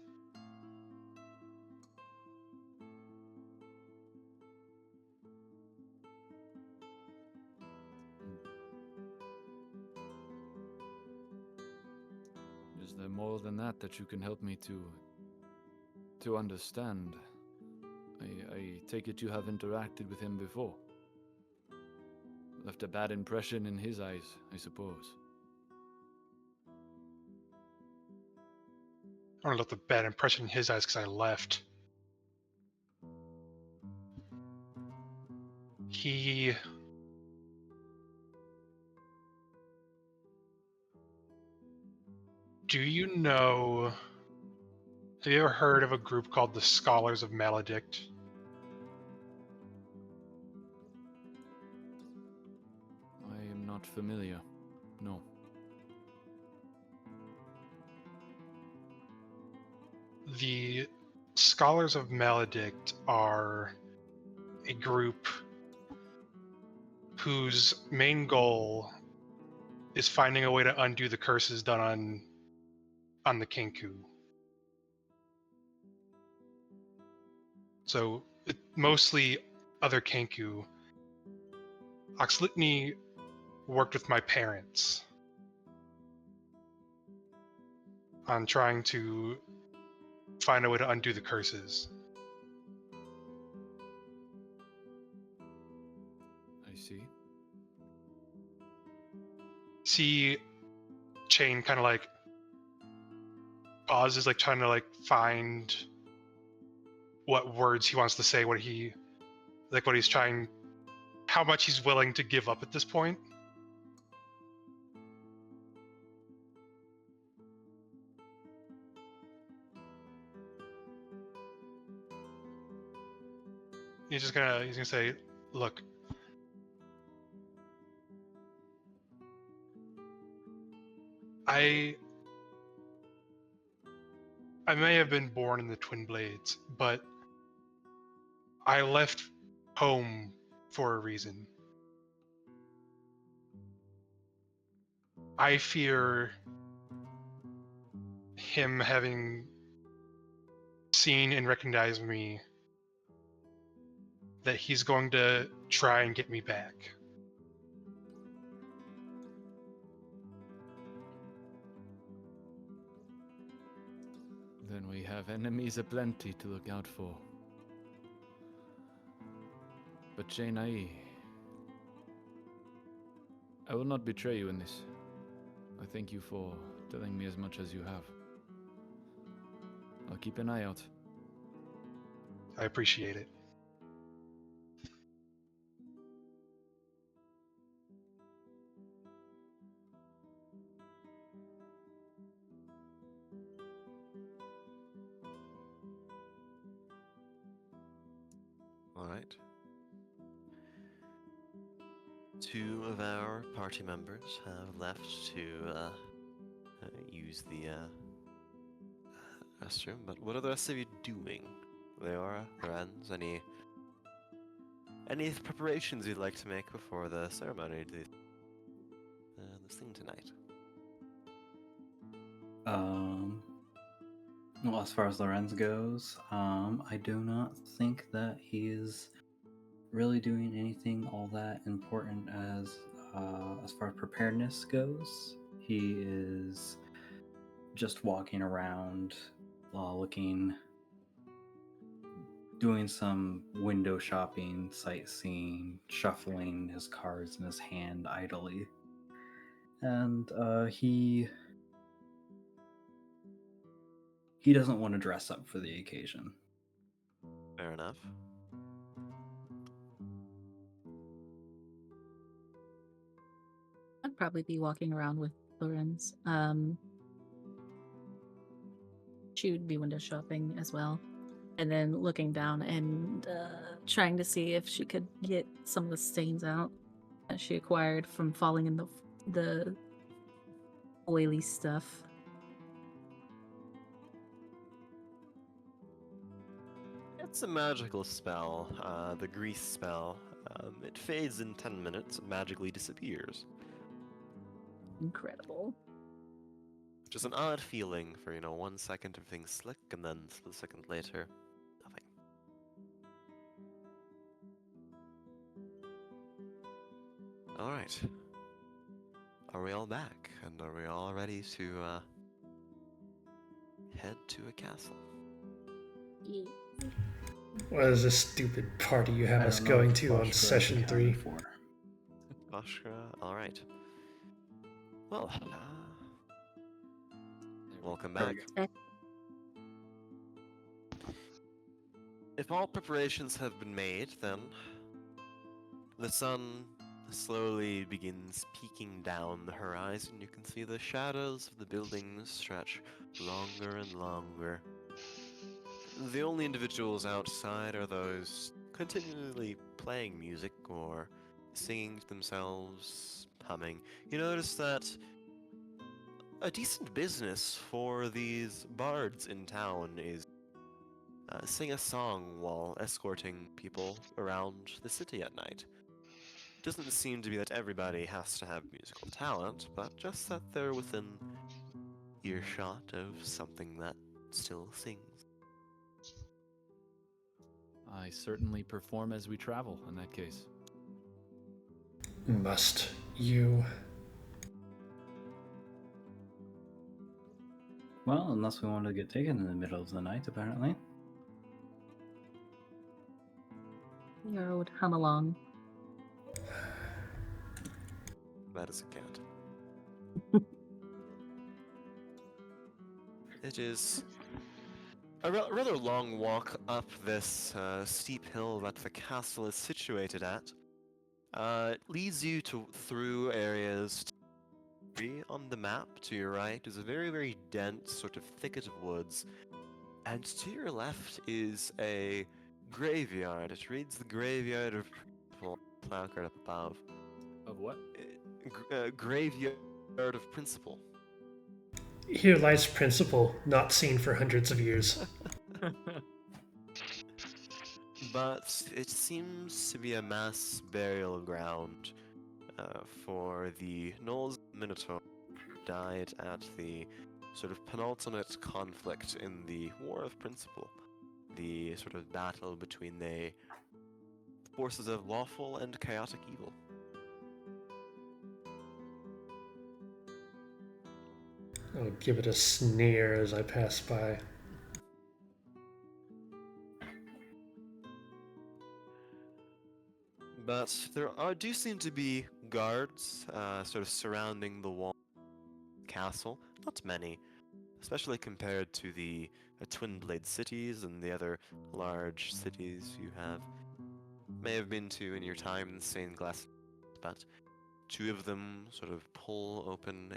Is there more than that you can help me to understand? I take it you have interacted with him before. Left a bad impression in his eyes, I suppose. I left a bad impression in his eyes because I left. He... Do you know... Have you ever heard of a group called the Scholars of Maledict? I am not familiar. No. The Scholars of Maledict are a group whose main goal is finding a way to undo the curses done on the Kenku. So, mostly other Kenku. Oxlitni worked with my parents on trying to find a way to undo the curses. I see. See Chain kind of like pauses, like trying to like find what words he wants to say, what he's trying, how much he's willing to give up at this point. He's gonna say, look, I may have been born in the Twin Blades, but I left home for a reason. I fear him having seen and recognized me, that he's going to try and get me back. Then we have enemies aplenty to look out for. But Sinai, I will not betray you in this. I thank you for telling me as much as you have. I'll keep an eye out. I appreciate it. Alright. Two of our party members have left to use the restroom, but what are the rest of you doing? Leora, Lorenz, any preparations you'd like to make before the ceremony, this thing tonight? Well, as far as Lorenz goes, I do not think that he's really doing anything all that important as far as preparedness goes. He is just walking around, doing some window shopping, sightseeing, shuffling his cards in his hand idly. And he doesn't want to dress up for the occasion. Fair enough. I'd probably be walking around with Lorenz. She would be window shopping as well. And then looking down and trying to see if she could get some of the stains out that she acquired from falling in the oily stuff. It's a magical spell, the grease spell. It fades in 10 minutes and magically disappears. Incredible. Just an odd feeling for, 1 second everything's slick, and then a second later, nothing. Alright. Are we all back? And are we all ready to head to a castle? Yeah. What is this stupid party you have I us don't know going if to on Boschra session accounted 3? for. Boschra, alright. Well, welcome back. If all preparations have been made, then the sun slowly begins peeking down the horizon. You can see the shadows of the buildings stretch longer and longer. The only individuals outside are those continually playing music or singing to themselves, humming. You notice that a decent business for these bards in town is sing a song while escorting people around the city at night. It doesn't seem to be that everybody has to have musical talent, but just that they're within earshot of something that still sings. I certainly perform as we travel, in that case. Must you? Well, unless we want to get taken in the middle of the night, apparently. Yara would hum along. That is a cat. It is a rather long walk up this steep hill that the castle is situated at. It leads you through areas. On the map to your right is a very, very dense sort of thicket of woods, and to your left is a graveyard. It reads the Graveyard of Principle placard up above. Of what? Graveyard of Principle. Here lies Principle, not seen for hundreds of years. But it seems to be a mass burial ground for the Knowles Minotaur who died at the sort of penultimate conflict in the War of Principle, the sort of battle between the forces of lawful and chaotic evil. I'll give it a sneer as I pass by. But do seem to be guards sort of surrounding the wall castle. Not many, especially compared to the Twin Blade cities and the other large cities you may have been to in your time in stained glass. But two of them sort of pull open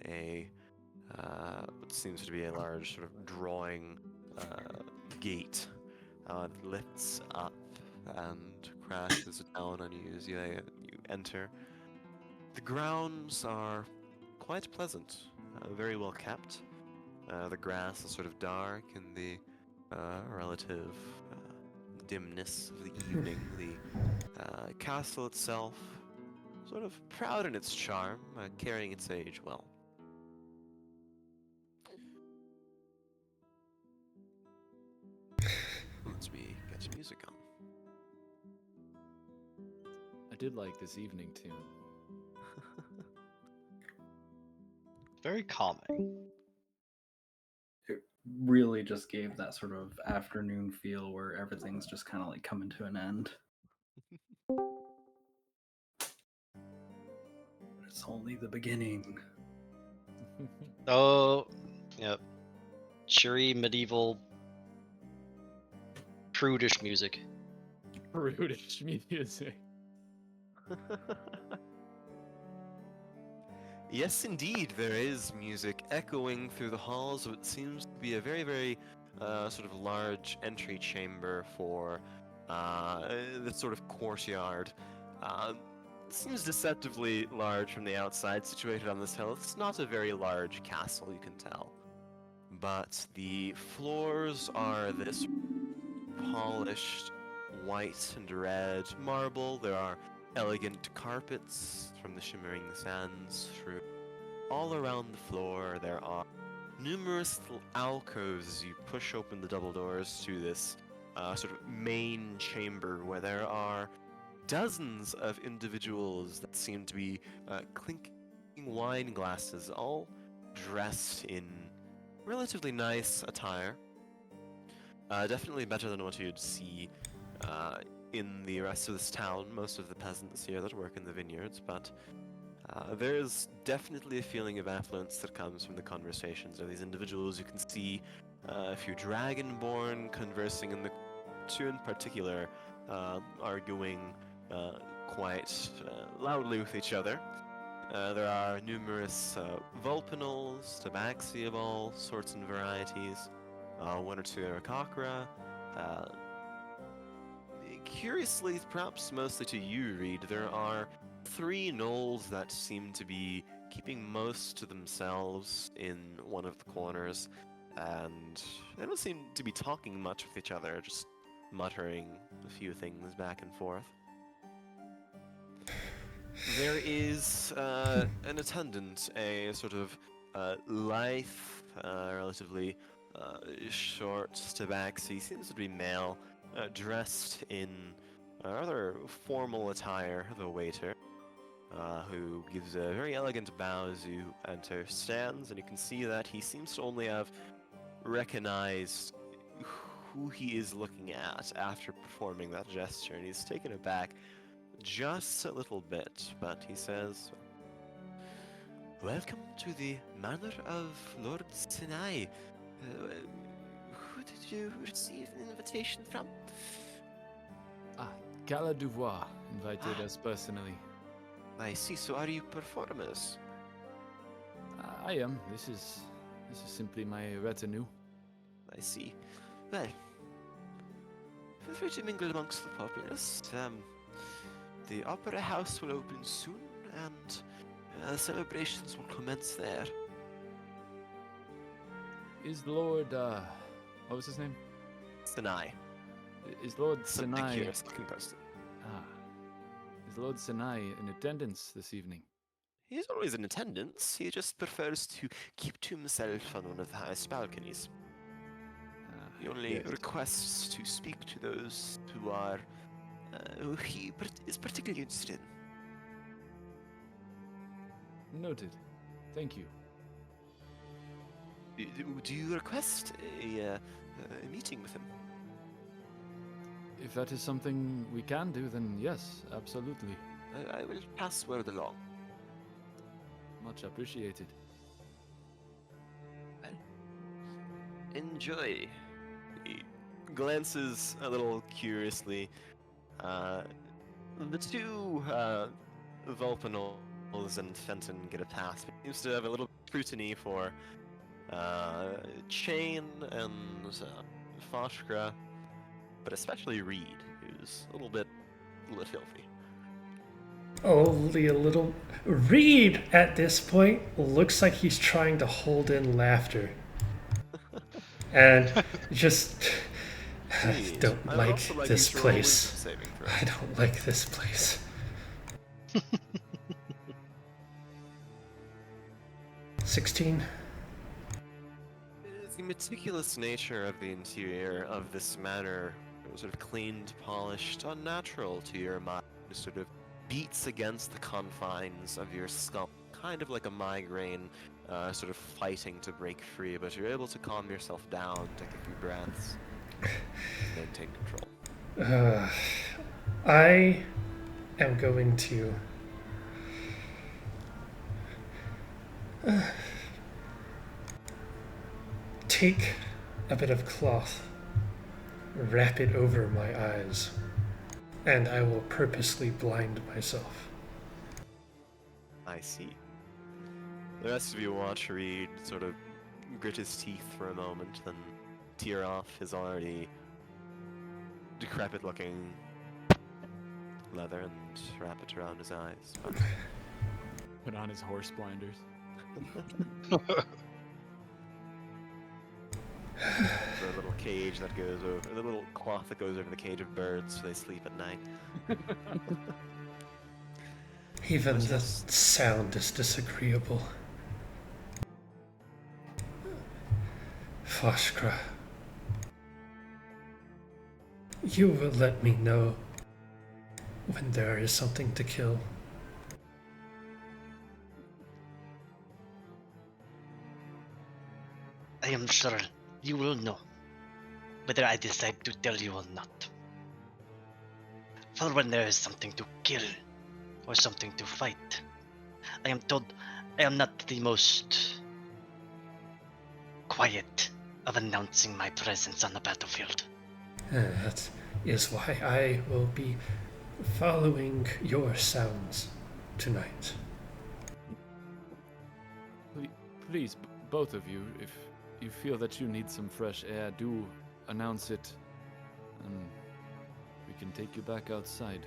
what seems to be a large sort of drawing gate that lifts up and crashes down on you as you enter. The grounds are quite pleasant, very well kept. The grass is sort of dark in the relative dimness of the evening. The castle itself, sort of proud in its charm, carrying its age well. Let's get music on. I did like this evening tune. Very calming. It really just gave that sort of afternoon feel where everything's just kind of like coming to an end. But it's only the beginning. Oh, yep. Cheery medieval prudish music. Prudish music. Yes, indeed, there is music echoing through the halls of what seems to be a very, very sort of large entry chamber for this sort of courtyard. It seems deceptively large from the outside, situated on this hill. It's not a very large castle, you can tell. But the floors are this polished white and red marble. There are elegant carpets from the shimmering sands through. All around the floor there are numerous little alcoves as you push open the double doors to this sort of main chamber where there are dozens of individuals that seem to be clinking wine glasses, all dressed in relatively nice attire. Definitely better than what you'd see in the rest of this town, most of the peasants here that work in the vineyards, but there's definitely a feeling of affluence that comes from the conversations of these individuals. You can see a few dragonborn conversing in the two in particular, arguing quite loudly with each other. There are numerous vulpinals, tabaxi of all sorts and varieties, one or two Arakakra. Curiously, perhaps mostly to you, Reed, there are 3 gnolls that seem to be keeping most to themselves in one of the corners, and they don't seem to be talking much with each other, just muttering a few things back and forth. There is an attendant, a sort of lithe, relatively short tabaxi, seems to be male, dressed in rather formal attire, the waiter, who gives a very elegant bow as you enter, stands, and you can see that he seems to only have recognized who he is looking at after performing that gesture, and he's taken aback just a little bit, but he says, "Welcome to the manor of Lord Sinai. Who did you receive an invitation from?" Calla invited us personally. I see, so are you performers? I am. This is simply my retinue. I see. Well, feel free to mingle amongst the populace. The opera house will open soon, and celebrations will commence there. Is Lord what was his name? Sinai. Is Lord Sinai Curis, looking posted. Is Lord Sinai in attendance this evening? He's always in attendance. He just prefers to keep to himself on one of the highest balconies. He only yes. requests to speak to those who he is particularly interested in. Noted. Thank you. Do you request a meeting with him? If that is something we can do, then yes, absolutely. I will pass word along. Much appreciated. Enjoy. He glances a little curiously. The two Vulpinols and Fenton get a pass. He seems to have a little scrutiny for Chain and Foshkra, but especially Reed, who's a little bit filthy. Only a little. Reed, at this point, looks like he's trying to hold in laughter. And just. I Reed, don't I would like also like this you to roll a place. wisdom saving throw. I don't like this place. 16. The meticulous nature of the interior of this manor, sort of cleaned, polished, unnatural to your mind, sort of beats against the confines of your skull, kind of like a migraine, sort of fighting to break free, but you're able to calm yourself down, take a few breaths, maintain control. I am going to take a bit of cloth, wrap it over my eyes, and I will purposely blind myself. I see. The rest of you watch Reed sort of grit his teeth for a moment, then tear off his already decrepit-looking leather and wrap it around his eyes. Put on his horse blinders. The little cage that goes over, the little cloth that goes over the cage of birds so they sleep at night. Even But the yes. sound is disagreeable. Foshkra, you will let me know when there is something to kill. I am sure you will know whether I decide to tell you or not. For when there is something to kill or something to fight, I am told I am not the most quiet of announcing my presence on the battlefield. That is why I will be following your sounds tonight. Please, both of you, if you feel that you need some fresh air, do announce it, and we can take you back outside.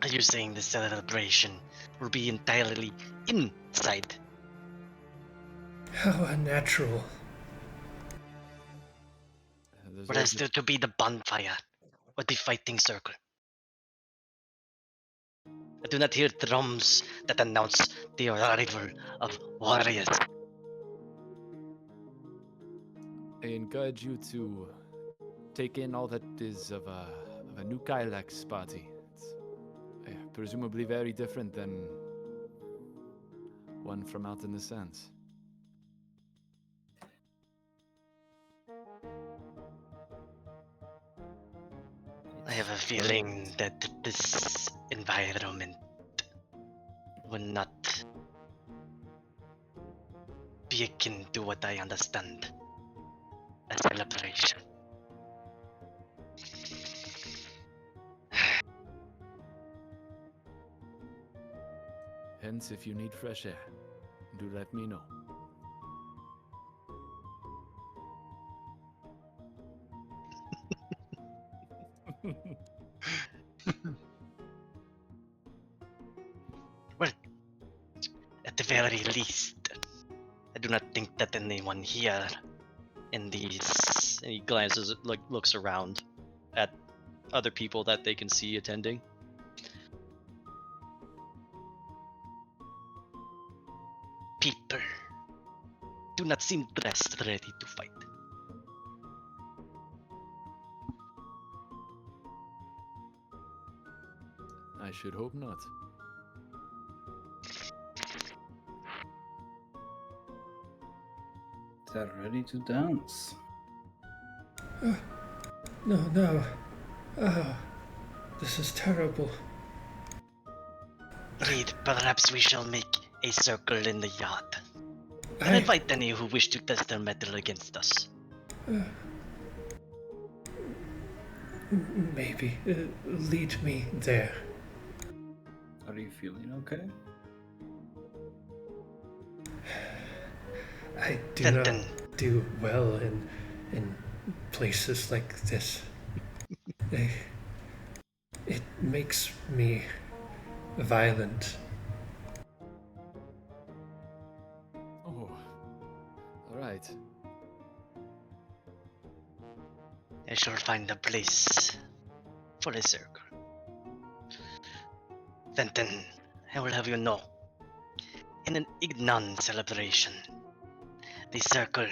Are you saying the celebration will be entirely inside? How unnatural. There's Or always is there to be the bonfire or the fighting circle? I do not hear drums that announce the arrival of warriors. I encourage you to take in all that is of a new Kylax party. It's presumably very different than one from out in the sands. I have a feeling that this environment will not be akin to what I understand a celebration. Hence, if you need fresh air, do let me know. Well, at the very least, I do not think that anyone here in these. And he glances, like, looks around at other people that they can see attending. People do not seem dressed ready to fight. I should hope not. Is that ready to dance? No, no. Oh, this is terrible. Reed, perhaps we shall make a circle in the yard. And I, invite any who wish to test their mettle against us. maybe. Lead me there. Are you feeling okay? I do Fenton. not do well in places like this. It makes me violent. Oh, all right. I shall find a place for a circle. Fenton, I will have you know, in an Ignan celebration, the circle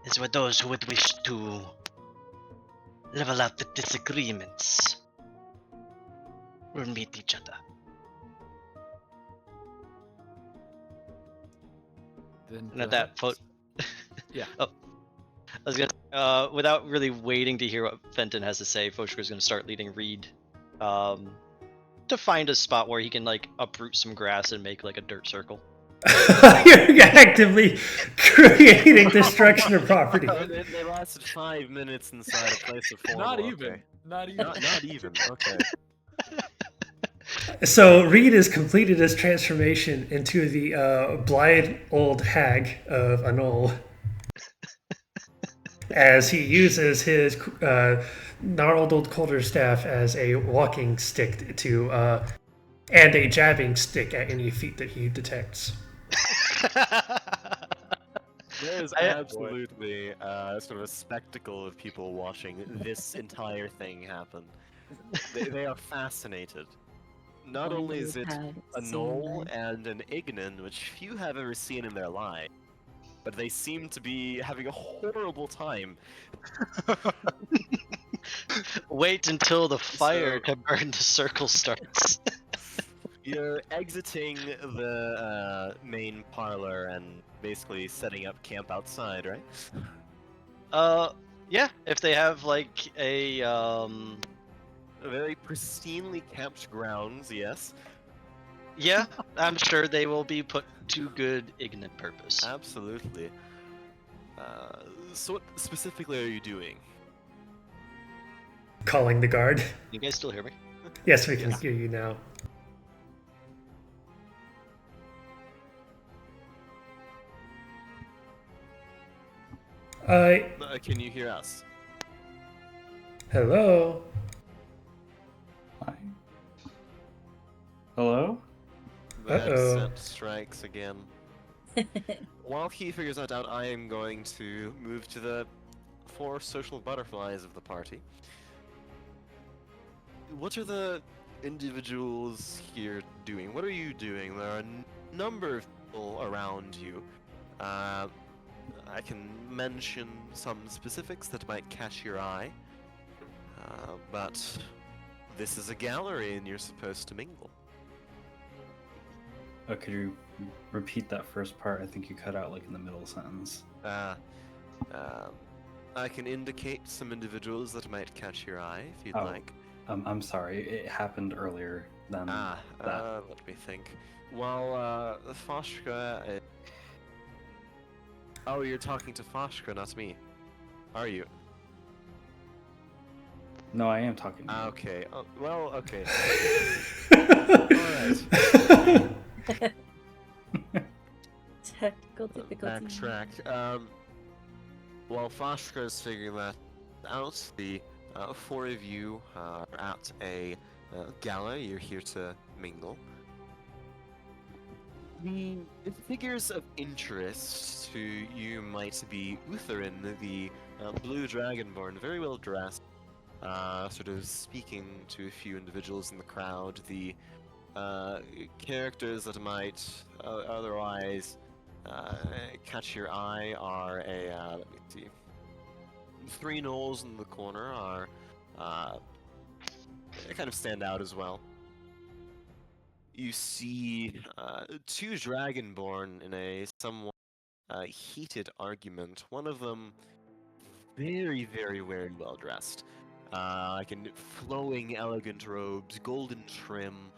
is where those who would wish to level out the disagreements will meet each other. Then And at that perhaps- point, Yeah. Oh, I was gonna. Without really waiting to hear what Fenton has to say, Foshka's gonna start leading Reed, to find a spot where he can like uproot some grass and make like a dirt circle. You're actively creating destruction of property. They lasted 5 minutes inside a place of formal. Not okay. even. Not even. Not even. Okay. So Reed has completed his transformation into the blithe old hag of Anol as he uses his gnarled old quarterstaff as a walking stick to and a jabbing stick at any feet that he detects. There is absolutely sort of a spectacle of people watching this entire thing happen. They are fascinated. Not only is it a knoll and an Ignan, which few have ever seen in their life, but they seem to be having a horrible time. Wait until the fire So- to burn the circle starts. You're exiting the main parlor and basically setting up camp outside, right? Yeah, if they have like a Very pristinely kept grounds, yes. yeah, I'm sure they will be put to good ignorant purpose. Absolutely. So what specifically are you doing? Calling the guard. You guys still hear me? Yes, we can Yes. hear you now. Can you hear us? Hello. Hi. Hello? The Uh-oh. headset strikes again. While he figures that out, I am going to move to the 4 social butterflies of the party. What are the individuals here doing? What are you doing? There are a number of people around you. I can mention some specifics that might catch your eye, but this is a gallery and you're supposed to mingle. Oh, could you repeat that first part? I think you cut out like in the middle sentence. I can indicate some individuals that might catch your eye if you'd Oh. like. I'm sorry, it happened earlier than that. Let me think. Well, Foshka. Oh, you're talking to Foshka, not me. Are you? No, I am talking to you. Okay. Oh, well, okay. Technical difficulty. Backtrack. While Foshka is figuring that out, the 4 of you are at a gala. You're here to mingle. The figures of interest to you might be Utherin, the blue dragonborn, very well dressed, sort of speaking to a few individuals in the crowd. The characters that might otherwise catch your eye are let me see. 3 gnolls in the corner are they kind of stand out as well. You see 2 dragonborn in a somewhat heated argument. One of them very, very, very well dressed. Like in flowing, elegant robes, golden trim,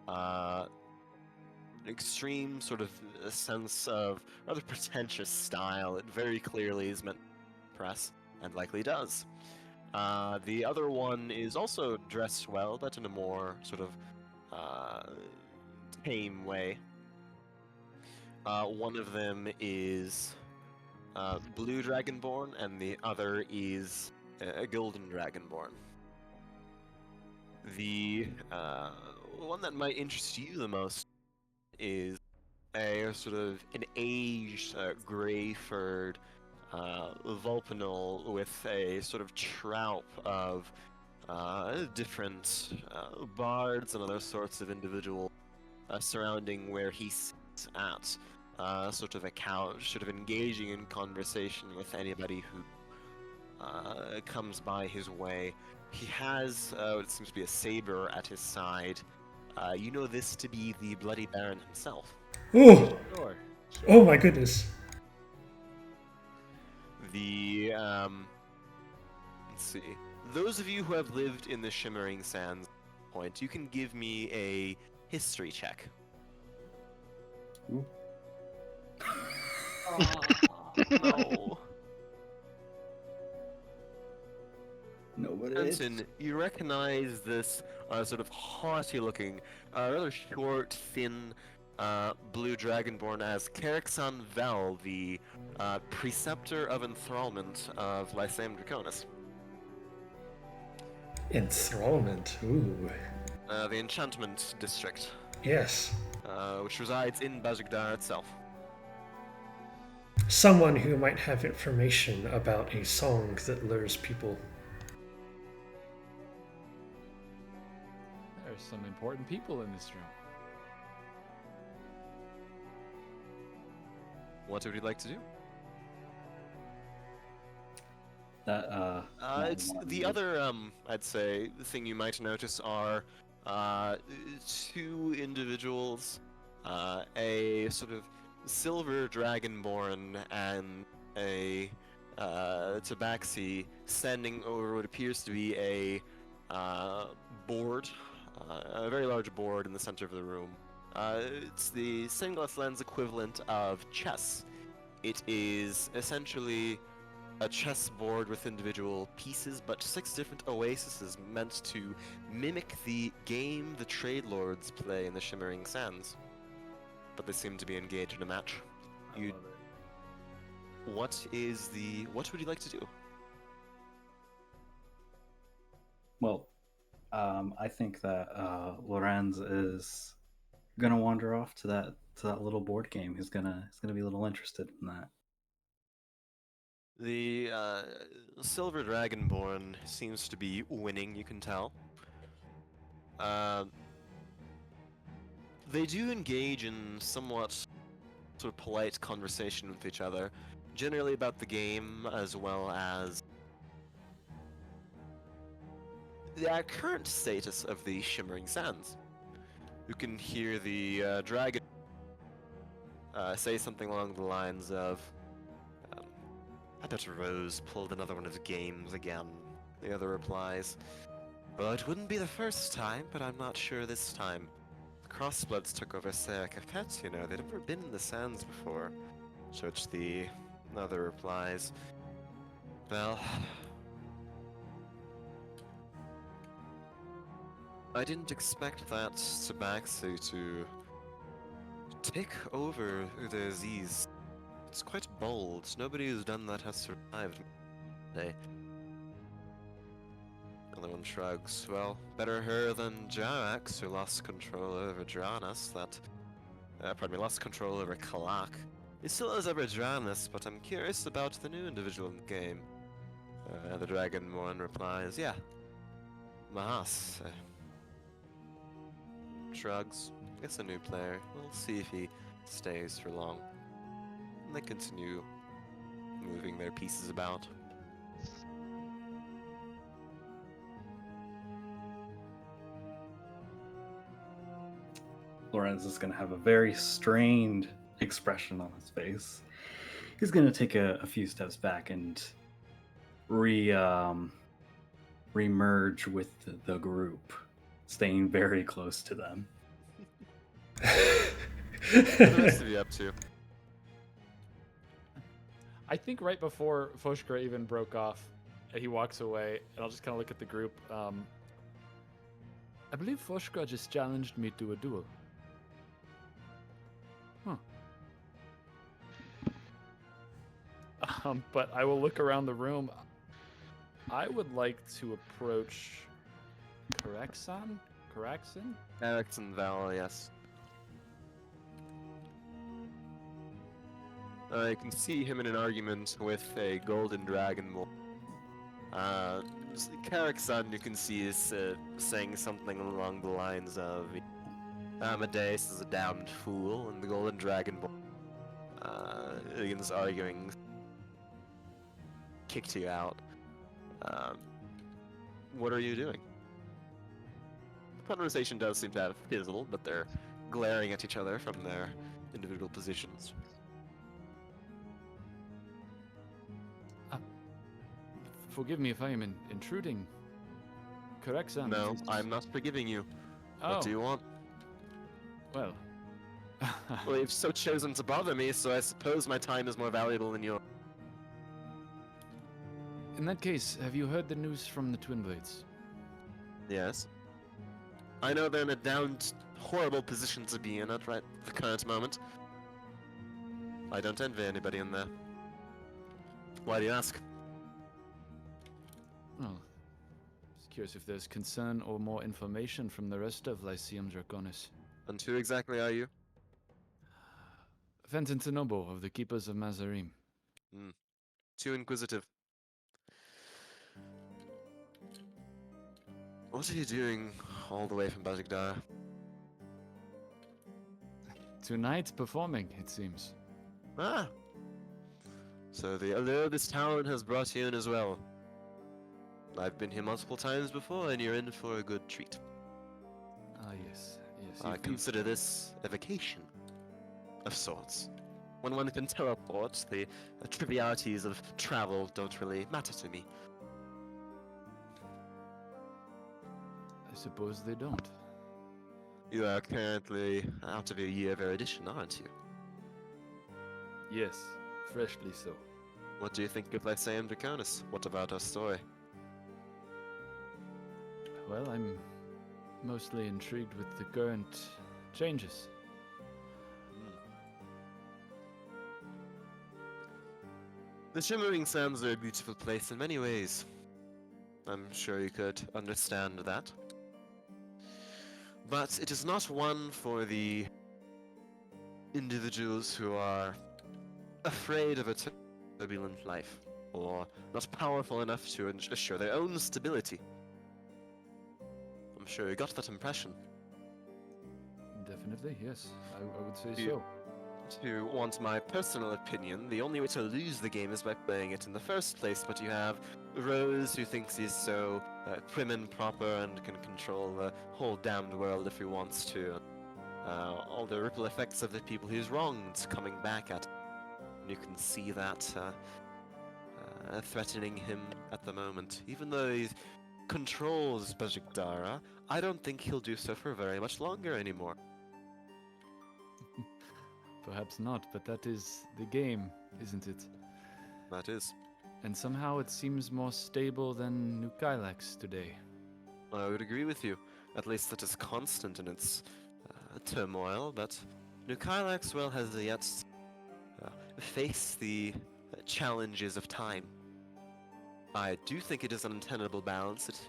uh, extreme sort of sense of rather pretentious style. It very clearly is meant to impress, and likely does. The other one is also dressed well, but in a more sort of tame way. One of them is blue dragonborn, and the other is a golden dragonborn. The one that might interest you the most is a sort of an aged, gray-furred Vulpinol with a sort of troupe of different bards and other sorts of individuals surrounding where he sits at, sort of a couch, sort of engaging in conversation with anybody who comes by his way. He has what seems to be a saber at his side. You know this to be the Bloody Baron himself. Oh, Sure. oh my goodness. The let's see. Those of you who have lived in the Shimmering Sands point, you can give me a history check. No. Nobody. Benson, you recognize this sort of haughty-looking, rather short, thin, blue dragonborn as Carrickson Vel, the preceptor of enthrallment of Lyceum Draconis. Enthrallment. Ooh. The enchantment district, Yes. which resides in Bazugdar itself. Someone who might have information about a song that lures people. There's some important people in this room. What would you like to do? That It's the other, I'd say, thing you might notice are two individuals, a sort of silver dragonborn and a tabaxi standing over what appears to be a board, a very large board in the center of the room. It's the Singlass Lens equivalent of chess. It is essentially a chessboard with individual pieces, but 6 different oases meant to mimic the game the trade lords play in the Shimmering Sands. But they seem to be engaged in a match. I You- love it. What would you like to do? Well, I think that Lorenz is gonna wander off to that little board game. He's gonna be a little interested in that. The Silver Dragonborn seems to be winning, you can tell. They do engage in somewhat sort of polite conversation with each other, generally about the game as well as the current status of the Shimmering Sands. You can hear the dragon say something along the lines of, I bet Rose pulled another one of his games again. The other replies, well, it wouldn't be the first time, but I'm not sure this time. The Crossbloods took over Saya Capet, you know, they'd never been in the sands before. To which the other replies, well, I didn't expect that Tabaxi to take over the Aziz. It's quite bold. Nobody who's done that has survived today. Another one shrugs. Well, better her than Jarax, who lost control over Dranas. Lost control over Kalak. He still has over Dranas, but I'm curious about the new individual in the game. The Dragonborn replies, yeah. Mahas. Shrugs. Guess a new player. We'll see if he stays for long. And they continue moving their pieces about. Lorenz is going to have a very strained expression on his face. He's going to take a few steps back and remerge with the group, staying very close to them. What are the rest of you up to? I think right before Foshkra even broke off, he walks away, and I'll just kind of look at the group. I believe Foshkra just challenged me to a duel. Huh. But I will look around the room. I would like to approach Karaxan? Erickson Val, yes. You can see him in an argument with a golden dragon. Carrickson, you can see, is saying something along the lines of Amadeus is a damned fool, and the golden dragon begins arguing, kicked you out. What are you doing? The conversation does seem to have fizzled, but they're glaring at each other from their individual positions. Forgive me if I am intruding. Karaxan. No, I'm not forgiving you. Oh. What do you want? Well. Well, you've so chosen to bother me, so I suppose my time is more valuable than yours. In that case, have you heard the news from the Twin Blades? Yes. I know they're in a damned horrible position to be in at right the current moment. I don't envy anybody in there. Why do you ask? Well, just curious if there's concern or more information from the rest of Lyceum Draconis. And who exactly are you? Fenton Tenobo of the Keepers of Mazarim. Too inquisitive. What are you doing all the way from Bazigdar? Tonight performing, it seems. Ah! So the allure this town has brought you in as well. I've been here multiple times before, and you're in for a good treat. Ah, yes. I consider this a vacation of sorts. When one can teleport, the trivialities of travel don't really matter to me. I suppose they don't. You are currently out of your year of erudition, aren't you? Yes, freshly so. What do you think of Lyceum Draconis? What about our story? Well, I'm mostly intrigued with the current changes. The Shimmering Sands are a beautiful place in many ways. I'm sure you could understand that. But it is not one for the individuals who are afraid of a turbulent life, or not powerful enough to assure their own stability. I'm sure you got that impression. Definitely, yes. I would say You- so. To want my personal opinion, the only way to lose the game is by playing it in the first place, but you have Rose, who thinks he's so prim and proper and can control the whole damned world if he wants to. All the ripple effects of the people he's wronged coming back at him. And you can see that threatening him at the moment. Even though he controls Bajikdara, I don't think he'll do so for very much longer anymore. Perhaps not, but that is the game, isn't it? That is. And somehow it seems more stable than New Kylax today. I would agree with you. At least that is constant in its turmoil, but New Kylax, well, has yet faced the challenges of time. I do think it is an untenable balance. It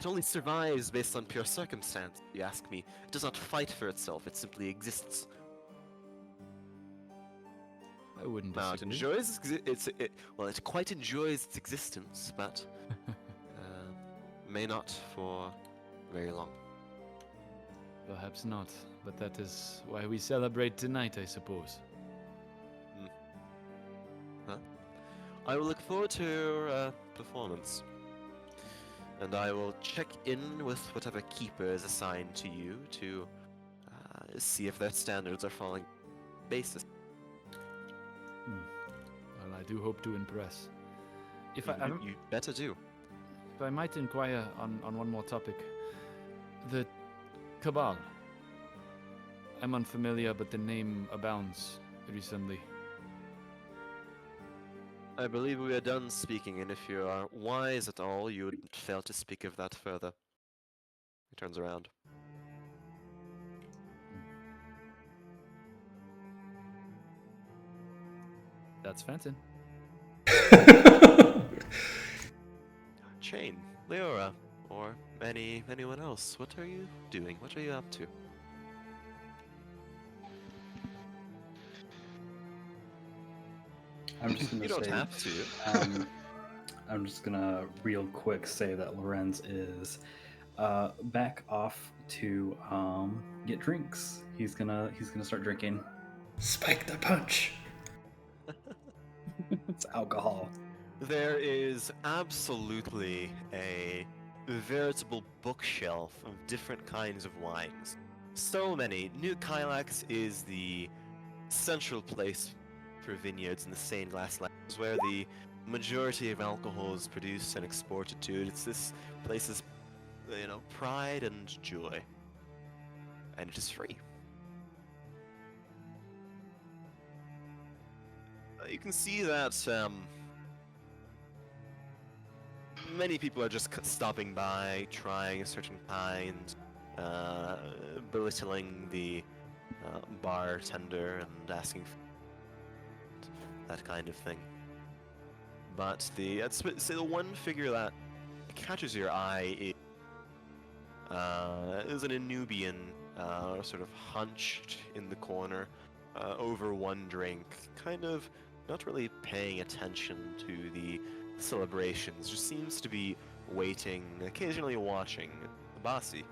only survives based on pure circumstance, if you ask me. It does not fight for itself, it simply exists. I wouldn't Now, it disagree. enjoys it quite enjoys its existence, but may not for very long. Perhaps not, but that is why we celebrate tonight, I suppose. I will look forward to your performance, and I will check in with whatever keeper is assigned to you to see if their standards are following basis. Well, I do hope to impress. If You better do. I might inquire on one more topic. The Cabal. I'm unfamiliar, but the name abounds recently. I believe we are done speaking, and if you are wise at all, you would fail to speak of that further. He turns around. That's Fenton. Chain, Leora, or anyone else, what are you doing? What are you up to? I'm just gonna You don't say, have to. I'm just gonna real quick say that Lorenz is back off to get drinks. He's gonna start drinking. Spike the punch. It's alcohol. There is absolutely a veritable bookshelf of different kinds of wines. So many. New Kylax is the central place for vineyards in the stained glass lands where the majority of alcohol is produced and exported to. It's this place's, pride and joy. And it is free. You can see that many people are just stopping by, trying a certain kind, belittling the bartender and asking for that kind of thing. But I'd say the one figure that catches your eye is an Anubian, sort of hunched in the corner, over one drink, kind of not really paying attention to the celebrations, just seems to be waiting, occasionally watching Abasi.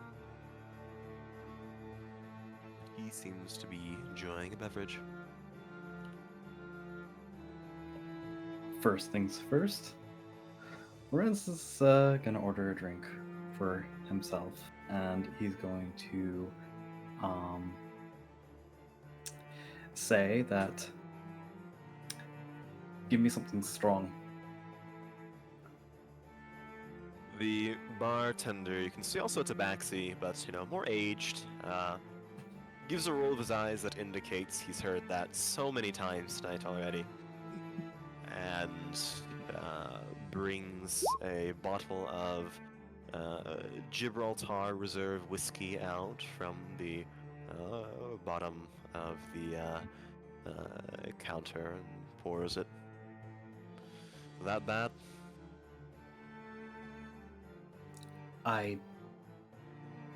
He seems to be enjoying a beverage. First things first, Lorenz is gonna order a drink for himself, and he's going to say that, give me something strong. The bartender, you can see also Tabaxi, but more aged, gives a roll of his eyes that indicates he's heard that so many times tonight already, and brings a bottle of Gibraltar Reserve whiskey out from the bottom of the counter and pours it. That bad? I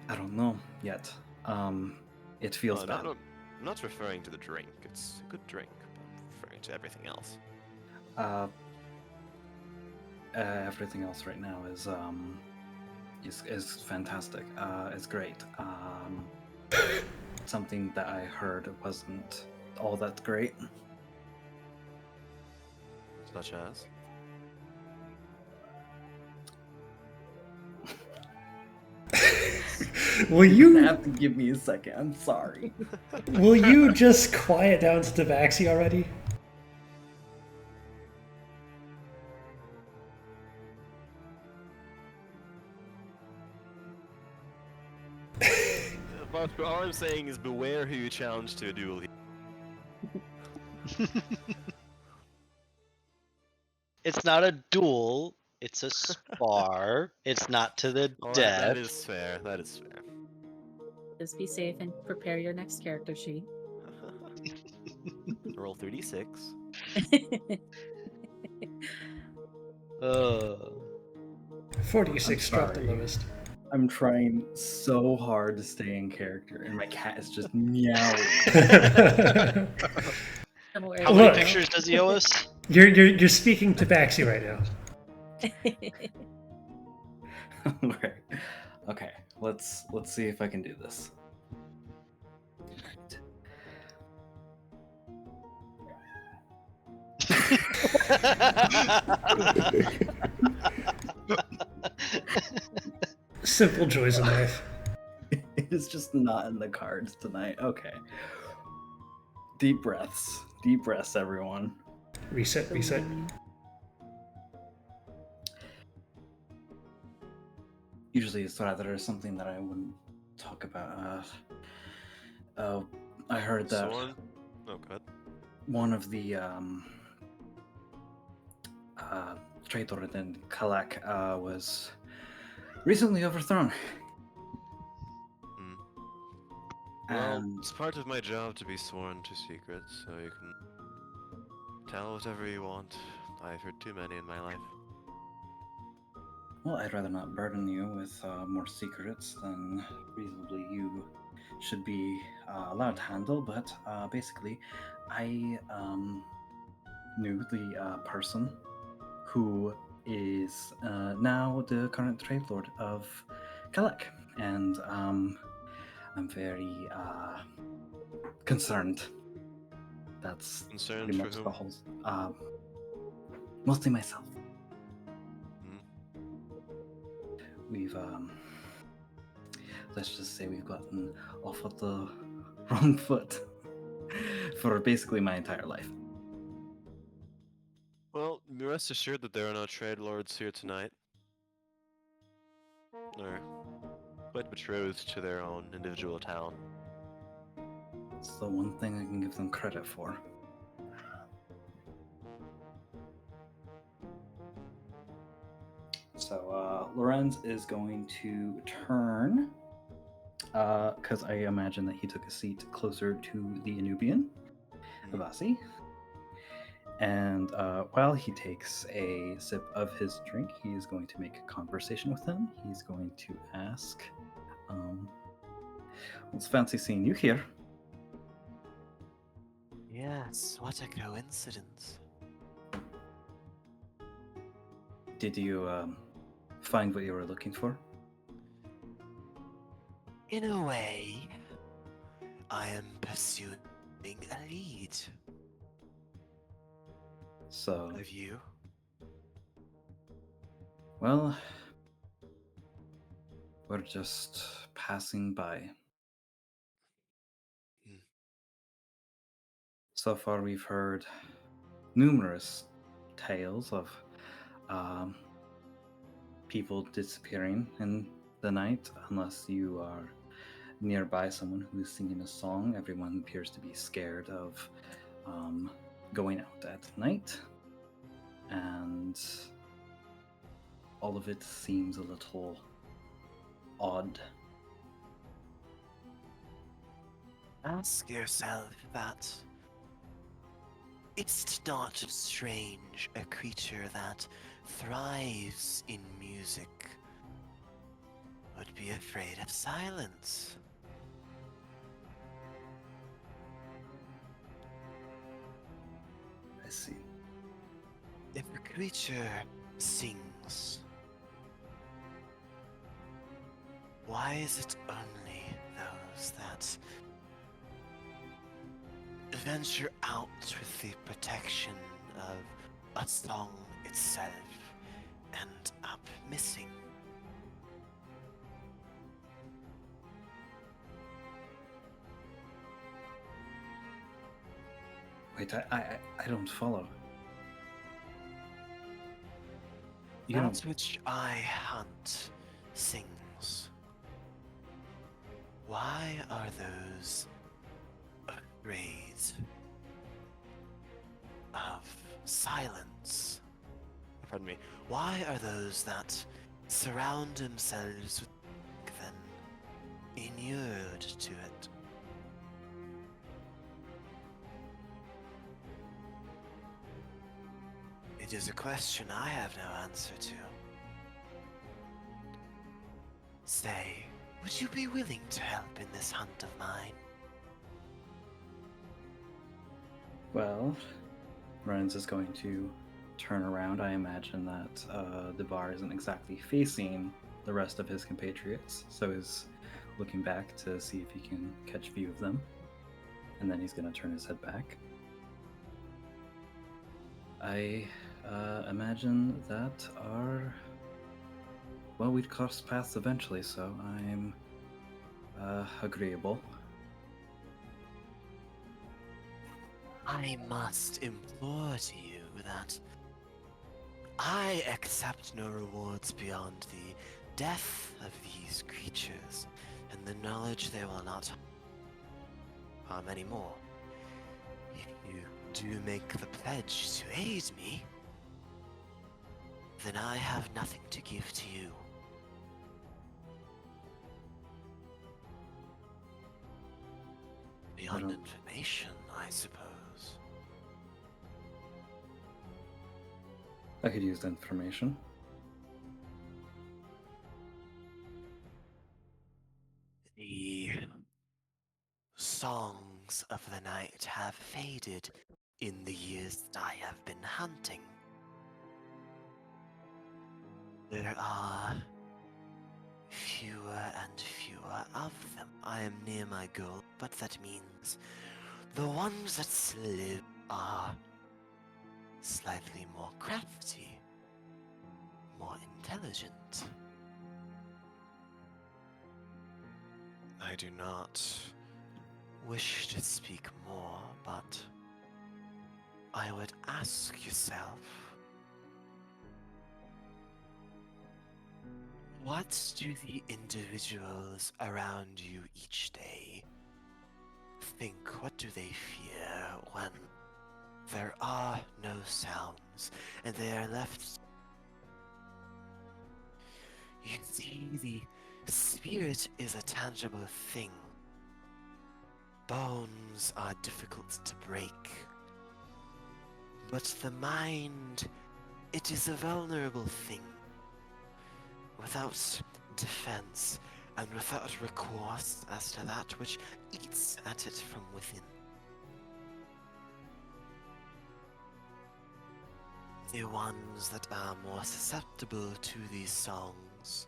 don't know yet. It feels bad. I'm not referring to the drink. It's a good drink. I'm referring to everything else. Everything else right now is fantastic. It's great. Something that I heard wasn't all that great. Such as? Will You you have to give me a second. I'm sorry. will you just quiet down Stavaxi already? But all I'm saying is beware who you challenge to a duel here. It's not a duel. It's a spar. It's not to the Well, death. that is fair. That is fair. Just be safe and prepare your next character sheet. Roll 3d6. 46 I'm dropped the sorry. lowest. I'm trying so hard to stay in character, and my cat is just meowing. Don't worry. How many Look. pictures does he owe us? You're speaking to Baxi right now. Right. Okay, let's see if I can do this. Simple joys in life. It is just not in the cards tonight. Okay. Deep breaths, everyone. Reset, reset. usually it's rather something that I wouldn't talk about. I heard that Sworn? Oh, good. one of the traitor in Calla was recently overthrown. Hmm. Well, And it's part of my job to be sworn to secrets, so you can tell whatever you want. I've heard too many in my life. well, I'd rather not burden you with more secrets than reasonably you should be allowed to handle. But basically, I knew the person who is now the current trade lord of Calla, and I'm very concerned. That's Concerned pretty for much whom? the whole. Mostly myself. Hmm. We've let's just say we've gotten off of the wrong foot for basically my entire life. Well, rest assured that there are no trade lords here tonight. They're quite betrothed to their own individual town. It's the one thing I can give them credit for. So Lorenz is going to turn, because I imagine that he took a seat closer to the Anubian, Avasi. And while he takes a sip of his drink, he is going to make a conversation with him. He's going to ask, it's fancy seeing you here. Yes, what a coincidence. Did you find what you were looking for? In a way, I am pursuing a lead. So, Have you? well, we're just passing by. Hmm. So far, we've heard numerous tales of people disappearing in the night. Unless you are nearby someone who's singing a song, everyone appears to be scared of going out at night. And all of it seems a little odd. Ask yourself that. It's not strange a creature that thrives in music would be afraid of silence. I see. If a creature sings, why is it only those that venture out with the protection of a song itself end up missing? Wait, I don't follow. You That don't. which I hunt sings. Why are those afraid of silence? Pardon me. Why are those that surround themselves with then inured to it? It is a question I have no answer to. Say, would you be willing to help in this hunt of mine? Well, Renz is going to turn around. I imagine that the bar isn't exactly facing the rest of his compatriots, so he's looking back to see if he can catch view of them. And then he's going to turn his head back. I imagine that we'd cross paths eventually, so I'm agreeable. I must implore to you that I accept no rewards beyond the death of these creatures and the knowledge they will not harm anymore. If you do make the pledge to aid me, then I have nothing to give to you. Beyond don't- information, I suppose. I could use the information. The songs of the night have faded in the years that I have been hunting. There are fewer and fewer of them. I am near my goal, but that means the ones that still live are slightly more crafty, more intelligent. I do not wish to speak more, but I would ask yourself, what do the individuals around you each day think? What do they fear when there are no sounds and they are left? You see, the spirit is a tangible thing. Bones are difficult to break. But the mind, it is a vulnerable thing. Without defense and without recourse as to that which eats at it from within. The ones that are more susceptible to these songs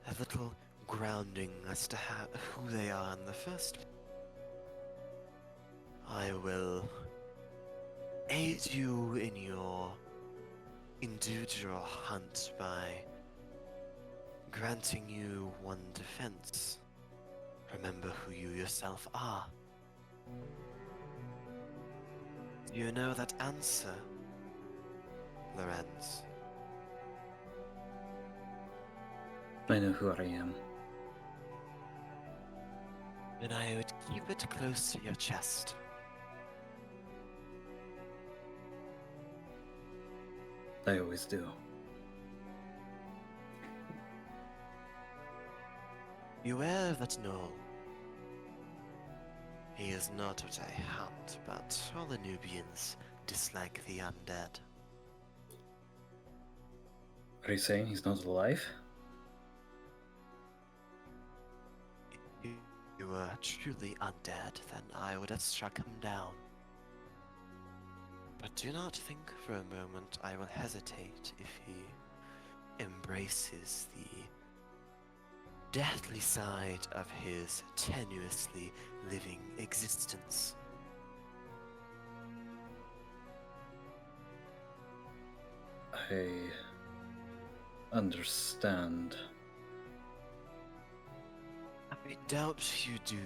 have little grounding as to who they are in the first place. I will aid you in your individual hunt by granting you one defense. Remember who you yourself are. Do you know that answer, Lorenz? I know who I am. Then I would keep it close to your chest. I always do. Beware that no. He is not what I hunt, but all the Nubians dislike the undead. Are you saying he's not alive? If you were truly undead, then I would have struck him down. But do not think for a moment I will hesitate if he embraces the deathly side of his tenuously living existence. I understand. I doubt you do,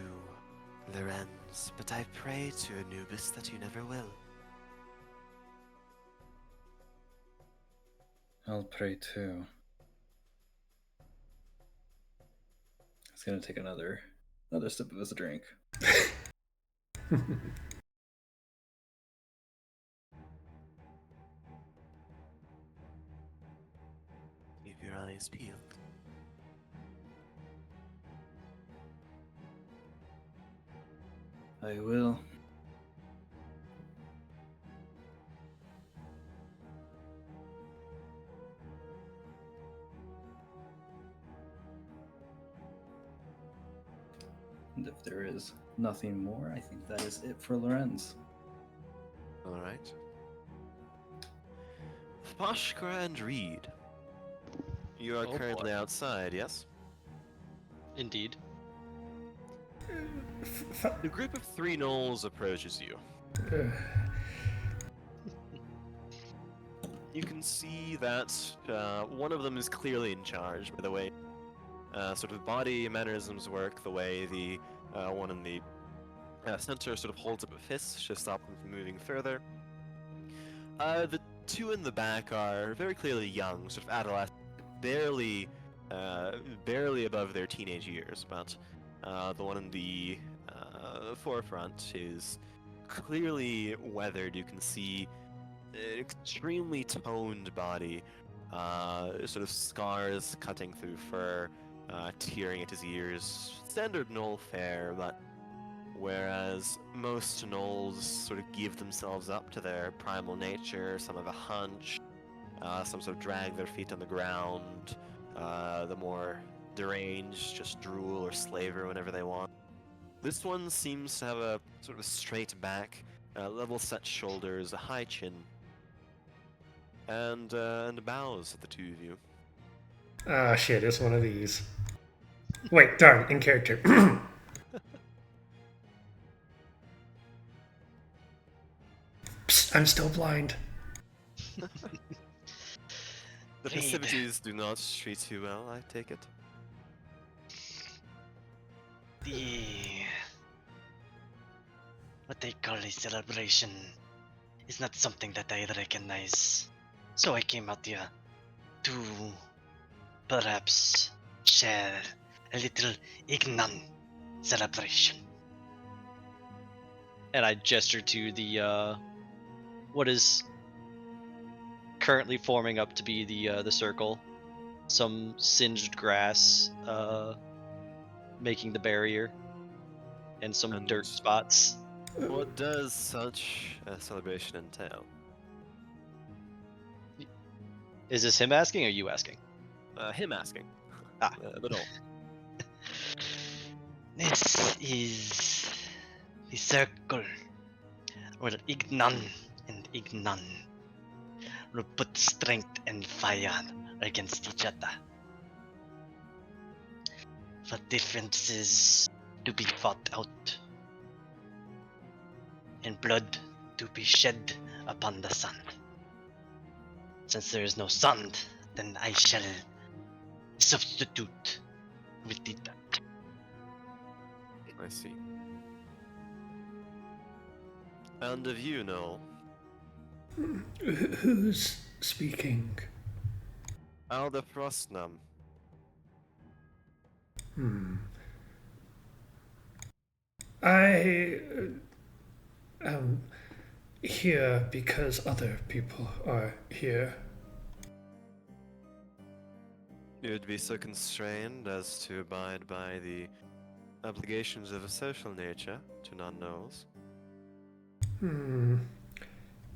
Lorenz, but I pray to Anubis that you never will. I'll pray too. He's gonna take another sip of his drink. Keep your eyes peeled. I will. And if there is nothing more, I think that is it for Lorenz. Alright. Pashkra and Reed. You are Oh, currently boy. outside, yes? Indeed. The group of 3 gnolls approaches you. You can see that one of them is clearly in charge by the way sort of body mannerisms work, the way the one in the center sort of holds up a fist to stop them from moving further. The 2 in the back are very clearly young, sort of adolescent, barely, barely above their teenage years, but the one in the forefront is clearly weathered. You can see an extremely toned body, sort of scars cutting through fur, tearing at his ears. Standard gnoll fare, but whereas most gnolls sort of give themselves up to their primal nature, some have a hunch, some sort of drag their feet on the ground, the more deranged just drool or slaver whenever they want. This one seems to have a sort of a straight back, level set shoulders, a high chin, and bows at the two of you. Ah, shit, it's one of these. Wait, darn, in character. Psst, I'm still blind. The Read. festivities do not treat you well, I take it. The what they call a celebration is not something that I recognize. So I came out here to perhaps share a little Ignan celebration. And I gesture to the what is currently forming up to be the circle. Some singed grass making the barrier, and some And- dirt spots. What does such a celebration entail? Is this him asking or you asking? Him asking. Ah. The gnoll. This is the circle where Ignan and Ignan will put strength and fire against each other. For differences to be fought out, and blood to be shed upon the sand. Since there is no sand, then I shall substitute with the dirt. I see. And of you, Noel? Who's speaking? Alda Frostnum. I am here because other people are here. You'd be so constrained as to abide by the obligations of a social nature to non-gnolls.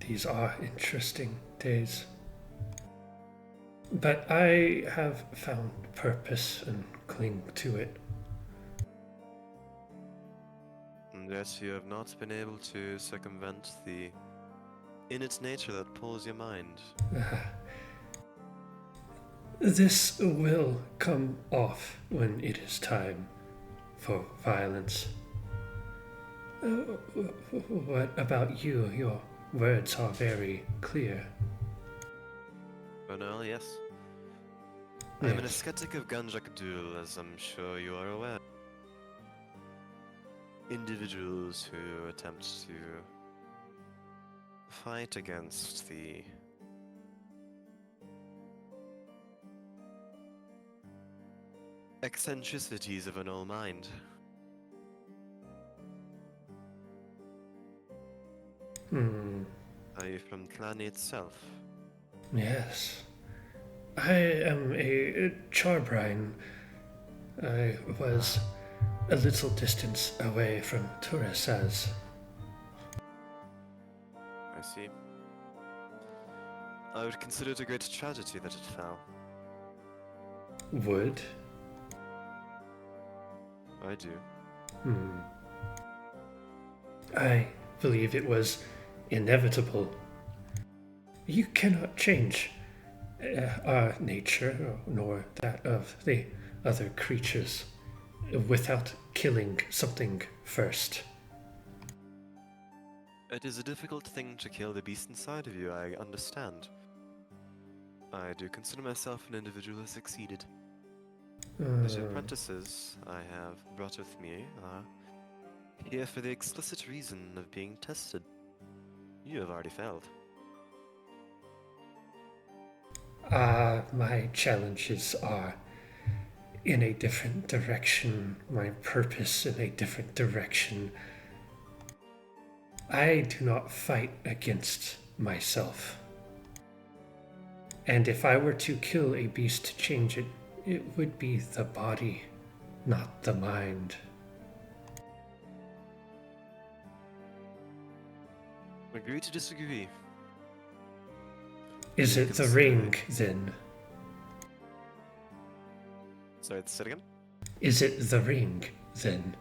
These are interesting days. But I have found purpose and cling to it. And yet you have not been able to circumvent the innate nature that pulls your mind. This will come off when it is time for violence. What about you? Your words are very clear. Oh no, yes. I'm an Yes. ascetic of Ganjak Dul, as I'm sure you are aware. Individuals who attempt to fight against the eccentricities of an old mind. Are you from Tlani itself? Yes. I am a Charbrine. I was a little distance away from Curis as. I see. I would consider it a great tragedy that it fell. Would? I do. I believe it was inevitable. You cannot change our nature, nor that of the other creatures, without killing something first. It is a difficult thing to kill the beast inside of you, I understand. I do consider myself an individual who succeeded. The apprentices I have brought with me are here for the explicit reason of being tested. You have already failed. My challenges are in a different direction, my purpose in a different direction. I do not fight against myself. And if I were to kill a beast to change it, it would be the body, not the mind. Agree to disagree. Is it the ring, then? Sorry, say it again? Is it the ring, then?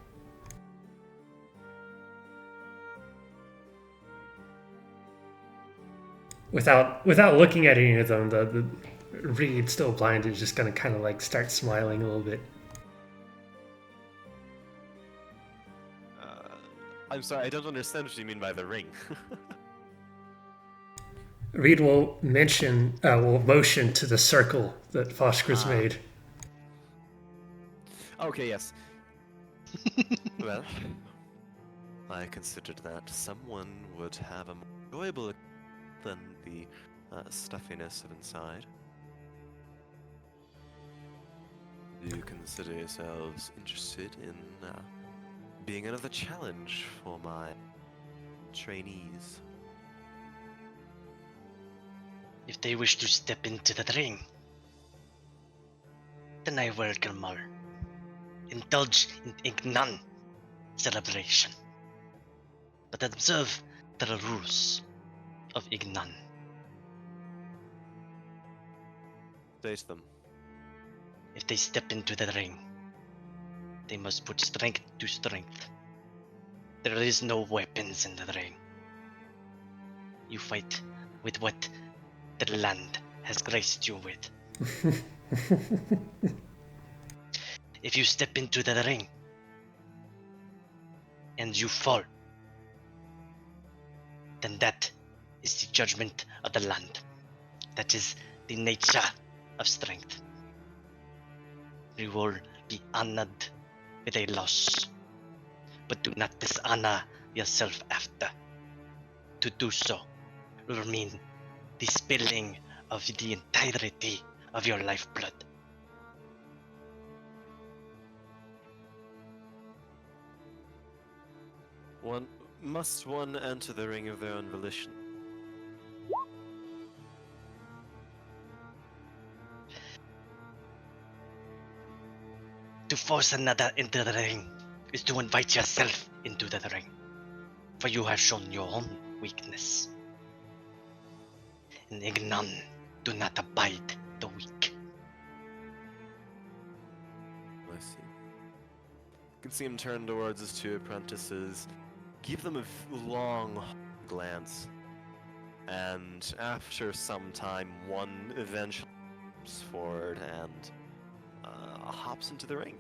Without looking at any of them, the Reed, still blind, is just gonna kind of like start smiling a little bit. I'm sorry, I don't understand what you mean by the ring. Reed will motion to the circle that Foskra's made. Okay, yes. Well, I considered that someone would have a more enjoyable than the stuffiness of inside. Do you consider yourselves interested in being another challenge for my trainees? If they wish to step into the ring, then I welcome all. Indulge in Ignan celebration, but observe the rules of Ignan. State them. If they step into the ring, they must put strength to strength. There is no weapons in the ring. You fight with what the land has graced you with. If you step into the ring and you fall, then that is the judgment of the land. That is the nature of strength. You will be honored with a loss, but do not dishonor yourself after. To do so will mean the spilling of the entirety of your lifeblood. Must one enter the ring of their own volition? To force another into the ring is to invite yourself into the ring, for you have shown your own weakness. And Ignan do not abide the weak. I see. You can see him turn towards his two apprentices, give them a long glance, and after some time, one eventually steps forward and hops into the ring.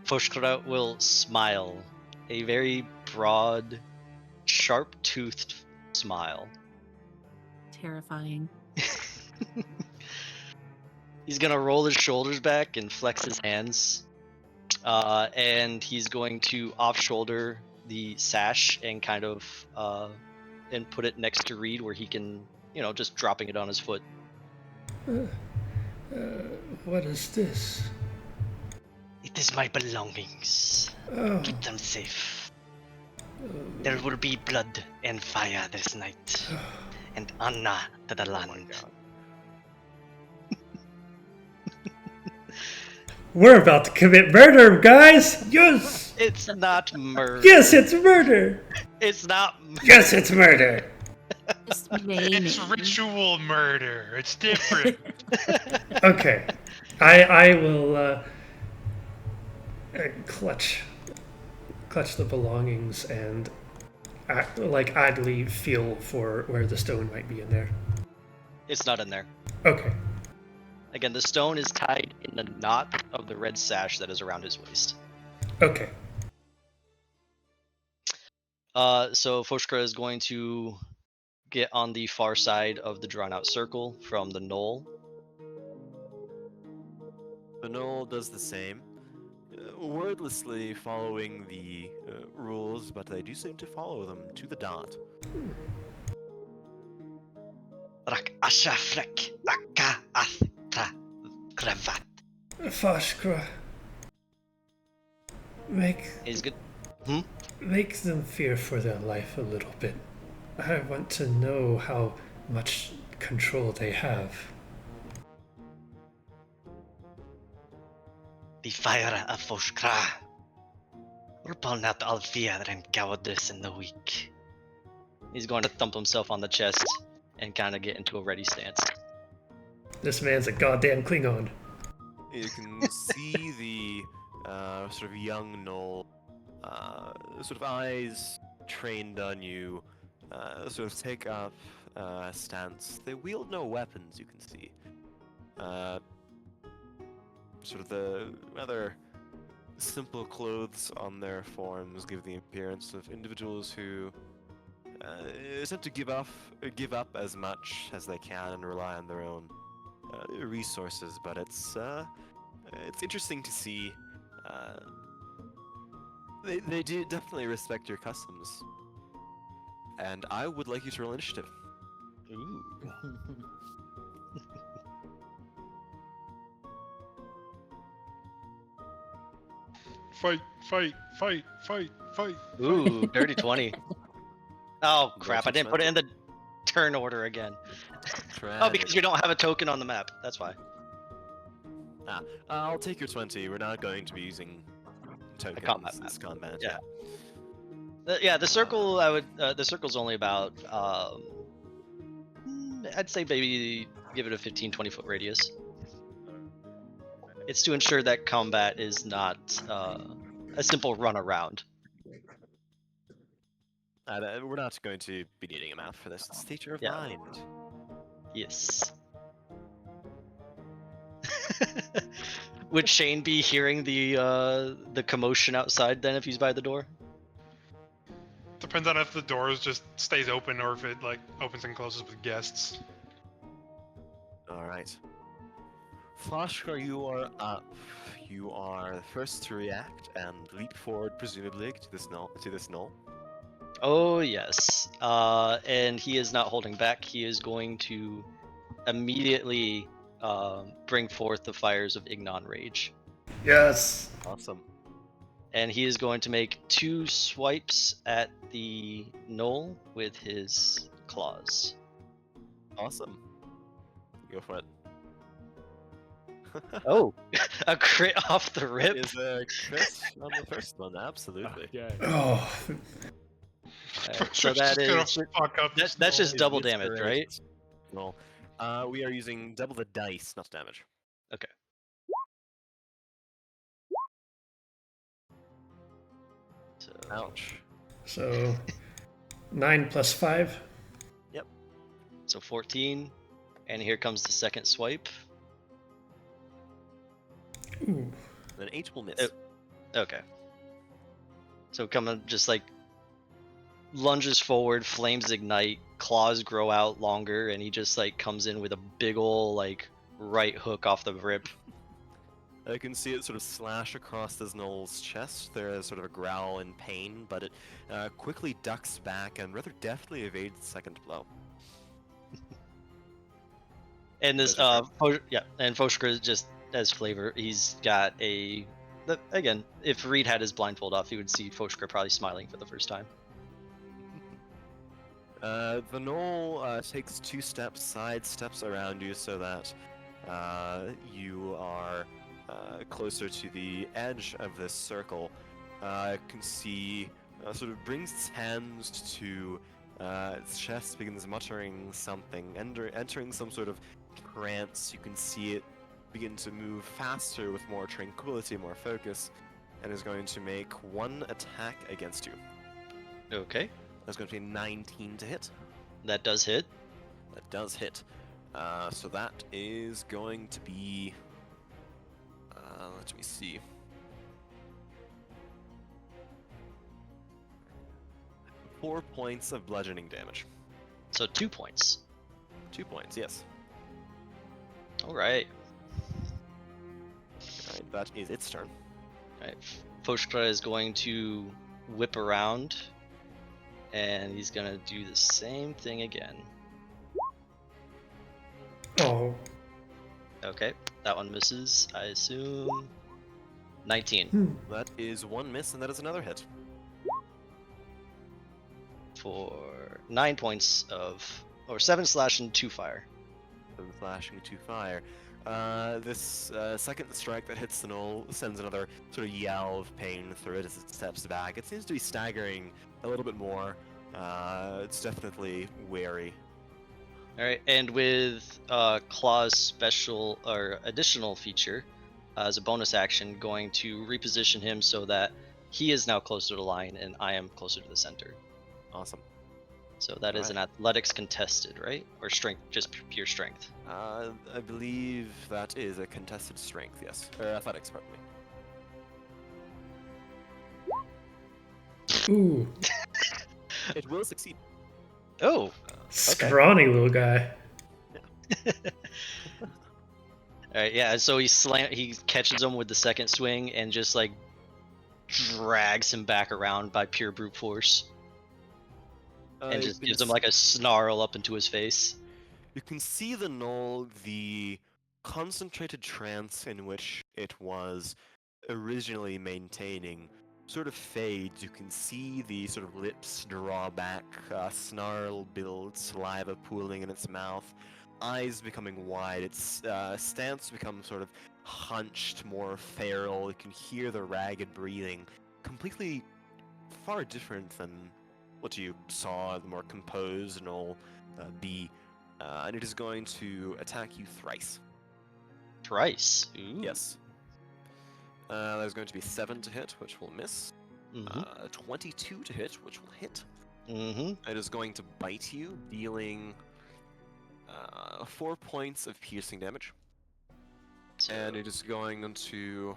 Foshkara will smile, a very broad, sharp-toothed smile. Terrifying. He's gonna roll his shoulders back and flex his hands, and he's going to off-shoulder the sash and kind of and put it next to Reed, where he can, just dropping it on his foot. What is this? It is my belongings. Oh, Keep them safe. There will be blood and fire this night, and honor to the land. we're about to commit murder, guys! Yes! It's not murder. Yes, it's murder! It's not. Yes, it's murder! Just maiming. It's ritual murder. It's different. Okay. I will clutch the belongings and oddly feel for where the stone might be in there. It's not in there. Okay. Again, the stone is tied in the knot of the red sash that is around his waist. Okay. So Foshkara is going to get on the far side of the drawn-out circle from the knoll. The Knoll does the same, wordlessly following the rules, but they do seem to follow them to the dot. Rak ashafrek akka athta kravat. Foshkra, He's good. make them fear for their life a little bit. I want to know how much control they have. The fire of Foshkra. Repel not all fear and cowardice in the weak. He's going to thump himself on the chest and kind of get into a ready stance. This man's a goddamn Klingon. You can see the sort of young Knoll, sort of eyes trained on you, sort of take up a stance. They wield no weapons, you can see. Sort of the rather simple clothes on their forms give the appearance of individuals who attempt to give up as much as they can and rely on their own resources. But it's interesting to see. They do definitely respect your customs, and I would like you to roll initiative. Ooh. Fight, fight, fight, fight, fight. Ooh, dirty 20. Oh crap! I Dirty didn't put it in the turn order again. Oh, because we don't have a token on the map. That's why. I'll take your 20. We're not going to be using tokens. combat map. It's combat. Yeah. Yeah, the circle. The circle's only about. I'd say maybe give it a 15-20 foot radius. It's to ensure that combat is not a simple run around. We're not going to be needing a map for this. It's theater of Yeah. mind. Yes. Would Shane be hearing the commotion outside then if he's by the door? Depends on if the doors just stays open or if it like opens and closes with guests. All right. Foshkar, you are up. You are the first to react and leap forward, presumably, to this knoll. Oh yes. And he is not holding back. He is going to immediately bring forth the fires of Ignon Rage. Yes. Awesome. And he is going to make 2 swipes at the knoll with his claws. Awesome. Go for it. Oh, a crit off the rip. Is a crit on the first one, absolutely. Yeah. Oh, So that Just is gonna fuck up this that's just knoll. double It's damage, great. right? Well, we are using double the dice, not damage. Okay. So Ouch. so 9 plus 5. so 14, and here comes the second swipe. Ooh. Then 8 will miss. Okay. So coming just like lunges forward, flames ignite, claws grow out longer, and he just like comes in with a big ol' like right hook off the rip. I can see it sort of slash across this knoll's chest. There is sort of a growl in pain, but it quickly ducks back and rather deftly evades the second blow. And this Those are and Foshkar just as flavor, he's got again, if Reed had his blindfold off, he would see Foshkar probably smiling for the first time. The knoll takes 2 steps, side steps around you so that you are closer to the edge of this circle. You can see sort of brings its hands to its chest, begins muttering something, entering some sort of trance. You can see it begin to move faster with more tranquility, more focus, and is going to make 1 attack against you. Okay, That's going to be 19 to hit. that does hit. That does hit. So that is going to be. Let me see. Four points of bludgeoning damage. So 2 points. 2 points, yes. All right. Alright, that is its turn. All right. Foshkar is going to whip around, and he's gonna do the same thing again. Okay, that one misses. I assume 19 That is one miss, and that is another hit. for 9 points of, or 7 slash and 2 fire. From flashing to fire. This second strike that hits the knoll sends another sort of yell of pain through it as it steps back. It seems to be staggering a little bit more. It's definitely wary. All right, and with Claw's special or additional feature as a bonus action, going to reposition him so that he is now closer to the line and I am closer to the center. Awesome. So that is an athletics contested, right? Or strength, just pure strength. I believe that is a contested strength, yes. Or athletics, pardon me. Ooh, It will succeed. Oh, scrawny little guy. all right, yeah. So he catches him with the second swing and just like drags him back around by pure brute force, and just gives him like a snarl up into his face. You can see the knoll, the concentrated trance in which it was originally maintaining sort of fades. You can see the sort of lips draw back, snarl build, saliva pooling in its mouth, eyes becoming wide, its stance becomes sort of hunched, more feral. You can hear the ragged breathing, completely far different than what you saw the more composed knoll be. And it is going to attack you thrice. Thrice. Ooh. Yes. There's going to be 7 to hit, which will miss. 22 to hit, which will hit. It is going to bite you, dealing 4 points of piercing damage. And it is going to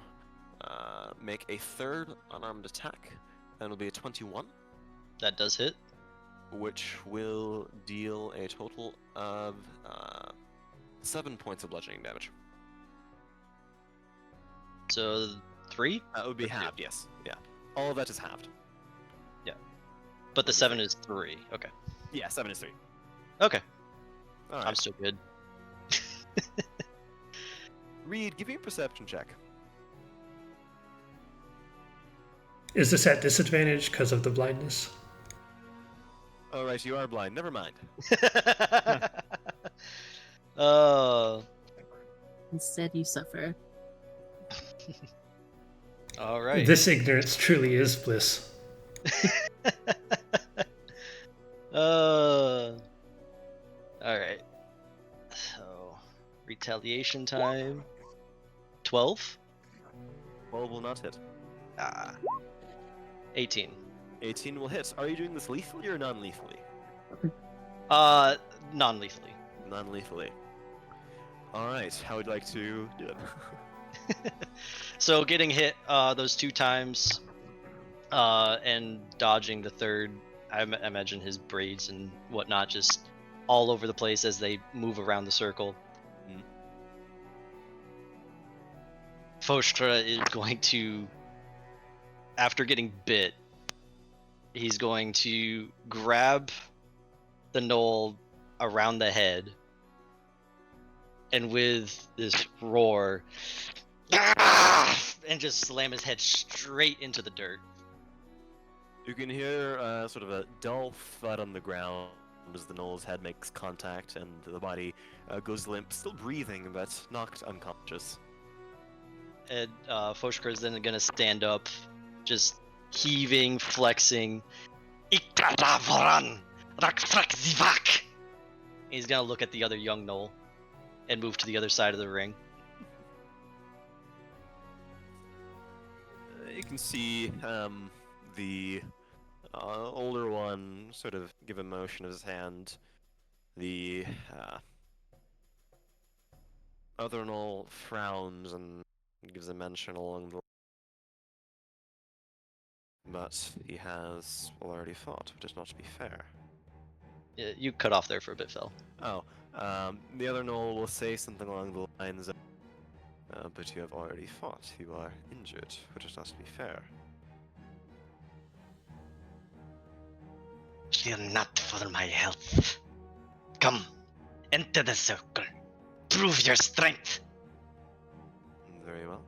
make a third unarmed attack. And it'll be a 21. That does hit. Which will deal a total of 7 points of bludgeoning damage. So 3? That would be halved, yes. Yeah. All of that is halved. Yeah. But the 7 is 3. Okay. Yeah, 7 is 3. Okay. All right. I'm still good. Reed, give me a perception check. Is this at disadvantage because of the blindness? Oh, right, you are blind. Never mind. Instead, you suffer. All right. This ignorance truly is bliss. All right. So, retaliation time. 12? 12 will not hit. 18. 18 will hit. Are you doing this lethally or non-lethally? Non-lethally. Non-lethally. Alright, how would you like to do it? So getting hit those 2 times and dodging the third, I imagine his braids and whatnot just all over the place as they move around the circle. Foshtra is going to, after getting bit, he's going to grab the knoll around the head, and with this roar, and just slam his head straight into the dirt. You can hear sort of a dull thud on the ground as the knoll's head makes contact and the body goes limp, still breathing but knocked unconscious. And Foshkar is then going to stand up, just heaving, flexing. He's going to look at the other young knoll and move to the other side of the ring. You can see the older one sort of give a motion of his hand. The other knoll frowns and gives a mention along the. But he has already fought, which is not to be fair. Yeah, you cut off there for a bit, Phil. Oh, the other knoll will say something along the lines of, but you have already fought. You are injured, which is not to be fair. Fear not for my health. Come, enter the circle. Prove your strength. Very well.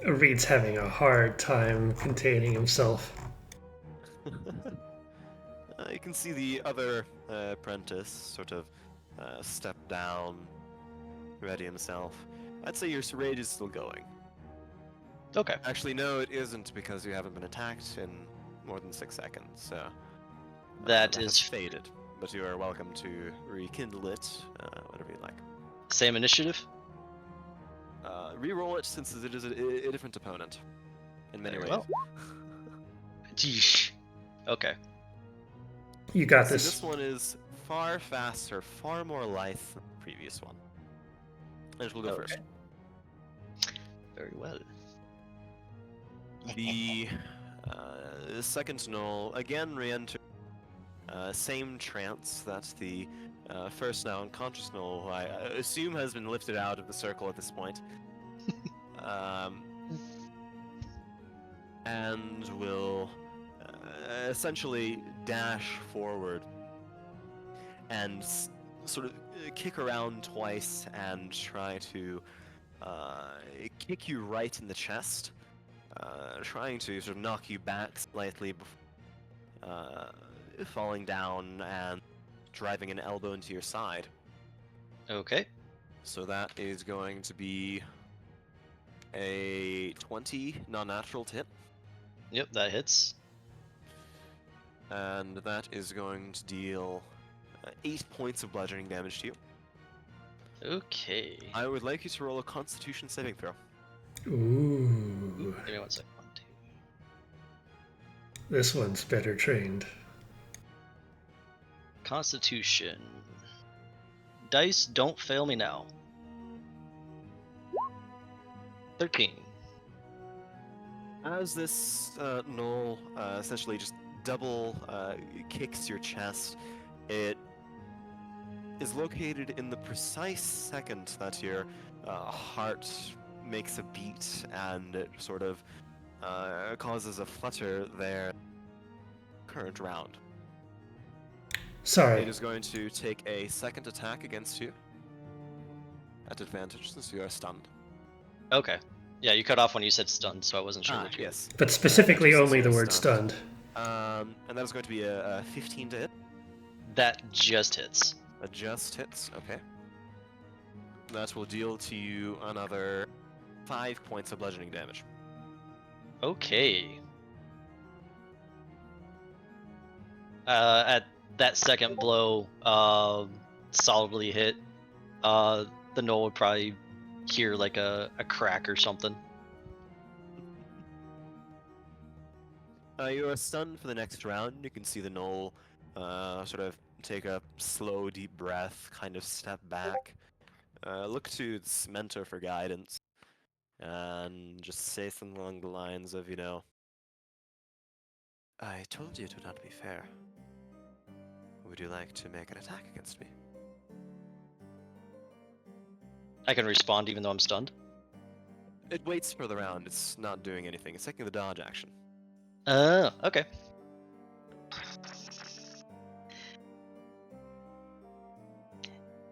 Reed's having a hard time containing himself. You can see the other apprentice sort of step down, ready himself. I'd say your rage is still going. Okay. Actually, no, it isn't because you haven't been attacked in more than 6 seconds, so That has is faded. But you are welcome to rekindle it, whatever you like. same initiative. Reroll it since it is a different opponent in many Very ways. well. Yeesh. Okay. You got See, this. this one is far faster, far more lithe than the previous one. And we'll go Okay. first. Very well. The second null again re-enter. Same trance that the first now unconscious null, who I assume has been lifted out of the circle at this point. And will essentially dash forward and sort of kick around twice and try to kick you right in the chest, trying to sort of knock you back slightly before falling down and driving an elbow into your side. Okay. So that is going to be a 20 non-natural to hit, Yep, that hits. and that is going to deal 8 points of bludgeoning damage to you. Okay. I would like you to roll a Constitution saving throw. Ooh, Give me 1 second. 1, 2. this one's better trained. Constitution. Dice, don't fail me now. 13. As this null essentially just double kicks your chest, it is located in the precise second that your heart makes a beat, and it sort of causes a flutter there. Current round. Sorry. It is going to take a second attack against you at advantage since you are stunned. Okay. Yeah, you cut off when you said stunned, so I wasn't sure what you Yes. But specifically Just only the say word stunned. And that is going to be a 15 to hit. That just hits. That just hits, okay. That will deal to you another 5 points of bludgeoning damage. Okay. At that second blow, solidly hit, the Knoll would probably hear like a crack or something. You are stunned for the next round. You can see the Knoll sort of take a slow, deep breath, kind of step back, look to its mentor for guidance, and just say something along the lines of, I told you it would not be fair. Would you like to make an attack against me? I can respond even though I'm stunned. It waits for the round. It's not doing anything. It's taking the dodge action. Okay.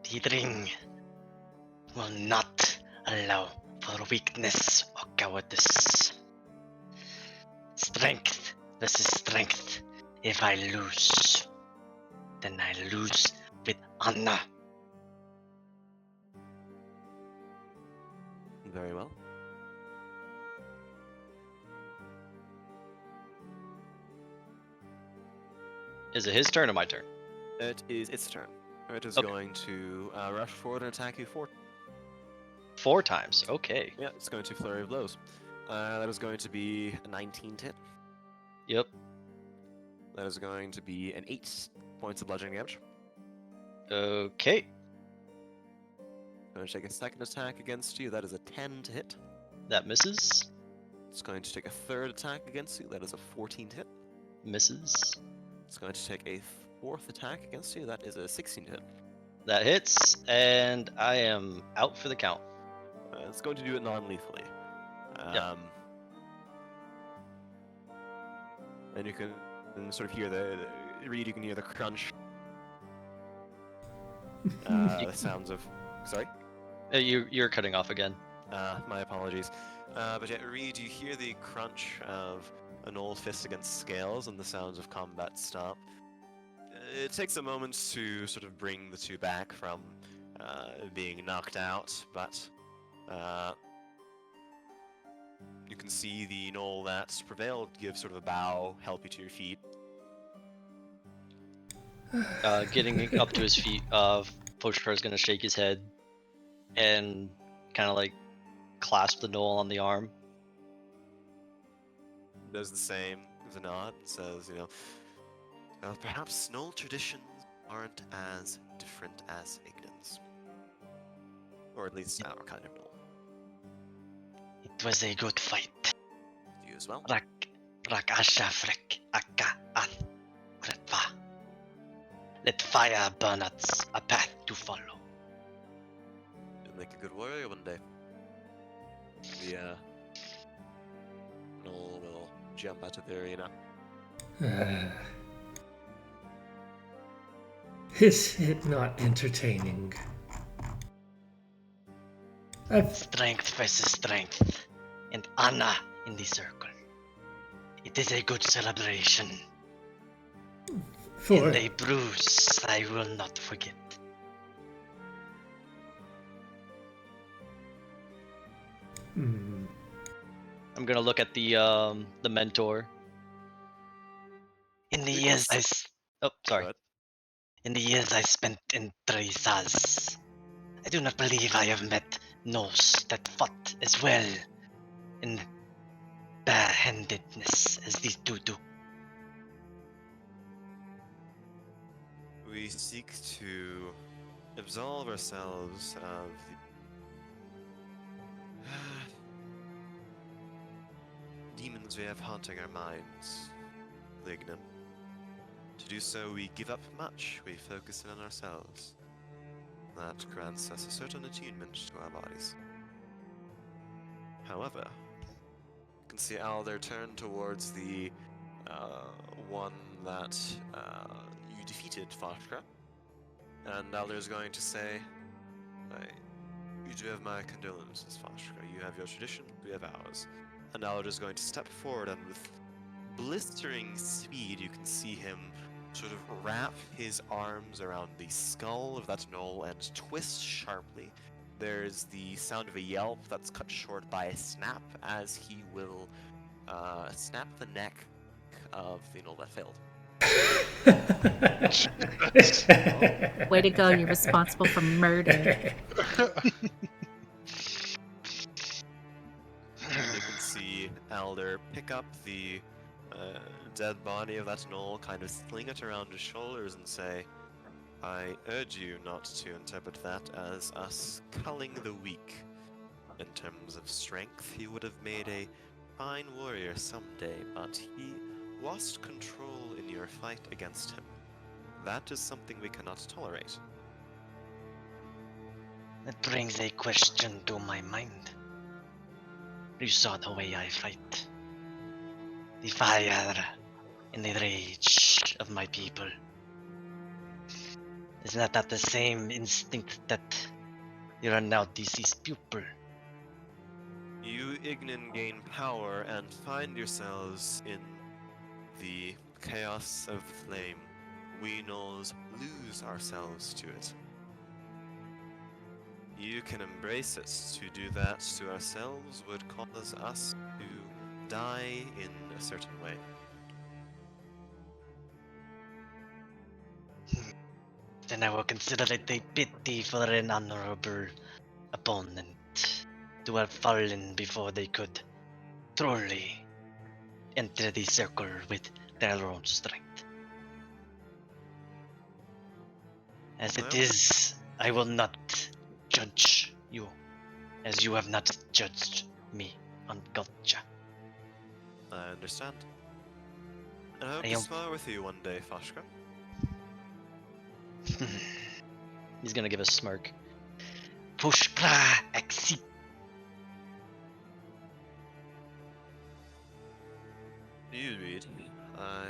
The ring will not allow for weakness or cowardice. Strength versus strength. If I lose, then I lose with honor. Very well. Is it his turn or my turn? It is its turn. It is Okay. going to rush forward and attack you 4 times. Okay. Yeah, it's going to flurry of blows. That is going to be a 19 to hit. Yep. That is going to be an 8 points of bludgeoning damage. Okay. Going to take a second attack against you. That is a 10 to hit. That misses. It's going to take a third attack against you. That is a 14 to hit. Misses. It's going to take a fourth attack against you. That is a 16 to hit. That hits, and I am out for the count. It's going to do it non-lethally. Yep. And you can sort of hear Reed, you can hear the crunch. The sounds of... Sorry? You're cutting off again. My apologies. But yeah, Reed, you hear the crunch of an old fist against scales and the sounds of combat stop. It takes a moment to sort of bring the two back from being knocked out, but you can see the knoll that prevailed give sort of a bow, help you to your feet. Getting up to his feet, Foshkar is gonna shake his head and kind of like clasp the knoll on the arm. Does the same, gives a nod, says, perhaps Knoll traditions aren't as different as Ignin's. Or at least our kind of Knoll. It was a good fight. You as well? Rak ashafrek akka ath kretva. Let fire burn us a path to follow. You'll make a good warrior one day. The Knoll will jump out of the arena. Is it not entertaining? Strength versus strength, and honor in the circle. It is a good celebration. For And a bruise I will not forget. I'm gonna look at the mentor. In the years Oh, sorry. Go ahead. In the years I spent in Trisaz, I do not believe I have met Nos that fought as well in barehandedness as these two do. We seek to absolve ourselves of the demons we have haunting our minds, Lignin. To do so, we give up much, we focus in on ourselves. That grants us a certain attunement to our bodies. However, you can see Alder turn towards the one that you defeated, Foshkra. And Alder is going to say, you do have my condolences, Foshkra. You have your tradition, we have ours. And Alder is going to step forward, and with blistering speed, you can see him sort of wrap his arms around the skull of that knoll and twist sharply. There's the sound of a yelp that's cut short by a snap as he will snap the neck of the knoll that failed. Way to go, you're responsible for murder. You can see Alder pick up the dead body of that knoll, kind of sling it around his shoulders and say, I urge you not to interpret that as us culling the weak. In terms of strength, he would have made a fine warrior someday, but he lost control in your fight against him. That is something we cannot tolerate. That brings a question to my mind. You saw the way I fight. The fire and the rage of my people. Is that not the same instinct that your now deceased pupil? You, Ignin, gain power and find yourselves in the chaos of the flame. We Gnolls lose ourselves to it. You can embrace it. To do that to ourselves would cause us to die in a certain way. Then I will consider it a pity for an honorable opponent to have fallen before they could truly enter the circle with their own strength. As it Well. is, I will not judge you, as you have not judged me on culture. I understand. And I hope I to am- smile with you one day, Foshkra. He's gonna give a smirk. Pushkra exit. You, Reed. I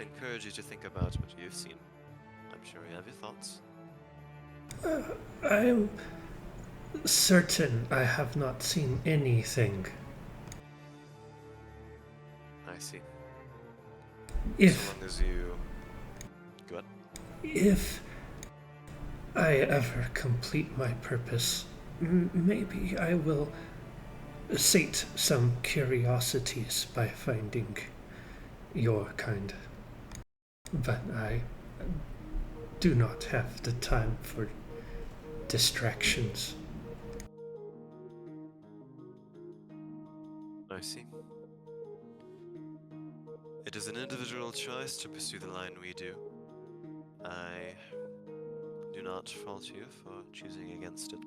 encourage you to think about what you've seen. I'm sure you have your thoughts. I'm certain I have not seen anything. I see. If So long as you... Go on. If I ever complete my purpose, maybe I will sate some curiosities by finding your kind. But I do not have the time for distractions. I see. It is an individual choice to pursue the line we do. I do not fault you for choosing against it,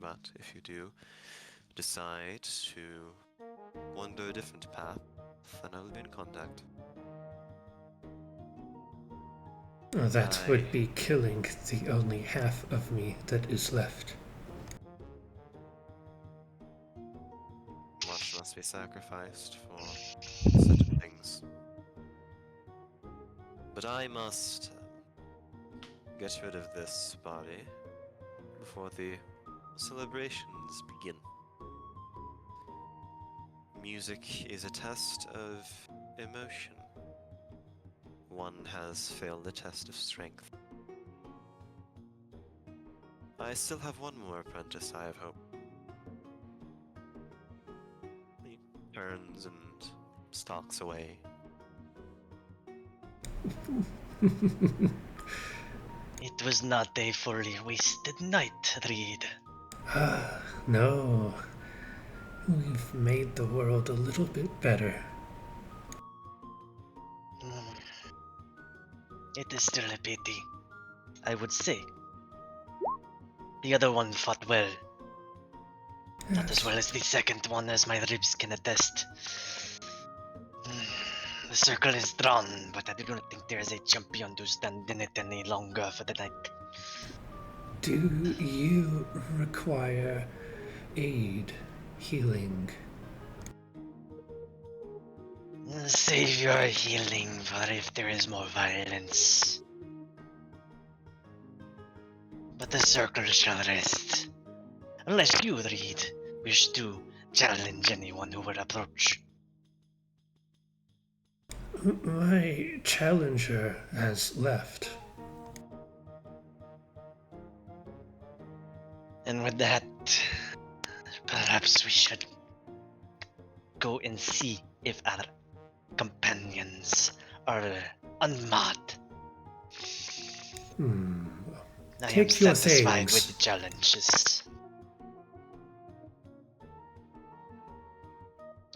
but if you do decide to wander a different path, then I will be in contact. That would be killing the only half of me that is left. Much must be sacrificed for certain things. But I must get rid of this body before the celebrations begin. Music is a test of emotion. One has failed the test of strength. I still have one more apprentice, I have hope. He turns and stalks away. It was not a fully wasted night, Reed. No. We've made the world a little bit better. It is still a pity, I would say. The other one fought well. Not as well as the second one, as my ribs can attest. The circle is drawn, but I do not think there is a champion to stand in it any longer for the night. Do you require aid, healing? Save your healing for if there is more violence. But the circle shall rest. Unless you, Reed, wish to challenge anyone who would approach. My challenger has left. And with that, perhaps we should go and see if our companions are unmarred. I am Take your satisfied things. with the challenges.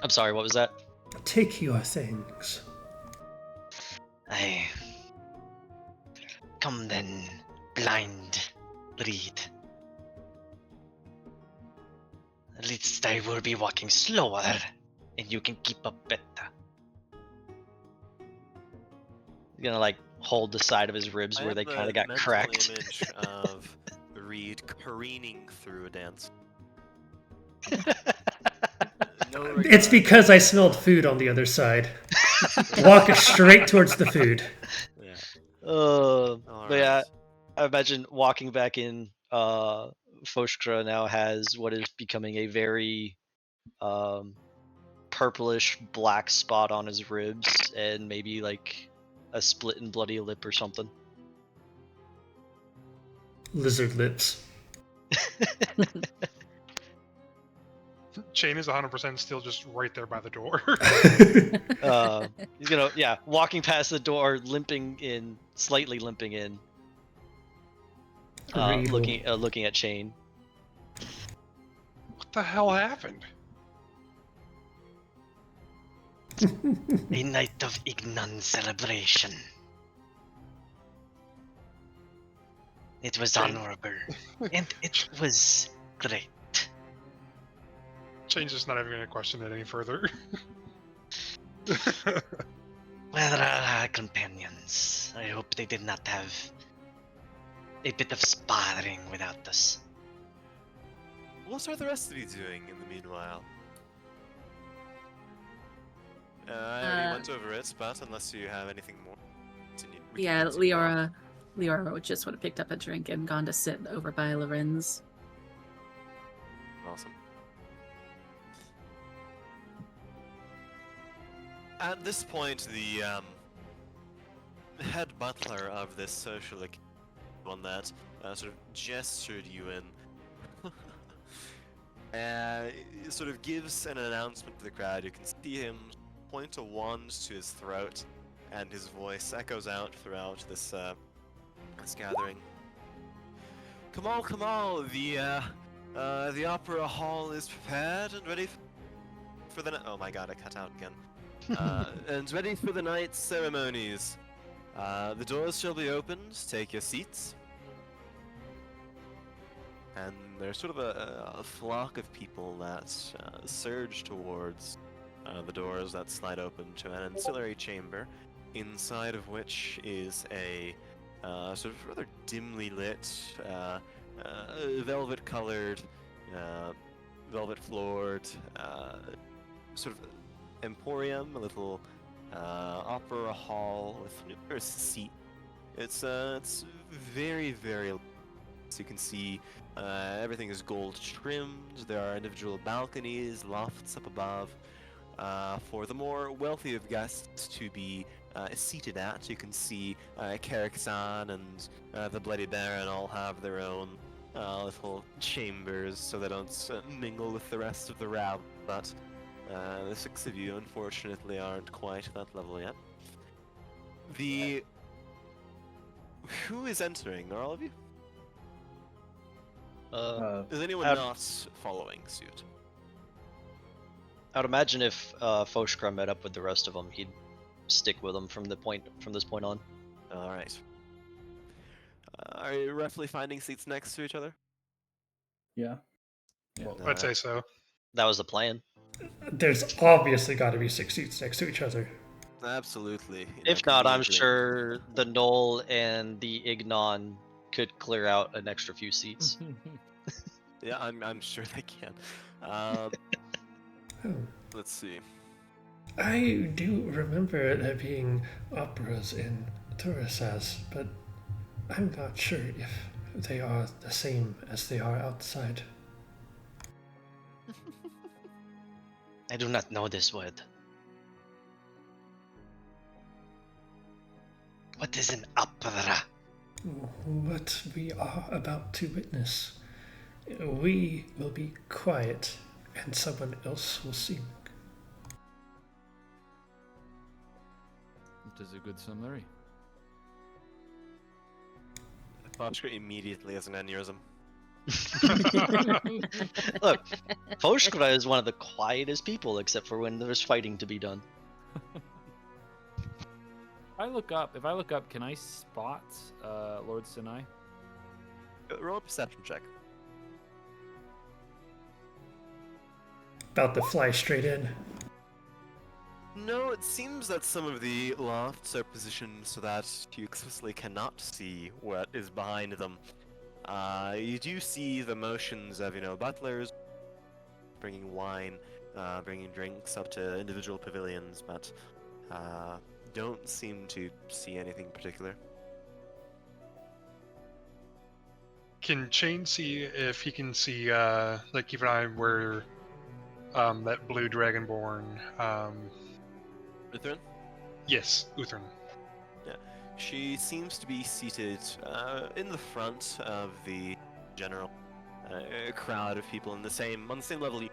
I'm sorry, what was that? Take your things. I come then, blind Reed. At least I will be walking slower, and you can keep up better. He's gonna like hold the side of his ribs where they kind of got cracked. Image of Reed careening through a dance. No It's because I smelled food on the other side. Walk straight towards the food. Yeah. But yeah, I imagine walking back in, Foshkra now has what is becoming a very purplish black spot on his ribs and maybe like a split and bloody lip or something. Lizard lips. Chain is 100% still just right there by the door. He's gonna, walking past the door, slightly limping in, looking at Chain. What the hell happened? A night of Ignan celebration. It was honorable, and it was great. Chain's just not even going to question it any further. Where are our companions? I hope they did not have a bit of sparring without us. What are the rest of you doing in the meanwhile? I already went over it, but unless you have anything more. we can Yeah, continue on. Leora just would have picked up a drink and gone to sit over by Lorenz. Awesome. At this point, the head butler of this social one that sort of gestured you in, sort of gives an announcement to the crowd. You can see him point a wand to his throat, and his voice echoes out throughout this gathering. Come all! The opera hall is prepared and ready for the. Oh my god! I cut out again. And ready for the night's ceremonies. The doors shall be opened. Take your seats. And there's sort of a flock of people that surge towards the doors that slide open to an ancillary chamber, inside of which is a sort of rather dimly lit, velvet-colored, velvet-floored, sort of emporium, a little opera hall with numerous seats. It's very, very. So you can see everything is gold trimmed. There are individual balconies, lofts up above. For the more wealthy of guests to be seated at, you can see Carrick-san and the Bloody Baron all have their own little chambers, so they don't mingle with the rest of the rabble. But the 6 of you, unfortunately, aren't quite at that level yet. Who is entering? Are all of you? Is anyone I'd- not following suit? I would imagine if Foshkra met up with the rest of them, he'd stick with them from this point on. All right. Are you roughly finding seats next to each other? Yeah. I'd say so. That was the plan. There's obviously got to be 6 seats next to each other. Absolutely. If not, I'm sure the Knoll and the Ignon could clear out an extra few seats. Yeah, I'm sure they can. Oh, Let's see. I do remember there being operas in Curis, but I'm not sure if they are the same as they are outside. I do not know this word. What is an opera? What we are about to witness. We will be quiet, and someone else will sing. It is a good summary. Foshkra immediately has an aneurysm. Look, Foshkra is one of the quietest people, except for when there's fighting to be done. If I look up, can I spot Lord Sinai? Roll a perception check. About to fly straight in. No, it seems that some of the lofts are positioned so that you explicitly cannot see what is behind them. You do see the motions of, butlers bringing wine, bringing drinks up to individual pavilions, but don't seem to see anything particular. Can Chain see if he can see, keep an eye where that blue dragonborn, Uthrin? yes, Uthrin. She seems to be seated in the front of the general crowd of people on the same level.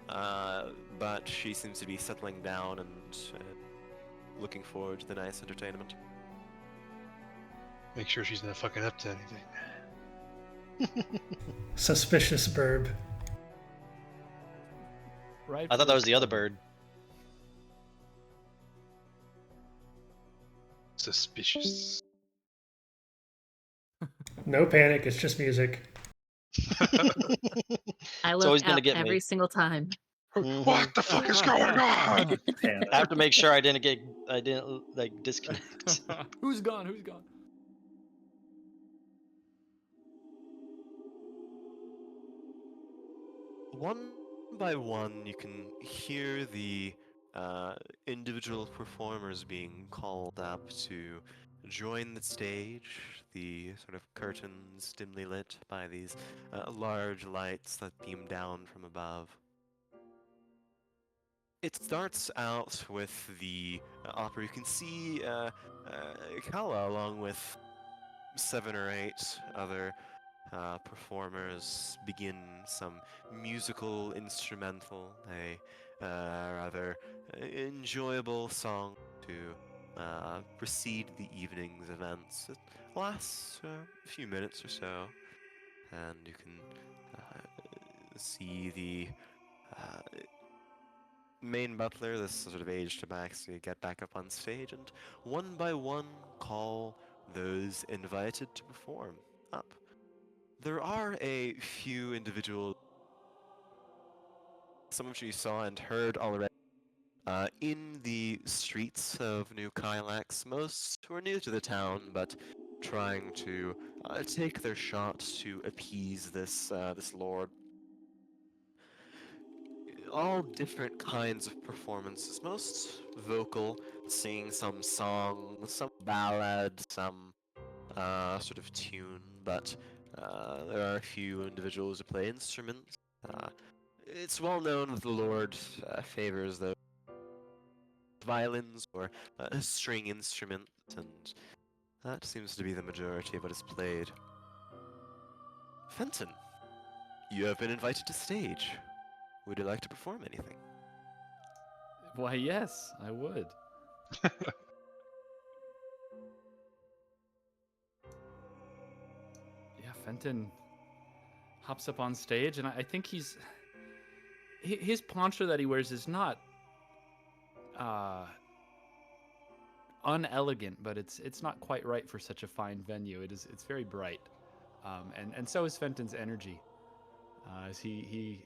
But she seems to be settling down and looking forward to the nice entertainment. Make sure she's not fucking up to anything. Suspicious burb. Right. I thought that was the other bird. Suspicious. No panic, it's just music. I always look gonna out get every me. single time. What the fuck is going on? I have to make sure I didn't disconnect. Who's gone? Who's gone? One by one, you can hear the individual performers being called up to join the stage, the sort of curtains dimly lit by these large lights that beam down from above. It starts out with the opera. You can see Calla along with 7 or 8 other performers begin some musical instrumental, a rather enjoyable song to precede the evening's events. It lasts a few minutes or so, and you can see the uh, main butler, this sort of age to max, you get back up on stage and one by one call those invited to perform up. There are a few individuals, some of which you saw and heard already, in the streets of New Kylax. Most who are new to the town, but trying to take their shot to appease this lord. All different kinds of performances, most vocal, singing some song, some ballad, some sort of tune, but there are a few individuals who play instruments. It's well known that the Lord favors the violins or string instruments, and that seems to be the majority of what is played. Fenton, you have been invited to stage. Would you like to perform anything? Why, yes, I would. Yeah, Fenton hops up on stage, and I think his poncho that he wears is not unelegant, but it's not quite right for such a fine venue. It's very bright, and so is Fenton's energy. As he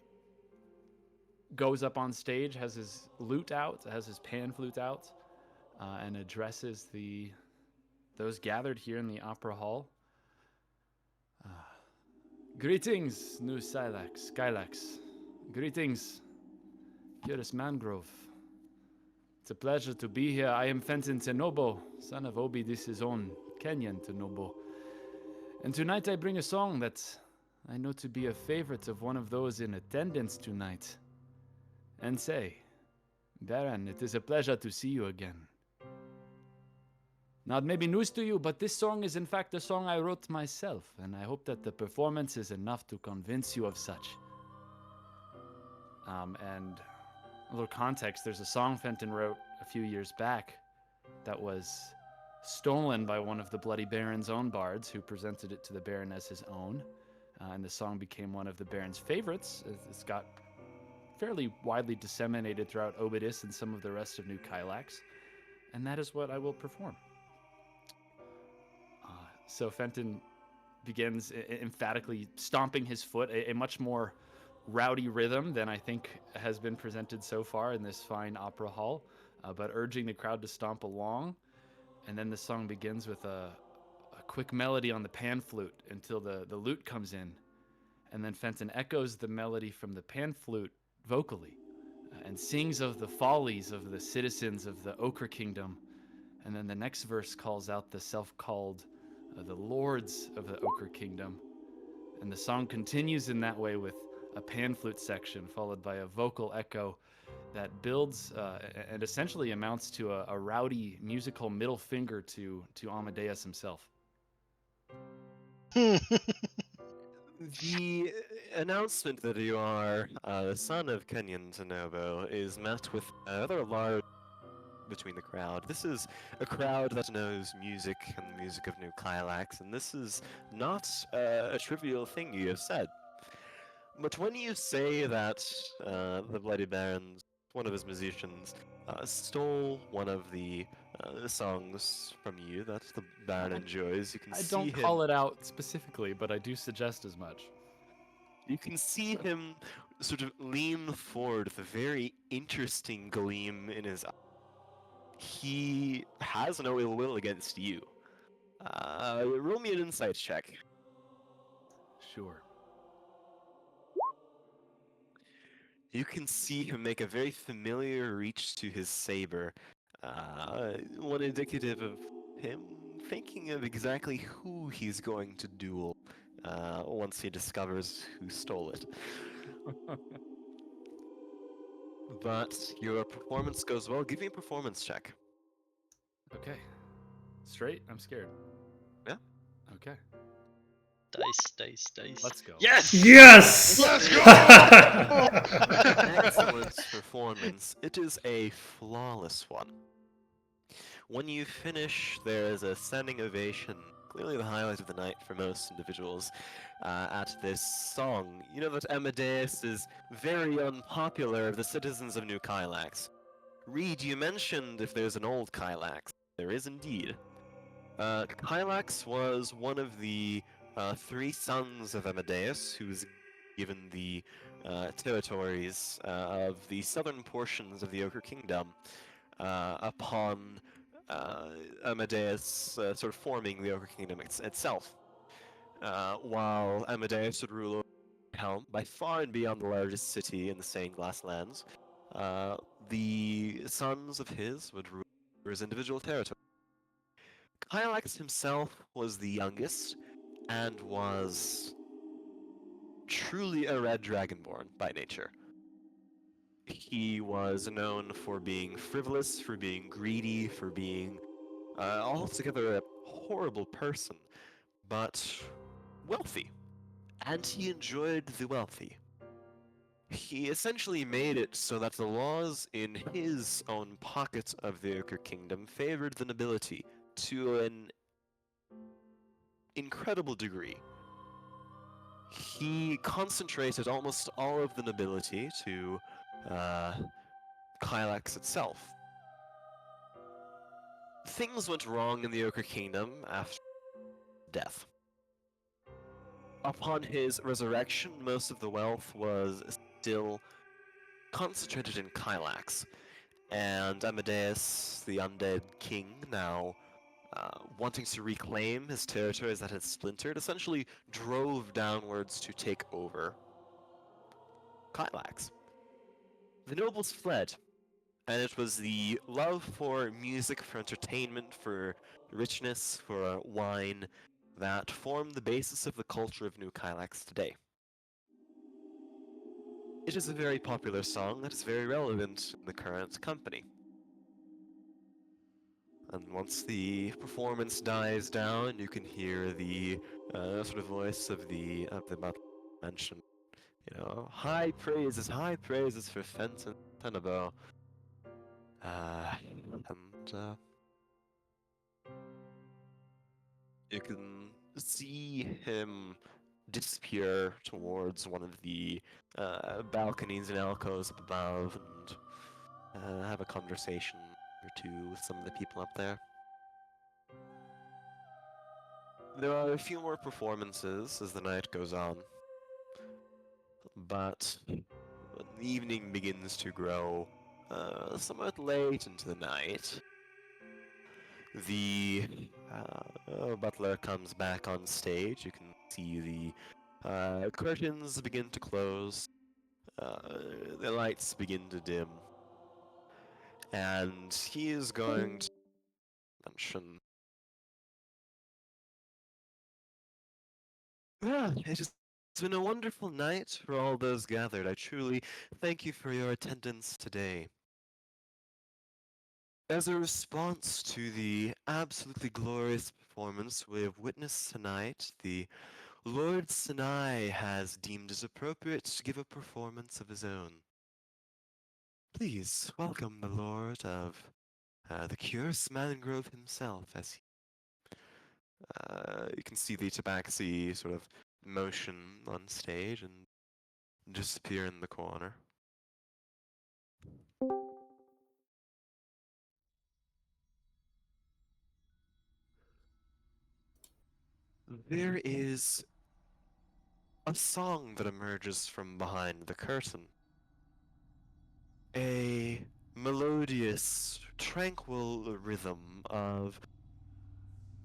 goes up on stage, has his lute out, has his pan flute out, and addresses those gathered here in the opera hall. Greetings, New Skylax. Greetings, Curis Mangrove. It's a pleasure to be here. I am Fenton Tenobo, son of Obi Dis's own Kenyan Tenobo. And tonight I bring a song that I know to be a favorite of one of those in attendance tonight. And say, Baron, it is a pleasure to see you again. Now, it may be news to you, but this song is in fact a song I wrote myself, and I hope that the performance is enough to convince you of such. And a little context, there's a song Fenton wrote a few years back that was stolen by one of the Bloody Baron's own bards, who presented it to the Baron as his own. And the song became one of the Baron's favorites. It's got fairly widely disseminated throughout Obidus and some of the rest of New Kylax. And that is what I will perform. So Fenton begins emphatically stomping his foot, a much more rowdy rhythm than I think has been presented so far in this fine opera hall, but urging the crowd to stomp along. And then the song begins with a quick melody on the pan flute until the lute comes in. And then Fenton echoes the melody from the pan flute vocally and sings of the follies of the citizens of the Ochre Kingdom. And then the next verse calls out the self-called the lords of the Ochre Kingdom. And the song continues in that way with a pan flute section followed by a vocal echo that builds and essentially amounts to a rowdy musical middle finger to Amadeus himself. The announcement that you are the son of Kenyan Tenobo is met with a rather large between the crowd. This is a crowd that knows music and the music of New Kylax, and this is not a trivial thing you have said. But when you say that the Bloody Baron, one of his musicians, stole one of the songs from you that the Baron enjoys, you can I see don't him. call it out specifically, but I do suggest as much. You can see him sort of lean forward with a very interesting gleam in his eye. He has no ill will against you. Roll me an insight check. Sure. You can see him make a very familiar reach to his saber, one indicative of him thinking of exactly who he's going to duel once he discovers who stole it. But your performance goes well. Give me a performance check. Okay. Straight? I'm scared. Yeah. Okay. Dice. Let's go. Yes! Yes! Let's go! Excellent performance. It is a flawless one. When you finish, there is a standing ovation, clearly the highlight of the night for most individuals, at this song. You know that Amadeus is very unpopular of the citizens of New Kylax. Reed, you mentioned if there's an old Kylax. There is indeed. Kylax was one of the three sons of Amadeus, who was given the territories of the southern portions of the Ochre Kingdom upon Amadeus sort of forming the Ochre Kingdom itself. While Amadeus would rule over Helm, by far and beyond the largest city in the Stained Glass Lands, the sons of his would rule over his individual territory. Kylax himself was the youngest, and was truly a red dragonborn by nature. He was known for being frivolous, for being greedy, for being altogether a horrible person, but wealthy. And he enjoyed the wealthy. He essentially made it so that the laws in his own pocket of the Ochre Kingdom favored the nobility to an incredible degree. He concentrated almost all of the nobility to Kylax itself. Things went wrong in the Ochre Kingdom after death. Upon his resurrection, most of the wealth was still concentrated in Kylax, and Amadeus, the undead king, now wanting to reclaim his territories that had splintered, essentially drove downwards to take over Kylax. The nobles fled, and it was the love for music, for entertainment, for richness, for wine, that formed the basis of the culture of New Kylax today. It is a very popular song that is very relevant in the current company. And once the performance dies down, you can hear the sort of voice of the butler mention, you know, high praises for Fenton Tenebo. And you can see him disappear towards one of the balconies and alcoves up above, and have a conversation or two with some of the people up there. There are a few more performances as the night goes on, but when the evening begins to grow somewhat late into the night, the butler comes back on stage. You can see the curtains begin to close, the lights begin to dim, and he is going to mention, it's been a wonderful night for all those gathered. I truly thank you for your attendance today. As a response to the absolutely glorious performance we have witnessed tonight, the Lord Sinai has deemed it appropriate to give a performance of his own. Please welcome the Lord of the Curis Mangrove himself, as he, you can see the tabaxi sort of motion on stage and disappear in the corner. There is a song that emerges from behind the curtain. A melodious, tranquil rhythm of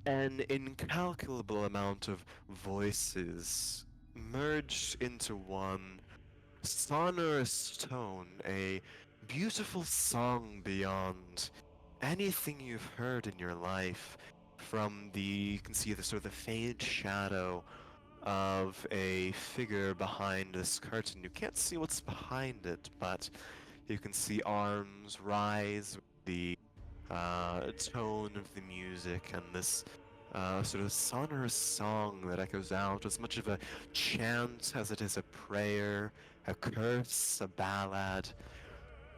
an incalculable amount of voices merged into one sonorous tone, a beautiful song beyond anything you've heard in your life, you can see the sort of the faint shadow of a figure behind this curtain. You can't see what's behind it, but you can see arms rise with the tone of the music and this sort of sonorous song that echoes out, as much of a chant as it is a prayer, a curse, a ballad,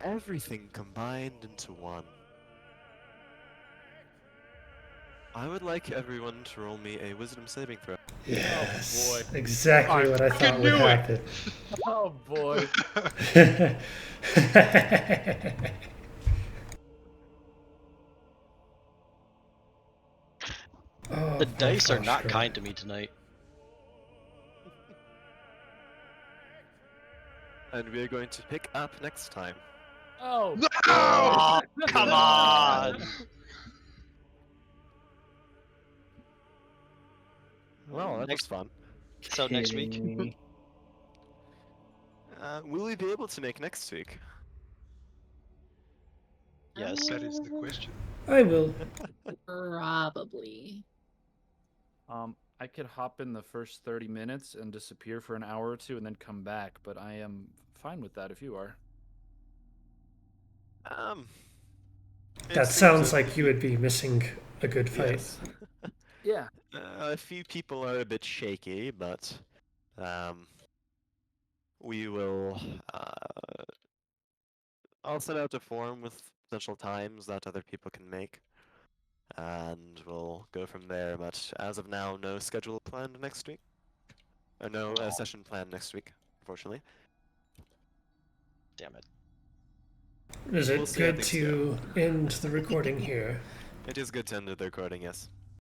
everything combined into one. I would like everyone to roll me a wisdom saving throw. Yes, boy. exactly I what I freaking thought would knew it. happen. Oh boy. Oh, The poor dice are not Foshka. kind to me tonight. And we are going to pick up next time. Oh. No! Oh, come on! Well, that was Next- fun. So next week, Kidding me. Will we be able to make next week? yes. That is the question. I will. Probably. I could hop in the first 30 minutes and disappear for an hour or two and then come back, but I am fine with that if you are. It That seems sounds that like you would be missing a good fight. yes. Yeah. A few people are a bit shaky, but we will. I'll send out a form with potential times that other people can make, and we'll go from there. But as of now, no schedule planned next week, or no session planned next week, unfortunately. Damn it. Is it We'll see how good things to end the recording here? It is good to end the recording, yes.